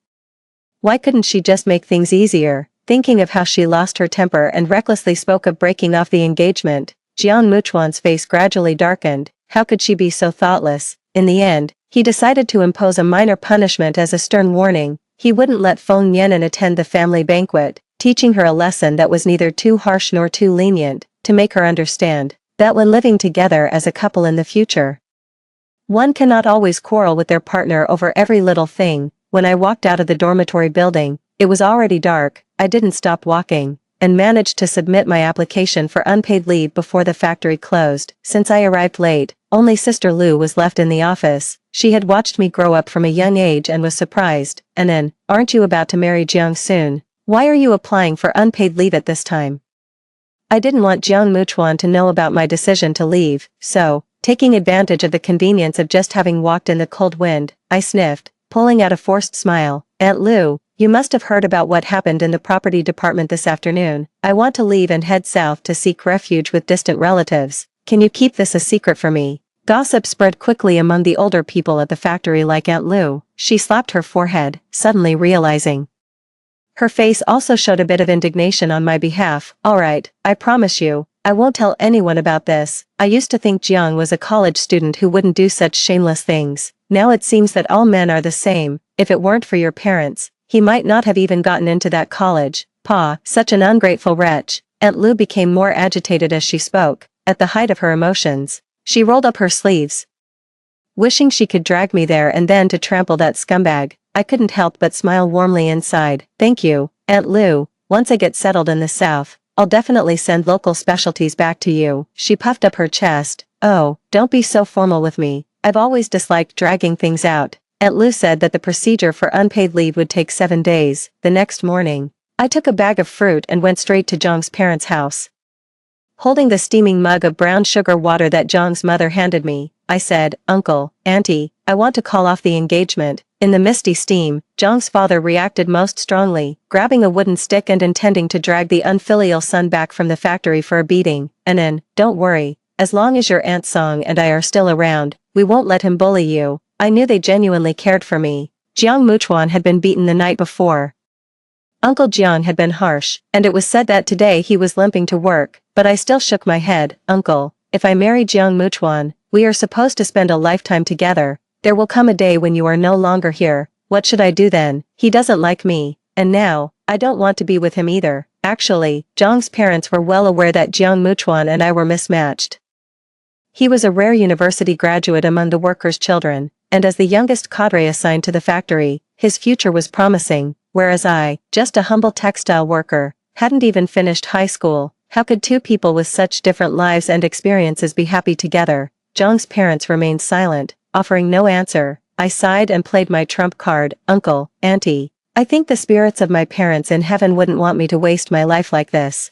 A: Why couldn't she just make things easier? Thinking of how she lost her temper and recklessly spoke of breaking off the engagement, Jiang Muchuan's face gradually darkened. How could she be so thoughtless? In the end, he decided to impose a minor punishment as a stern warning. He wouldn't let Feng Yanan attend the family banquet, teaching her a lesson that was neither too harsh nor too lenient, to make her understand that when living together as a couple in the future, one cannot always quarrel with their partner over every little thing. When I walked out of the dormitory building, it was already dark. I didn't stop walking, and managed to submit my application for unpaid leave before the factory closed. Since I arrived late, only Sister Lu was left in the office. She had watched me grow up from a young age and was surprised. "Anan, aren't you about to marry Jiang soon? Why are you applying for unpaid leave at this time?" I didn't want Jiang Muchuan to know about my decision to leave, so, taking advantage of the convenience of just having walked in the cold wind, I sniffed, pulling out a forced smile. "Aunt Lu, you must have heard about what happened in the property department this afternoon. I want to leave and head south to seek refuge with distant relatives. Can you keep this a secret for me?" Gossip spread quickly among the older people at the factory like Aunt Lu. She slapped her forehead, suddenly realizing. Her face also showed a bit of indignation on my behalf. "All right, I promise you, I won't tell anyone about this. I used to think Jiang was a college student who wouldn't do such shameless things. Now it seems that all men are the same. If it weren't for your parents, he might not have even gotten into that college. Pa, such an ungrateful wretch." Aunt Lu became more agitated as she spoke. At the height of her emotions, she rolled up her sleeves, wishing she could drag me there and then to trample that scumbag. I couldn't help but smile warmly inside. "Thank you, Aunt Lu. Once I get settled in the south, I'll definitely send local specialties back to you." She puffed up her chest. "Oh, don't be so formal with me. I've always disliked dragging things out." Aunt Lu said that the procedure for unpaid leave would take 7 days. The next morning, I took a bag of fruit and went straight to Zhang's parents' house. Holding the steaming mug of brown sugar water that Zhang's mother handed me, I said, "Uncle, Auntie, I want to call off the engagement." In the misty steam, Zhang's father reacted most strongly, grabbing a wooden stick and intending to drag the unfilial son back from the factory for a beating. "Anan, don't worry. As long as your Aunt Song and I are still around, we won't let him bully you." I knew they genuinely cared for me. Jiang Muchuan had been beaten the night before. Uncle Jiang had been harsh, and it was said that today he was limping to work, but I still shook my head. "Uncle, if I marry Jiang Muchuan, we are supposed to spend a lifetime together. There will come a day when you are no longer here. What should I do then? He doesn't like me, and now, I don't want to be with him either." Actually, Zhang's parents were well aware that Jiang Muchuan and I were mismatched. He was a rare university graduate among the workers' children, and as the youngest cadre assigned to the factory, his future was promising, whereas I, just a humble textile worker, hadn't even finished high school. How could two people with such different lives and experiences be happy together? Zhang's parents remained silent, offering no answer. I sighed and played my trump card. "Uncle, Auntie, I think the spirits of my parents in heaven wouldn't want me to waste my life like this.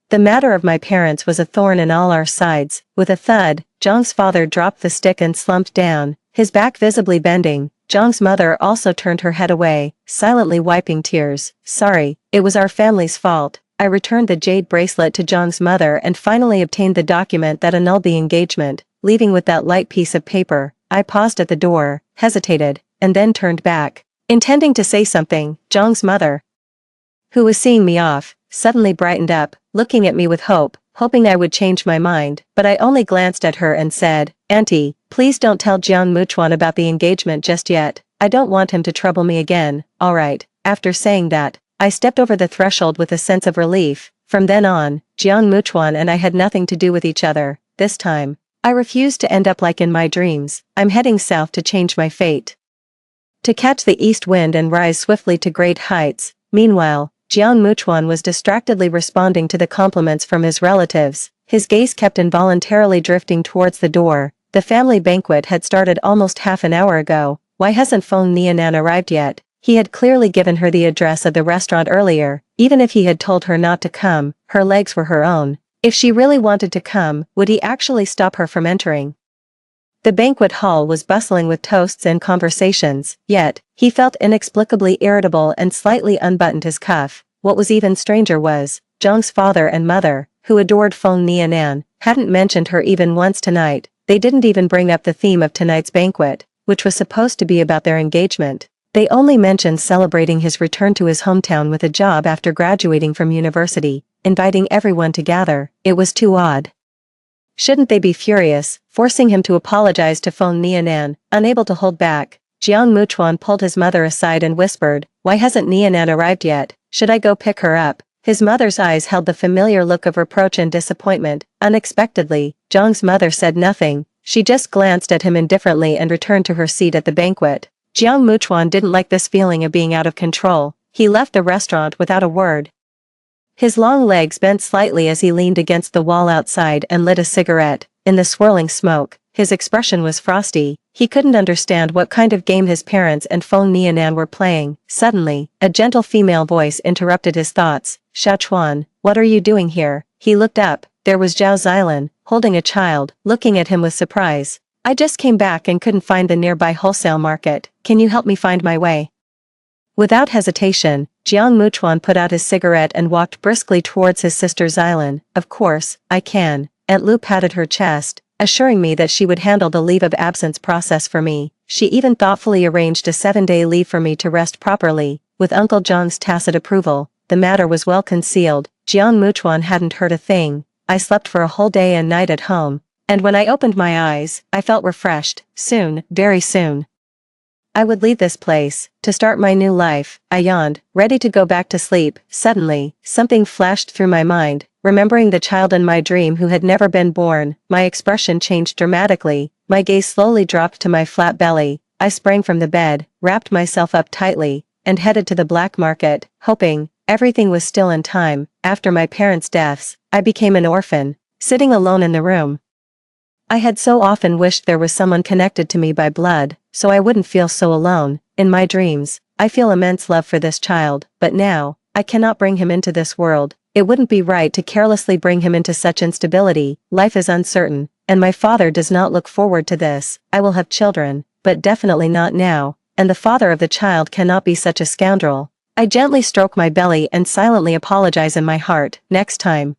A: The matter of my parents was a thorn in all our sides. With a thud, Zhang's father dropped the stick and slumped down, his back visibly bending. Zhang's mother also turned her head away, silently wiping tears. Sorry, it was our family's fault. I returned the jade bracelet to Zhang's mother and finally obtained the document that annulled the engagement, leaving with that light piece of paper. I paused at the door, hesitated, and then turned back, intending to say something. Zhang's mother, who was seeing me off, suddenly brightened up, looking at me with hope, hoping I would change my mind, but I only glanced at her and said, "Auntie, please don't tell Jiang Muchuan about the engagement just yet. I don't want him to trouble me again." All right. After saying that, I stepped over the threshold with a sense of relief. From then on, Jiang Muchuan and I had nothing to do with each other. This time, I refused to end up like in my dreams. I'm heading south to change my fate, to catch the east wind and rise swiftly to great heights. Meanwhile, Jiang Muchuan was distractedly responding to the compliments from his relatives. His gaze kept involuntarily drifting towards the door. The family banquet had started almost half an hour ago. Why hasn't Feng Nianan arrived yet? He had clearly given her the address of the restaurant earlier. Even if he had told her not to come, her legs were her own. If she really wanted to come, would he actually stop her from entering? The banquet hall was bustling with toasts and conversations, yet, he felt inexplicably irritable and slightly unbuttoned his cuff. What was even stranger was, Zhang's father and mother, who adored Feng Nianan, hadn't mentioned her even once tonight. They didn't even bring up the theme of tonight's banquet, which was supposed to be about their engagement. They only mentioned celebrating his return to his hometown with a job after graduating from university, inviting everyone to gather. It was too odd. Shouldn't they be furious, forcing him to apologize to Feng Nianan? Unable to hold back, Jiang Muchuan pulled his mother aside and whispered, "Why hasn't Nianan arrived yet? Should I go pick her up?" His mother's eyes held the familiar look of reproach and disappointment. Unexpectedly, Zhang's mother said nothing. She just glanced at him indifferently and returned to her seat at the banquet. Jiang Muchuan didn't like this feeling of being out of control. He left the restaurant without a word. His long legs bent slightly as he leaned against the wall outside and lit a cigarette. In the swirling smoke, his expression was frosty. He couldn't understand what kind of game his parents and Feng Nianan were playing. Suddenly, a gentle female voice interrupted his thoughts. "Shachuan, what are you doing here?" He looked up. There was Zhao Xilan, holding a child, looking at him with surprise. "I just came back and couldn't find the nearby wholesale market. Can you help me find my way?" Without hesitation, Jiang Muchuan put out his cigarette and walked briskly towards his sister Xilan. "Of course, I can." Aunt Lu patted her chest, assuring me that she would handle the leave of absence process for me. She even thoughtfully arranged a 7-day leave for me to rest properly. With Uncle Zhang's tacit approval, the matter was well concealed. Jiang Muchuan hadn't heard a thing. I slept for a whole day and night at home, and when I opened my eyes, I felt refreshed. Soon, very soon, I would leave this place, to start my new life. I yawned, ready to go back to sleep. Suddenly, something flashed through my mind. Remembering the child in my dream who had never been born, my expression changed dramatically. My gaze slowly dropped to my flat belly. I sprang from the bed, wrapped myself up tightly, and headed to the black market, hoping everything was still in time. After my parents' deaths, I became an orphan, sitting alone in the room. I had so often wished there was someone connected to me by blood, so I wouldn't feel so alone. In my dreams, I feel immense love for this child, but now, I cannot bring him into this world. It wouldn't be right to carelessly bring him into such instability. Life is uncertain, and my father does not look forward to this. I will have children, but definitely not now, and the father of the child cannot be such a scoundrel. I gently stroke my belly and silently apologize in my heart. "Next time,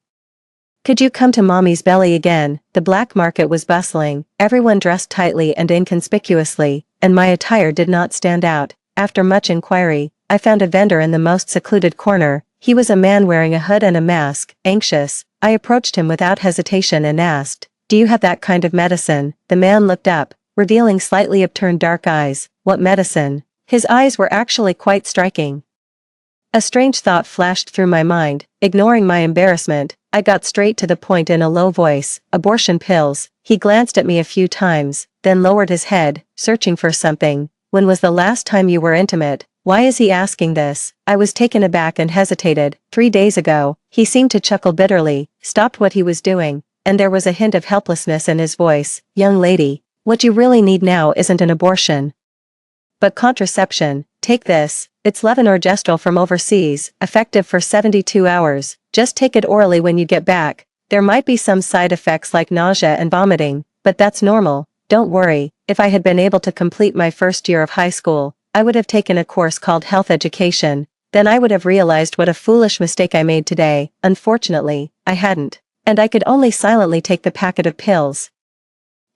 A: could you come to mommy's belly again?" The black market was bustling, everyone dressed tightly and inconspicuously, and my attire did not stand out. After much inquiry, I found a vendor in the most secluded corner. He was a man wearing a hood and a mask. Anxious, I approached him without hesitation and asked, "Do you have that kind of medicine?" The man looked up, revealing slightly upturned dark eyes. "What medicine?" His eyes were actually quite striking. A strange thought flashed through my mind. Ignoring my embarrassment, I got straight to the point in a low voice. "Abortion pills." He glanced at me a few times, then lowered his head, searching for something. "When was the last time you were intimate?" Why is he asking this? I was taken aback and hesitated. 3 days ago. He seemed to chuckle bitterly, stopped what he was doing, and there was a hint of helplessness in his voice. "Young lady, what you really need now isn't an abortion, but contraception. Take this." It's levonorgestrel from overseas, effective for 72 hours. Just take it orally when you get back. There might be some side effects like nausea and vomiting, but that's normal. Don't worry. If I had been able to complete my first year of high school, I would have taken a course called health education. Then I would have realized what a foolish mistake I made today. Unfortunately, I hadn't. And I could only silently take the packet of pills.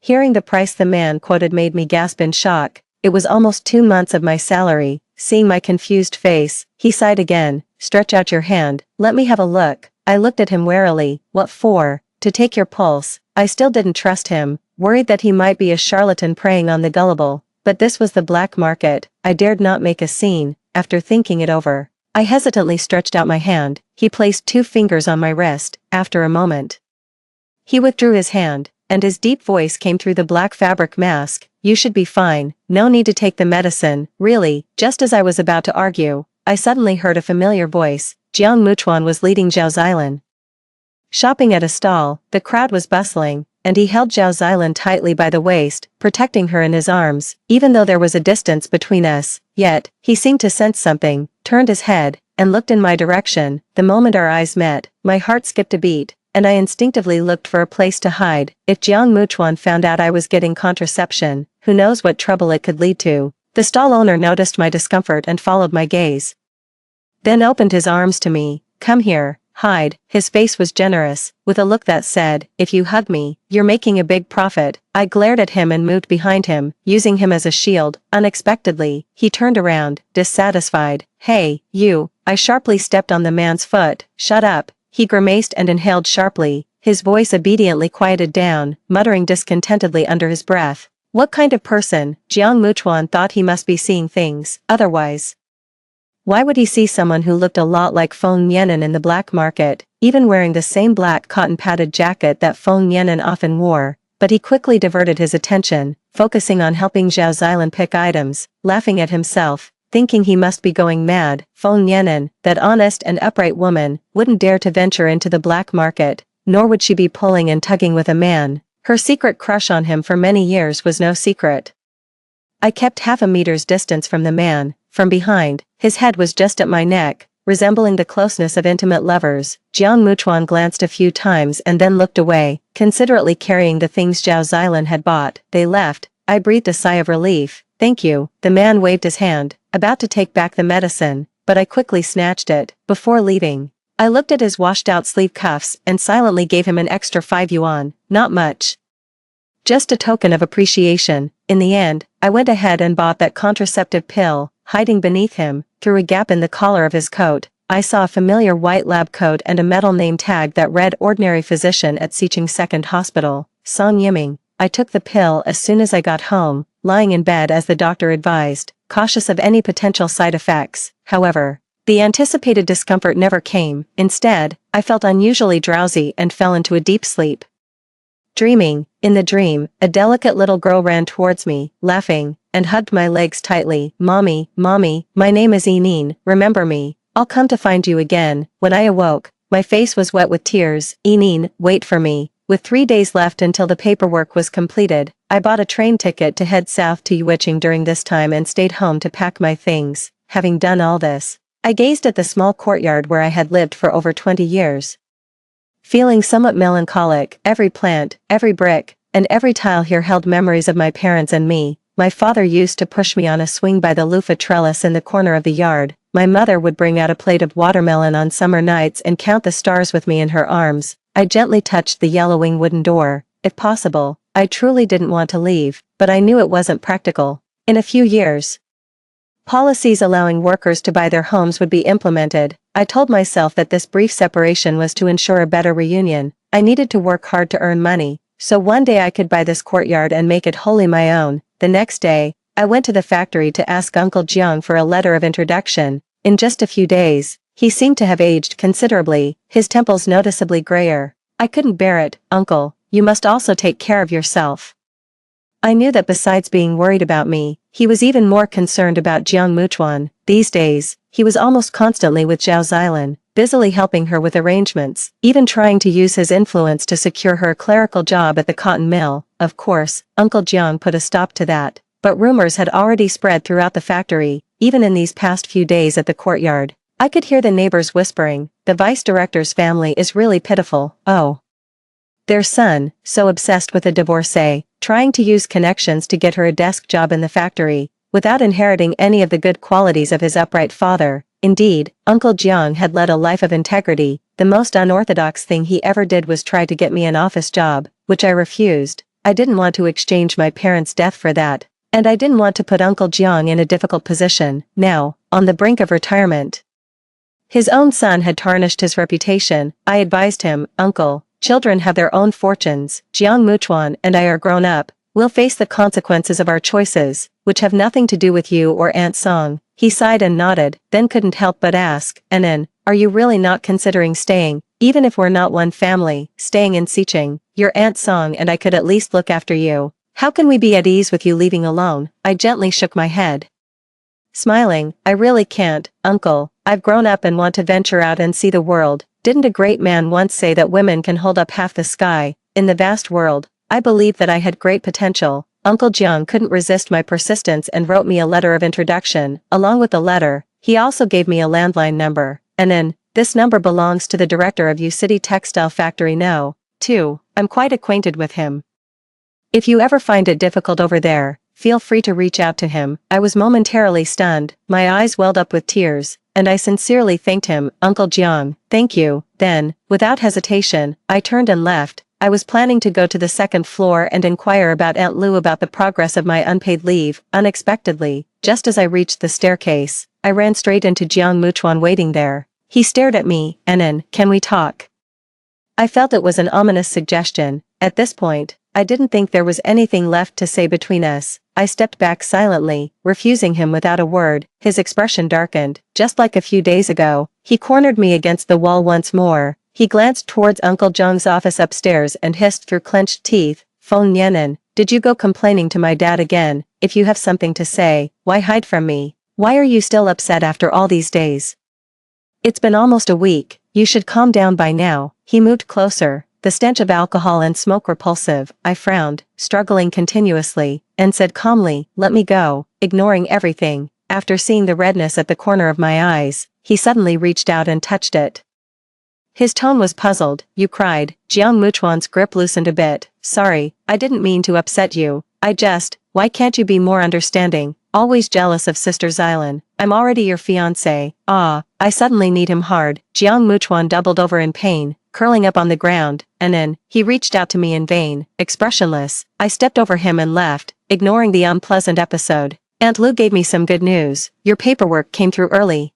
A: Hearing the price the man quoted made me gasp in shock. It was almost 2 months of my salary. Seeing my confused face, he sighed again. Stretch out your hand, let me have a look. I looked at him warily. What for? To take your pulse. I still didn't trust him, worried that he might be a charlatan preying on the gullible. But this was the black market. I dared not make a scene. After thinking it over, I hesitantly stretched out my hand. He placed 2 fingers on my wrist. After a moment, he withdrew his hand, and his deep voice came through the black fabric mask. You should be fine. No need to take the medicine. Really. Just as I was about to argue, I suddenly heard a familiar voice. Jiang Muchuan was leading Zhao Xilan. Shopping at a stall, the crowd was bustling, and he held Zhao Xilan tightly by the waist, protecting her in his arms, even though there was a distance between us. Yet, he seemed to sense something, turned his head, and looked in my direction. The moment our eyes met, my heart skipped a beat, and I instinctively looked for a place to hide. If Jiang Muchuan found out I was getting contraception, who knows what trouble it could lead to. The stall owner noticed my discomfort and followed my gaze. Then opened his arms to me. Come here, hide. His face was generous, with a look that said, if you hug me, you're making a big profit. I glared at him and moved behind him, using him as a shield. Unexpectedly, he turned around, dissatisfied. Hey, you. I sharply stepped on the man's foot. Shut up. He grimaced and inhaled sharply. His voice obediently quieted down, muttering discontentedly under his breath. What kind of person? Jiang Muchuan thought he must be seeing things. Otherwise, why would he see someone who looked a lot like Feng Yan'an in the black market, even wearing the same black cotton-padded jacket that Feng Yan'an often wore? But he quickly diverted his attention, focusing on helping Zhao Xilan pick items, laughing at himself, thinking he must be going mad. Feng Yan'an, that honest and upright woman, wouldn't dare to venture into the black market, nor would she be pulling and tugging with a man. Her secret crush on him for many years was no secret. I kept half a meter's distance from the man. From behind, his head was just at my neck, resembling the closeness of intimate lovers. Jiang Muchuan glanced a few times and then looked away, considerately carrying the things Zhao Xilan had bought. They left. I breathed a sigh of relief. Thank you. The man waved his hand, about to take back the medicine, but I quickly snatched it. Before leaving, I looked at his washed-out sleeve cuffs and silently gave him an extra 5 yuan. Not much. Just a token of appreciation. In the end, I went ahead and bought that contraceptive pill. Hiding beneath him, through a gap in the collar of his coat, I saw a familiar white lab coat and a metal name tag that read Ordinary Physician at Xiqing Second Hospital, Song Yiming. I took the pill as soon as I got home, lying in bed as the doctor advised, cautious of any potential side effects. However, the anticipated discomfort never came. Instead, I felt unusually drowsy and fell into a deep sleep. Dreaming, in the dream, a delicate little girl ran towards me, laughing, and hugged my legs tightly. Mommy, mommy, my name is Enine, remember me? I'll come to find you again. When I awoke, my face was wet with tears. Enine, wait for me. With 3 days left until the paperwork was completed, I bought a train ticket to head south to Yuiching during this time and stayed home to pack my things. Having done all this, I gazed at the small courtyard where I had lived for over 20 years. Feeling somewhat melancholic, every plant, every brick, and every tile here held memories of my parents and me. My father used to push me on a swing by the loofah trellis in the corner of the yard. My mother would bring out a plate of watermelon on summer nights and count the stars with me in her arms. I gently touched the yellowing wooden door. If possible, I truly didn't want to leave, but I knew it wasn't practical. In a few years, policies allowing workers to buy their homes would be implemented. I told myself that this brief separation was to ensure a better reunion. I needed to work hard to earn money, so one day I could buy this courtyard and make it wholly my own. The next day, I went to the factory to ask Uncle Jiang for a letter of introduction. In just a few days, he seemed to have aged considerably, his temples noticeably grayer. I couldn't bear it. Uncle, you must also take care of yourself. I knew that besides being worried about me, he was even more concerned about Jiang Muchuan. These days, he was almost constantly with Zhao Xilan, busily helping her with arrangements, even trying to use his influence to secure her a clerical job at the cotton mill. Of course, Uncle Jiang put a stop to that, but rumors had already spread throughout the factory. even in these past few days at the courtyard. I could hear the neighbors whispering, the vice director's family is really pitiful, oh. Their son, so obsessed with a divorcee, trying to use connections to get her a desk job in the factory, without inheriting any of the good qualities of his upright father. Indeed, Uncle Jiang had led a life of integrity. The most unorthodox thing he ever did was try to get me an office job, which I refused. I didn't want to exchange my parents' death for that. And I didn't want to put Uncle Jiang in a difficult position, now, on the brink of retirement. His own son had tarnished his reputation. I advised him, Uncle, children have their own fortunes. Jiang Muchuan and I are grown up. We'll face the consequences of our choices, which have nothing to do with you or Aunt Song. He sighed and nodded, then couldn't help but ask, Anan, are you really not considering staying, even if we're not one family, staying in Xicheng? Your Aunt Song and I could at least look after you. How can we be at ease with you leaving alone? I gently shook my head. Smiling, I really can't, Uncle. I've grown up and want to venture out and see the world. Didn't a great man once say that women can hold up half the sky? In the vast world, I believed that I had great potential. Uncle Jiang couldn't resist my persistence and wrote me a letter of introduction. Along with the letter, he also gave me a landline number. Anan, this number belongs to the director of U City Textile Factory No. 2. I'm quite acquainted with him. If you ever find it difficult over there, feel free to reach out to him. I was momentarily stunned, my eyes welled up with tears, and I sincerely thanked him, Uncle Jiang, thank you. Then, without hesitation, I turned and left. I was planning to go to the second floor and inquire about Aunt Lu about the progress of my unpaid leave. Unexpectedly, just as I reached the staircase, I ran straight into Jiang Muchuan waiting there. He stared at me, Anan, can we talk? I felt it was an ominous suggestion. At this point, I didn't think there was anything left to say between us. I stepped back silently, refusing him without a word. His expression darkened, just like a few days ago. He cornered me against the wall once more. He glanced towards Uncle Zhang's office upstairs and hissed through clenched teeth, Feng Yanan, did you go complaining to my dad again? If you have something to say, why hide from me? Why are you still upset after all these days? It's been almost a week, you should calm down by now. He moved closer, the stench of alcohol and smoke repulsive. I frowned, struggling continuously, and said calmly, let me go, ignoring everything. After seeing the redness at the corner of my eyes, he suddenly reached out and touched it. His tone was puzzled. You cried. Jiang Muchuan's grip loosened a bit. Sorry, I didn't mean to upset you. Why can't you be more understanding? Always jealous of Sister Xilan. I'm already your fiancé. Ah, I suddenly need him hard. Jiang Muchuan doubled over in pain, curling up on the ground, and then, he reached out to me in vain, expressionless. I stepped over him and left, ignoring the unpleasant episode. Aunt Lu gave me some good news. Your paperwork came through early.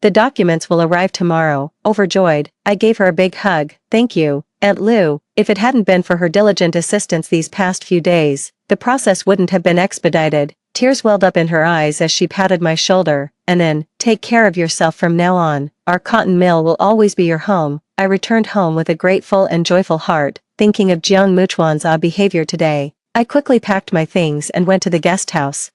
A: The documents will arrive tomorrow. Overjoyed, I gave her a big hug. Thank you, Aunt Lu. If it hadn't been for her diligent assistance these past few days, the process wouldn't have been expedited. Tears welled up in her eyes as she patted my shoulder. And then, take care of yourself from now on. Our cotton mill will always be your home. I returned home with a grateful and joyful heart, thinking of Jiang Muchuan's odd behavior today. I quickly packed my things and went to the guest house.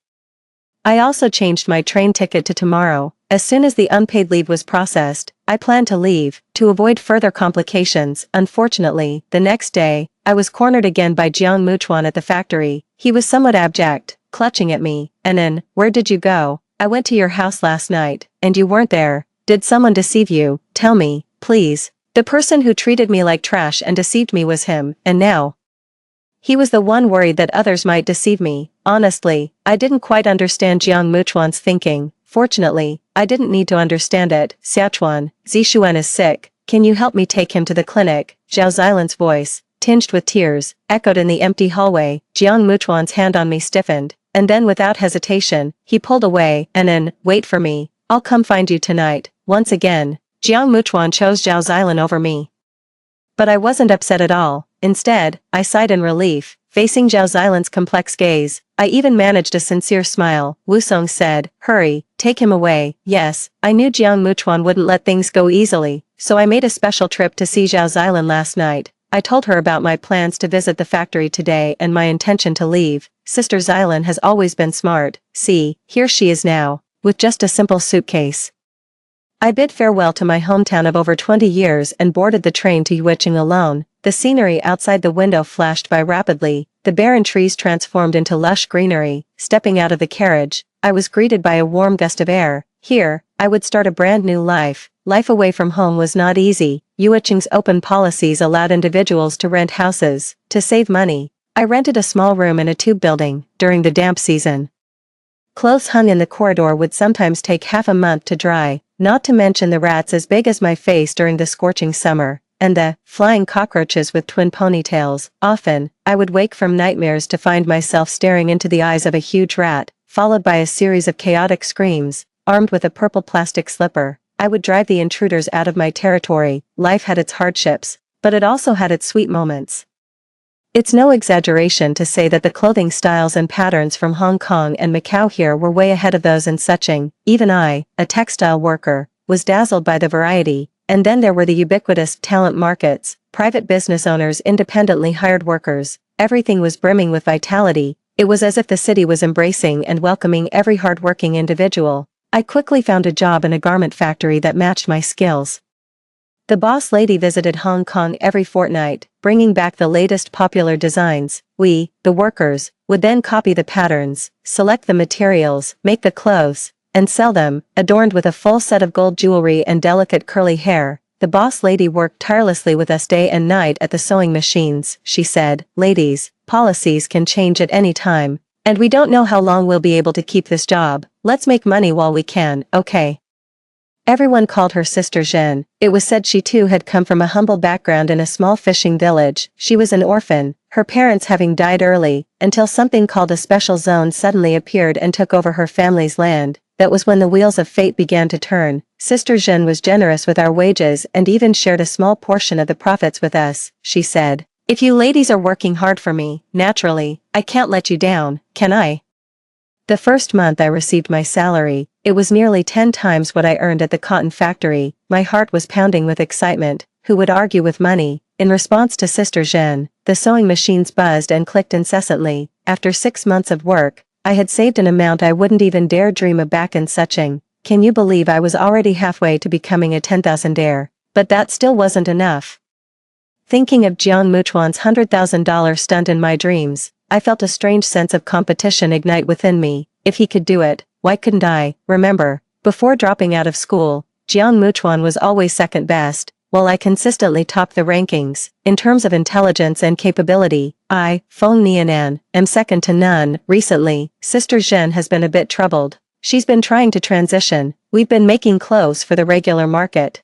A: I also changed my train ticket to tomorrow. As soon as the unpaid leave was processed, I planned to leave, to avoid further complications. Unfortunately, the next day, I was cornered again by Jiang Muchuan at the factory. He was somewhat abject, clutching at me. Anan, where did you go? I went to your house last night, and you weren't there. Did someone deceive you? Tell me, please. The person who treated me like trash and deceived me was him, and now he was the one worried that others might deceive me. Honestly, I didn't quite understand Jiang Muchuan's thinking. Fortunately, I didn't need to understand it. Xiachuan, Zixuan is sick. Can you help me take him to the clinic? Zhao Xilan's voice, tinged with tears, echoed in the empty hallway. Jiang Muchuan's hand on me stiffened, and then without hesitation, he pulled away. Anan, wait for me. I'll come find you tonight. Once again, Jiang Muchuan chose Zhao Xilan over me. But I wasn't upset at all. Instead, I sighed in relief, facing Zhao Xilan's complex gaze. I even managed a sincere smile. Wusong said, hurry, take him away. Yes, I knew Jiang Muchuan wouldn't let things go easily, so I made a special trip to see Zhao Xilan last night. I told her about my plans to visit the factory today and my intention to leave. Sister Xilan has always been smart. See, here she is now, with just a simple suitcase. I bid farewell to my hometown of over 20 years and boarded the train to Yuicheng alone. The scenery outside the window flashed by rapidly. The barren trees transformed into lush greenery. Stepping out of the carriage, I was greeted by a warm gust of air. Here, I would start a brand new life. Life away from home was not easy. Yueching's open policies allowed individuals to rent houses. To save money, I rented a small room in a tube building during the damp season. Clothes hung in the corridor would sometimes take half a month to dry, not to mention the rats as big as my face during the scorching summer, and the flying cockroaches with twin ponytails. Often, I would wake from nightmares to find myself staring into the eyes of a huge rat, followed by a series of chaotic screams. Armed with a purple plastic slipper, I would drive the intruders out of my territory. Life had its hardships, but it also had its sweet moments. It's no exaggeration to say that the clothing styles and patterns from Hong Kong and Macau here were way ahead of those in Suching. Even I, a textile worker, was dazzled by the variety. And then there were the ubiquitous talent markets, private business owners, independently hired workers. Everything was brimming with vitality. It was as if the city was embracing and welcoming every hard-working individual. I quickly found a job in a garment factory that matched my skills. The boss lady visited Hong Kong every fortnight, bringing back the latest popular designs. We, the workers, would then copy the patterns, select the materials, make the clothes, and sell them, adorned with a full set of gold jewelry and delicate curly hair. The boss lady worked tirelessly with us day and night at the sewing machines. She said, "Ladies, policies can change at any time, and we don't know how long we'll be able to keep this job. Let's make money while we can, okay?" Everyone called her Sister Jeanne. It was said she too had come from a humble background in a small fishing village. She was an orphan, her parents having died early, until something called a special zone suddenly appeared and took over her family's land. That was when the wheels of fate began to turn. Sister Jeanne was generous with our wages and even shared a small portion of the profits with us. She said, "If you ladies are working hard for me, naturally, I can't let you down, can I?" The first month I received my salary, it was nearly 10 times what I earned at the cotton factory. My heart was pounding with excitement. Who would argue with money? In response to Sister Jeanne, the sewing machines buzzed and clicked incessantly. After 6 months of work, I had saved an amount I wouldn't even dare dream of back in Suching. Can you believe I was already halfway to becoming a 10,000-aire? But that still wasn't enough. Thinking of Jiang Muchuan's $100,000 stunt in my dreams, I felt a strange sense of competition ignite within me. If he could do it, why couldn't I? Remember, before dropping out of school, Jiang Muchuan was always second best, while I consistently topped the rankings. In terms of intelligence and capability, I, Feng Nianan, am second to none. Recently, Sister Jeanne has been a bit troubled. She's been trying to transition. We've been making clothes for the regular market,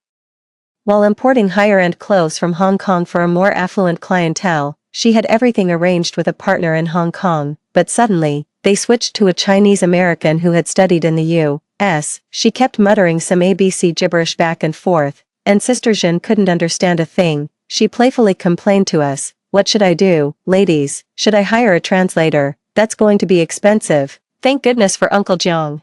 A: while importing higher-end clothes from Hong Kong for a more affluent clientele. She had everything arranged with a partner in Hong Kong, but suddenly, they switched to a Chinese American who had studied in the U.S. She kept muttering some ABC gibberish back and forth, and Sister Jeanne couldn't understand a thing. She playfully complained to us, "What should I do, ladies? Should I hire a translator? That's going to be expensive." Thank goodness for Uncle Jiang.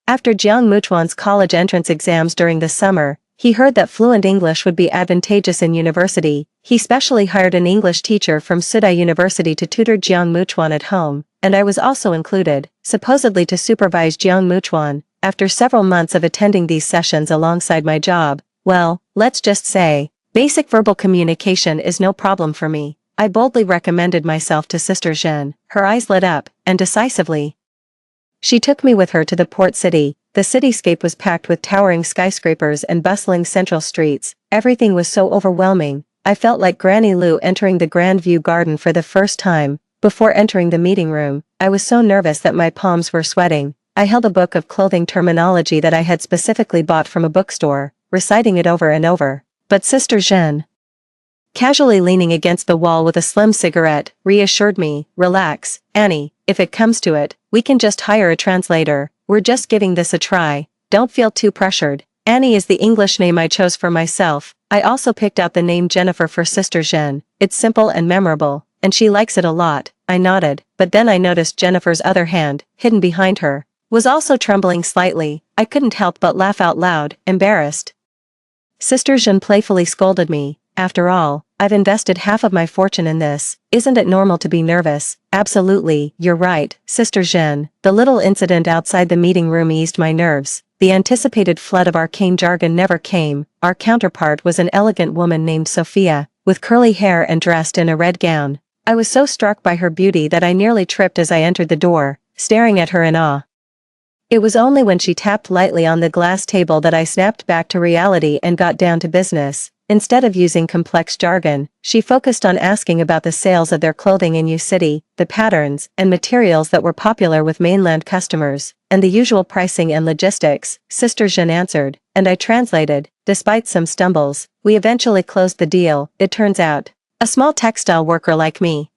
A: After Jiang Muchuan's college entrance exams during the summer, he heard that fluent English would be advantageous in university. He specially hired an English teacher from Sudai University to tutor Jiang Muchuan at home, and I was also included, supposedly to supervise Jiang Muchuan. After several months of attending these sessions alongside my job, well, let's just say, basic verbal communication is no problem for me. I boldly recommended myself to Sister Jeanne. Her eyes lit up, and decisively. She took me with her to the port city. The cityscape was packed with towering skyscrapers and bustling central streets. Everything was so overwhelming. I felt like Granny Lou entering the Grand View Garden for the first time. Before entering the meeting room, I was so nervous that my palms were sweating. I held a book of clothing terminology that I had specifically bought from a bookstore, reciting it over and over. But Sister Jeanne, casually leaning against the wall with a slim cigarette, reassured me, "Relax, Annie, if it comes to it, we can just hire a translator. We're just giving this a try. Don't feel too pressured." Annie is the English name I chose for myself. I also picked out the name Jennifer for Sister Jeanne. It's simple and memorable, and she likes it a lot. I nodded, but then I noticed Jennifer's other hand, hidden behind her, was also trembling slightly. I couldn't help but laugh out loud, embarrassed. Sister Jeanne playfully scolded me. "After all, I've invested half of my fortune in this. Isn't it normal to be nervous?" "Absolutely, you're right, Sister Jeanne." The little incident outside the meeting room eased my nerves. The anticipated flood of arcane jargon never came. Our counterpart was an elegant woman named Sophia, with curly hair and dressed in a red gown. I was so struck by her beauty that I nearly tripped as I entered the door, staring at her in awe. It was only when she tapped lightly on the glass table that I snapped back to reality and got down to business. Instead of using complex jargon, she focused on asking about the sales of their clothing in U City, the patterns and materials that were popular with mainland customers, and the usual pricing and logistics. Sister Jean answered, and I translated. Despite some stumbles, we eventually closed the deal. It turns out, a small textile worker like me,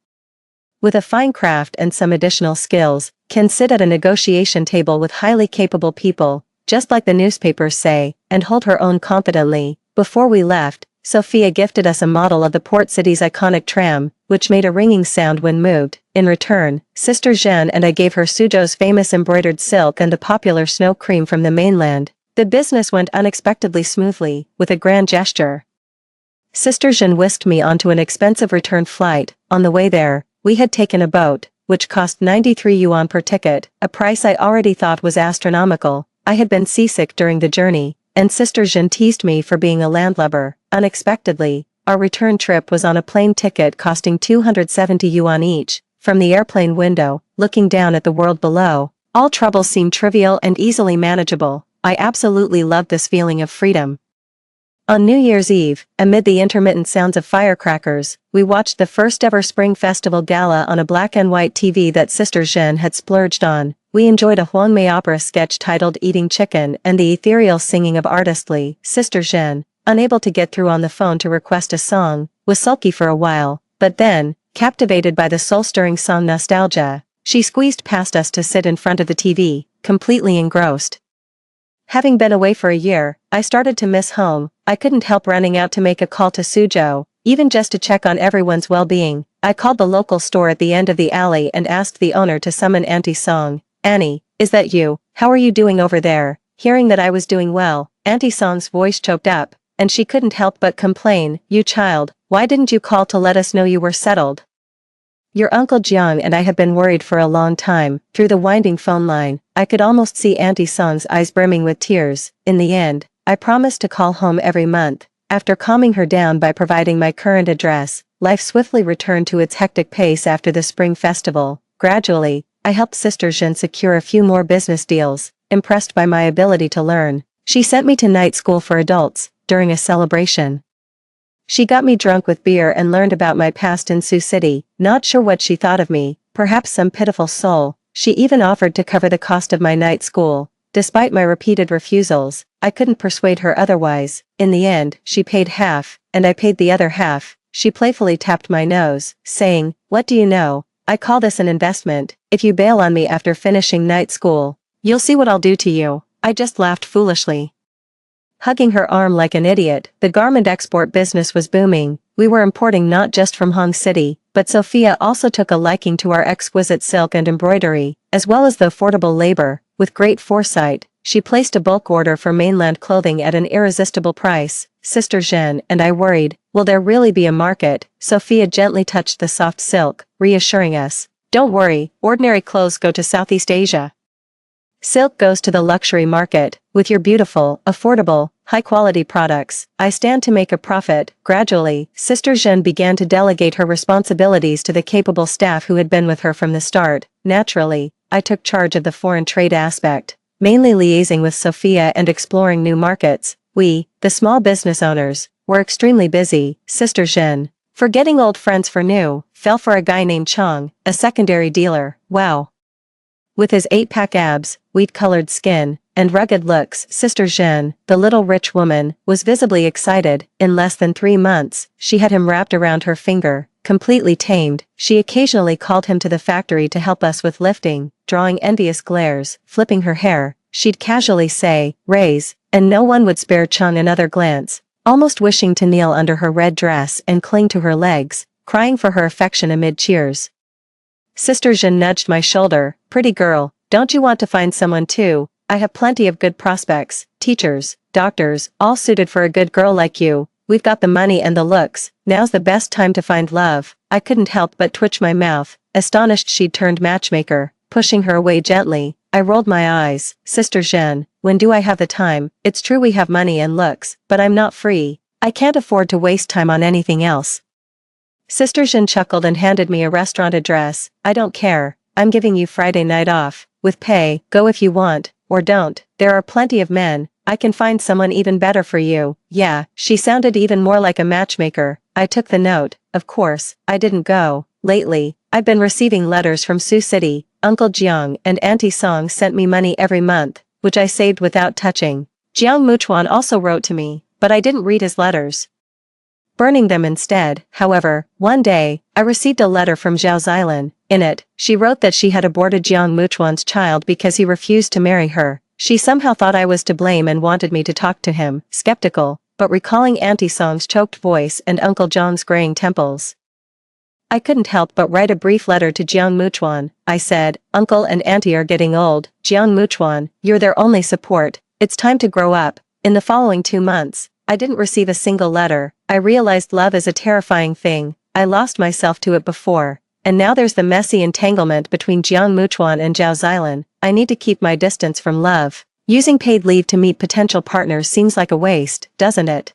A: with a fine craft and some additional skills, can sit at a negotiation table with highly capable people, just like the newspapers say, and hold her own confidently. Before we left, Sophia gifted us a model of the port city's iconic tram, which made a ringing sound when moved. In return, Sister Jeanne and I gave her Suzhou's famous embroidered silk and the popular snow cream from the mainland. The business went unexpectedly smoothly, with a grand gesture. Sister Jeanne whisked me onto an expensive return flight. On the way there, we had taken a boat, which cost 93 yuan per ticket, a price I already thought was astronomical. I had been seasick during the journey, and Sister Jeanne teased me for being a landlubber. Unexpectedly, our return trip was on a plane ticket costing 270 yuan each. From the airplane window, looking down at the world below, all troubles seemed trivial and easily manageable. I absolutely loved this feeling of freedom. On New Year's Eve, amid the intermittent sounds of firecrackers, we watched the first ever Spring Festival gala on a black and white TV that Sister Jeanne had splurged on. We enjoyed a Huangmei opera sketch titled Eating Chicken and the ethereal singing of artistly. Sister Jeanne, unable to get through on the phone to request a song, was sulky for a while, but then, captivated by the soul-stirring song Nostalgia, she squeezed past us to sit in front of the TV, completely engrossed. Having been away for a year, I started to miss home. I couldn't help running out to make a call to Suzhou, even just to check on everyone's well-being. I called the local store at the end of the alley and asked the owner to summon Auntie Song. "Annie, is that you? How are you doing over there?" Hearing that I was doing well, Auntie Song's voice choked up, and she couldn't help but complain. "You child, why didn't you call to let us know you were settled? Your Uncle Jiang and I have been worried for a long time." Through the winding phone line, I could almost see Auntie Song's eyes brimming with tears. In the end, I promised to call home every month. After calming her down by providing my current address, life swiftly returned to its hectic pace after the Spring Festival. Gradually, I helped Sister Jeanne secure a few more business deals. Impressed by my ability to learn, she sent me to night school for adults. During a celebration, she got me drunk with beer and learned about my past in Sioux City. Not sure what she thought of me, perhaps some pitiful soul. She even offered to cover the cost of my night school. Despite my repeated refusals, I couldn't persuade her otherwise. In the end, she paid half, and I paid the other half. She playfully tapped my nose, saying, "What do you know? I call this an investment. If you bail on me after finishing night school, you'll see what I'll do to you." I just laughed foolishly, hugging her arm like an idiot. The garment export business was booming. We were importing not just from Hong City, but Sophia also took a liking to our exquisite silk and embroidery, as well as the affordable labor. With great foresight, she placed a bulk order for mainland clothing at an irresistible price. Sister Jeanne and I worried, will there really be a market? Sophia gently touched the soft silk, reassuring us, "Don't worry, ordinary clothes go to Southeast Asia. Silk goes to the luxury market. With your beautiful, affordable, high-quality products, I stand to make a profit." Gradually, Sister Jeanne began to delegate her responsibilities to the capable staff who had been with her from the start. Naturally, I took charge of the foreign trade aspect, mainly liaising with Sophia and exploring new markets. We, the small business owners, were extremely busy. Sister Jeanne, forgetting old friends for new, fell for a guy named Chong, a secondary dealer. Wow. With his 8-pack abs, wheat-colored skin, and rugged looks, Sister Jeanne, the little rich woman, was visibly excited. In less than 3 months, she had him wrapped around her finger, completely tamed. She occasionally called him to the factory to help us with lifting, drawing envious glares. Flipping her hair, she'd casually say, "Raise," and no one would spare Chung another glance, almost wishing to kneel under her red dress and cling to her legs, crying for her affection amid cheers. Sister Jeanne nudged my shoulder. "Pretty girl, don't you want to find someone too? I have plenty of good prospects, teachers, doctors, all suited for a good girl like you. We've got the money and the looks. Now's the best time to find love." I couldn't help but twitch my mouth, astonished she'd turned matchmaker. Pushing her away gently, I rolled my eyes. "Sister Jeanne, when do I have the time? It's true we have money and looks, but I'm not free. I can't afford to waste time on anything else." Sister Jeanne chuckled and handed me a restaurant address. "I don't care. I'm giving you Friday night off, with pay. Go if you want." or don't, there are plenty of men, I can find someone even better for you. Yeah, she sounded even more like a matchmaker. I took the note. Of course, I didn't go. Lately, I've been receiving letters from Sioux City. Uncle Jiang and Auntie Song sent me money every month, which I saved without touching. Jiang Muchuan also wrote to me, but I didn't read his letters, burning them instead. However, one day, I received a letter from Zhao Zilan. In it, she wrote that she had aborted Jiang Muchuan's child because he refused to marry her. She somehow thought I was to blame and wanted me to talk to him, skeptical, but recalling Auntie Song's choked voice and Uncle John's graying temples. I couldn't help but write a brief letter to Jiang Muchuan. I said, Uncle and Auntie are getting old. Jiang Muchuan, you're their only support. It's time to grow up. In the following 2 months, I didn't receive a single letter. I realized love is a terrifying thing. I lost myself to it before. And now there's the messy entanglement between Jiang Muchuan and Zhao Zilan. I need to keep my distance from love. Using paid leave to meet potential partners seems like a waste, doesn't it?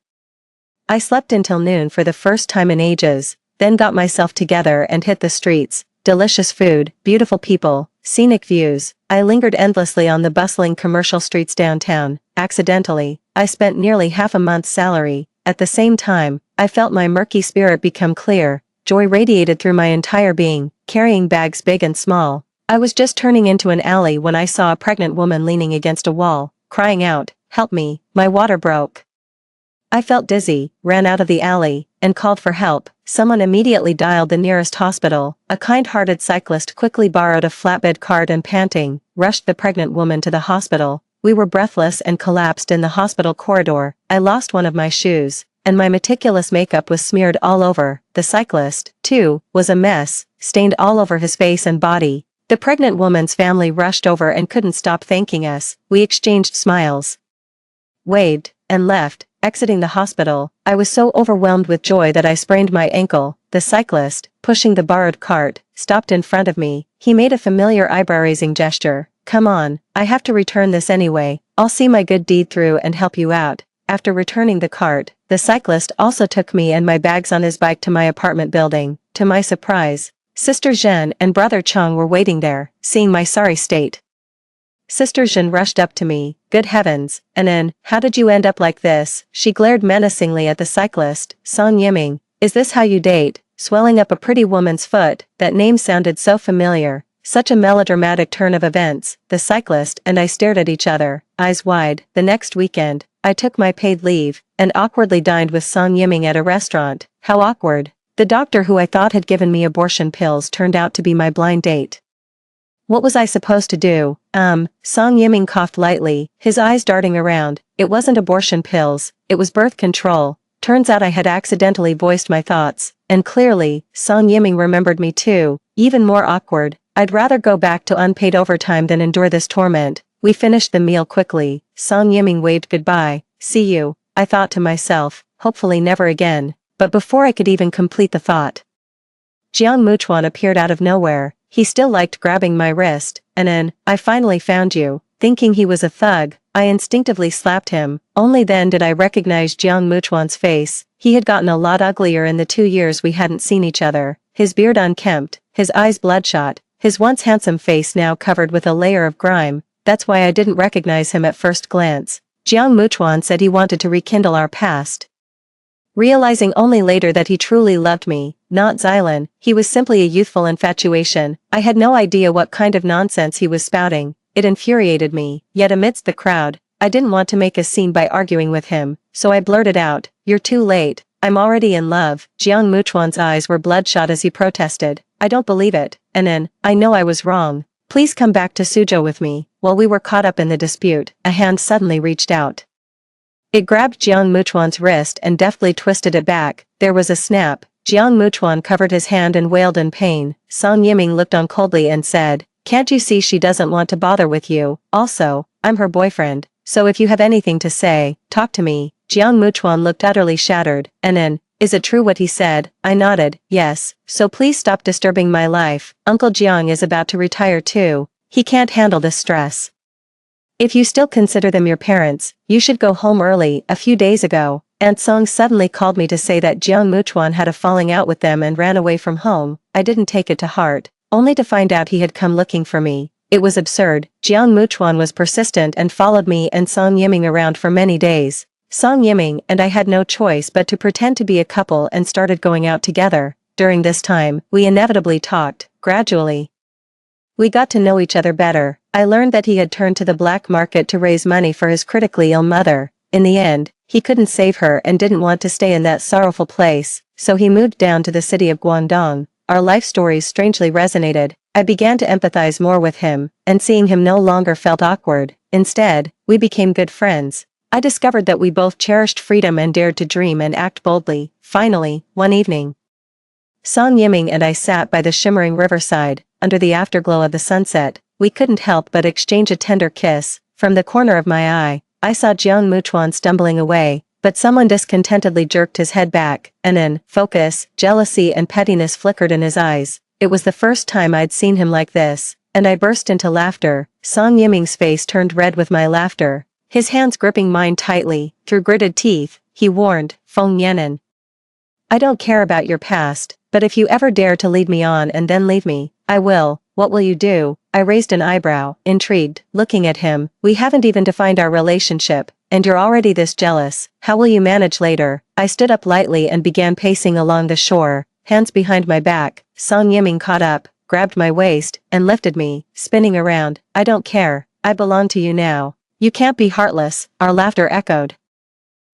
A: I slept until noon for the first time in ages, then got myself together and hit the streets. Delicious food, beautiful people, scenic views. I lingered endlessly on the bustling commercial streets downtown. Accidentally, I spent nearly half a month's salary. At the same time, I felt my murky spirit become clear. Joy radiated through my entire being, carrying bags big and small. I was just turning into an alley when I saw a pregnant woman leaning against a wall, crying out, "Help me, my water broke." I felt dizzy, ran out of the alley, and called for help. Someone immediately dialed the nearest hospital. A kind-hearted cyclist quickly borrowed a flatbed cart and panting, rushed the pregnant woman to the hospital. We were breathless and collapsed in the hospital corridor. I lost one of my shoes, and my meticulous makeup was smeared all over. The cyclist, too, was a mess, stained all over his face and body. The pregnant woman's family rushed over and couldn't stop thanking us. We exchanged smiles, waved, and left. Exiting the hospital, I was so overwhelmed with joy that I sprained my ankle. The cyclist, pushing the borrowed cart, stopped in front of me. He made a familiar eyebrow-raising gesture. "Come on, I have to return this anyway. I'll see my good deed through and help you out." After returning the cart, the cyclist also took me and my bags on his bike to my apartment building. To my surprise, Sister Zhen and Brother Cheng were waiting there, seeing my sorry state. Sister Zhen rushed up to me. "Good heavens, Anan, how did you end up like this?" She glared menacingly at the cyclist. "Song Yiming, is this how you date?" Swelling up a pretty woman's foot, that name sounded so familiar. Such a melodramatic turn of events. The cyclist and I stared at each other, eyes wide. The next weekend, I took my paid leave, and awkwardly dined with Song Yiming at a restaurant. How awkward. The doctor who I thought had given me abortion pills turned out to be my blind date. What was I supposed to do? Song Yiming coughed lightly, his eyes darting around. It wasn't abortion pills, it was birth control. Turns out I had accidentally voiced my thoughts, and clearly, Song Yiming remembered me too. Even more awkward. I'd rather go back to unpaid overtime than endure this torment. We finished the meal quickly. Song Yiming waved goodbye. "See you," I thought to myself, hopefully never again. But before I could even complete the thought, Jiang Muchuan appeared out of nowhere. He still liked grabbing my wrist. "Anan, I finally found you." Thinking he was a thug, I instinctively slapped him. Only then did I recognize Jiang Muchuan's face. He had gotten a lot uglier in the 2 years we hadn't seen each other. His beard unkempt, his eyes bloodshot, his once handsome face now covered with a layer of grime. That's why I didn't recognize him at first glance. Jiang Muchuan said he wanted to rekindle our past, realizing only later that he truly loved me, not Xilan. He was simply a youthful infatuation. I had no idea what kind of nonsense he was spouting. It infuriated me, yet amidst the crowd, I didn't want to make a scene by arguing with him, so I blurted out, "You're too late, I'm already in love." Jiang Muchuan's eyes were bloodshot as he protested. "I don't believe it, Anan, I know I was wrong. Please come back to Suzhou with me." While we were caught up in the dispute, a hand suddenly reached out. It grabbed Jiang Muchuan's wrist and deftly twisted it back. There was a snap. Jiang Muchuan covered his hand and wailed in pain. Song Yiming looked on coldly and said, "Can't you see she doesn't want to bother with you? Also, I'm her boyfriend, so if you have anything to say, talk to me." Jiang Muchuan looked utterly shattered. "Anan, is it true what he said?" I nodded. "Yes, so please stop disturbing my life. Uncle Jiang is about to retire too. He can't handle this stress. If you still consider them your parents, you should go home early." A few days ago, Aunt Song suddenly called me to say that Jiang Muchuan had a falling out with them and ran away from home. I didn't take it to heart, only to find out he had come looking for me. It was absurd. Jiang Muchuan was persistent and followed me and Song Yiming around for many days. Song Yiming and I had no choice but to pretend to be a couple and started going out together. During this time, we inevitably talked. Gradually, we got to know each other better. I learned that he had turned to the black market to raise money for his critically ill mother. In the end, he couldn't save her and didn't want to stay in that sorrowful place, so he moved down to the city of Guangdong. Our life stories strangely resonated. I began to empathize more with him, and seeing him no longer felt awkward. Instead, we became good friends. I discovered that we both cherished freedom and dared to dream and act boldly. Finally, one evening, Song Yiming and I sat by the shimmering riverside, under the afterglow of the sunset. We couldn't help but exchange a tender kiss. From the corner of my eye, I saw Jiang Muchuan stumbling away, but someone discontentedly jerked his head back, and in focus, jealousy and pettiness flickered in his eyes. It was the first time I'd seen him like this, and I burst into laughter. Song Yiming's face turned red with my laughter, his hands gripping mine tightly. Through gritted teeth, he warned, "Feng Yanan, I don't care about your past, but if you ever dare to lead me on and then leave me, I will. What will you do?" I raised an eyebrow, intrigued, looking at him. "We haven't even defined our relationship, and you're already this jealous. How will you manage later?" I stood up lightly and began pacing along the shore, hands behind my back. Song Yiming caught up, grabbed my waist, and lifted me, spinning around. "I don't care. I belong to you now. You can't be heartless." Our laughter echoed,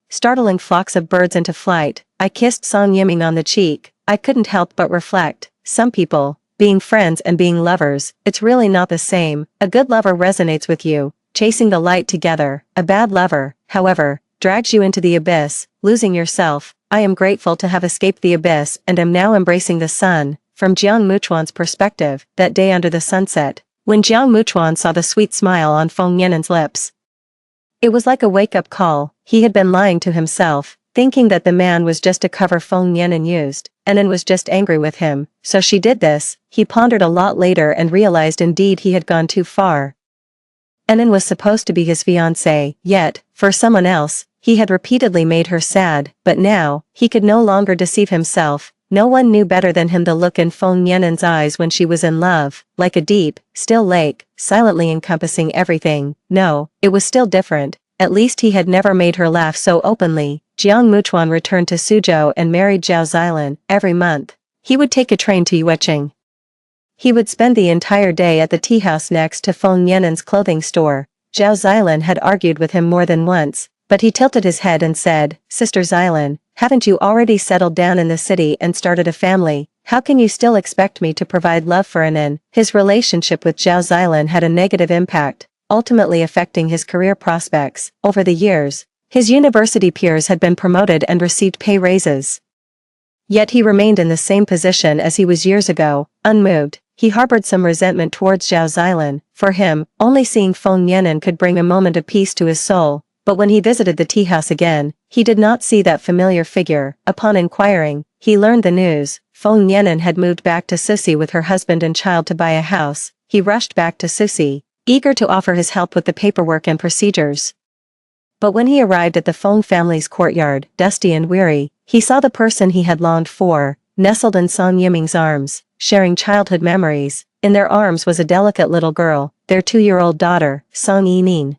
A: startling flocks of birds into flight. I kissed Song Yiming on the cheek. I couldn't help but reflect. Some people, being friends and being lovers, it's really not the same. A good lover resonates with you, chasing the light together. A bad lover, however, drags you into the abyss, losing yourself. I am grateful to have escaped the abyss and am now embracing the sun. From Jiang Muchuan's perspective, that day under the sunset, when Jiang Muchuan saw the sweet smile on Feng Yanan's lips, it was like a wake-up call. He had been lying to himself, thinking that the man was just a cover Feng Yanan used, and then was just angry with him. So she did this. He pondered a lot later and realized indeed he had gone too far. Anan was supposed to be his fiancée, yet, for someone else, he had repeatedly made her sad, but now, he could no longer deceive himself. No one knew better than him the look in Feng Yanan's eyes when she was in love, like a deep, still lake, silently encompassing everything. No, it was still different. At least he had never made her laugh so openly. Jiang Muchuan returned to Suzhou and married Zhao Zilan. Every month, he would take a train to Yueqing. He would spend the entire day at the tea house next to Feng Yanan's clothing store. Zhao Zilan had argued with him more than once, but he tilted his head and said, "Sister Zilan, haven't you already settled down in the city and started a family? How can you still expect me to provide love for Anan?" His relationship with Zhao Zilan had a negative impact, ultimately affecting his career prospects. Over the years, his university peers had been promoted and received pay raises. Yet he remained in the same position as he was years ago, unmoved. He harbored some resentment towards Zhao Zilan. For him, only seeing Feng Yanan could bring a moment of peace to his soul. But when he visited the tea house again, he did not see that familiar figure. Upon inquiring, he learned the news. Feng Yanan had moved back to Susi with her husband and child to buy a house. He rushed back to Susi, eager to offer his help with the paperwork and procedures. But when he arrived at the Feng family's courtyard, dusty and weary, he saw the person he had longed for, nestled in Song Yiming's arms, sharing childhood memories. In their arms was a delicate little girl, their 2-year-old daughter, Song Yining.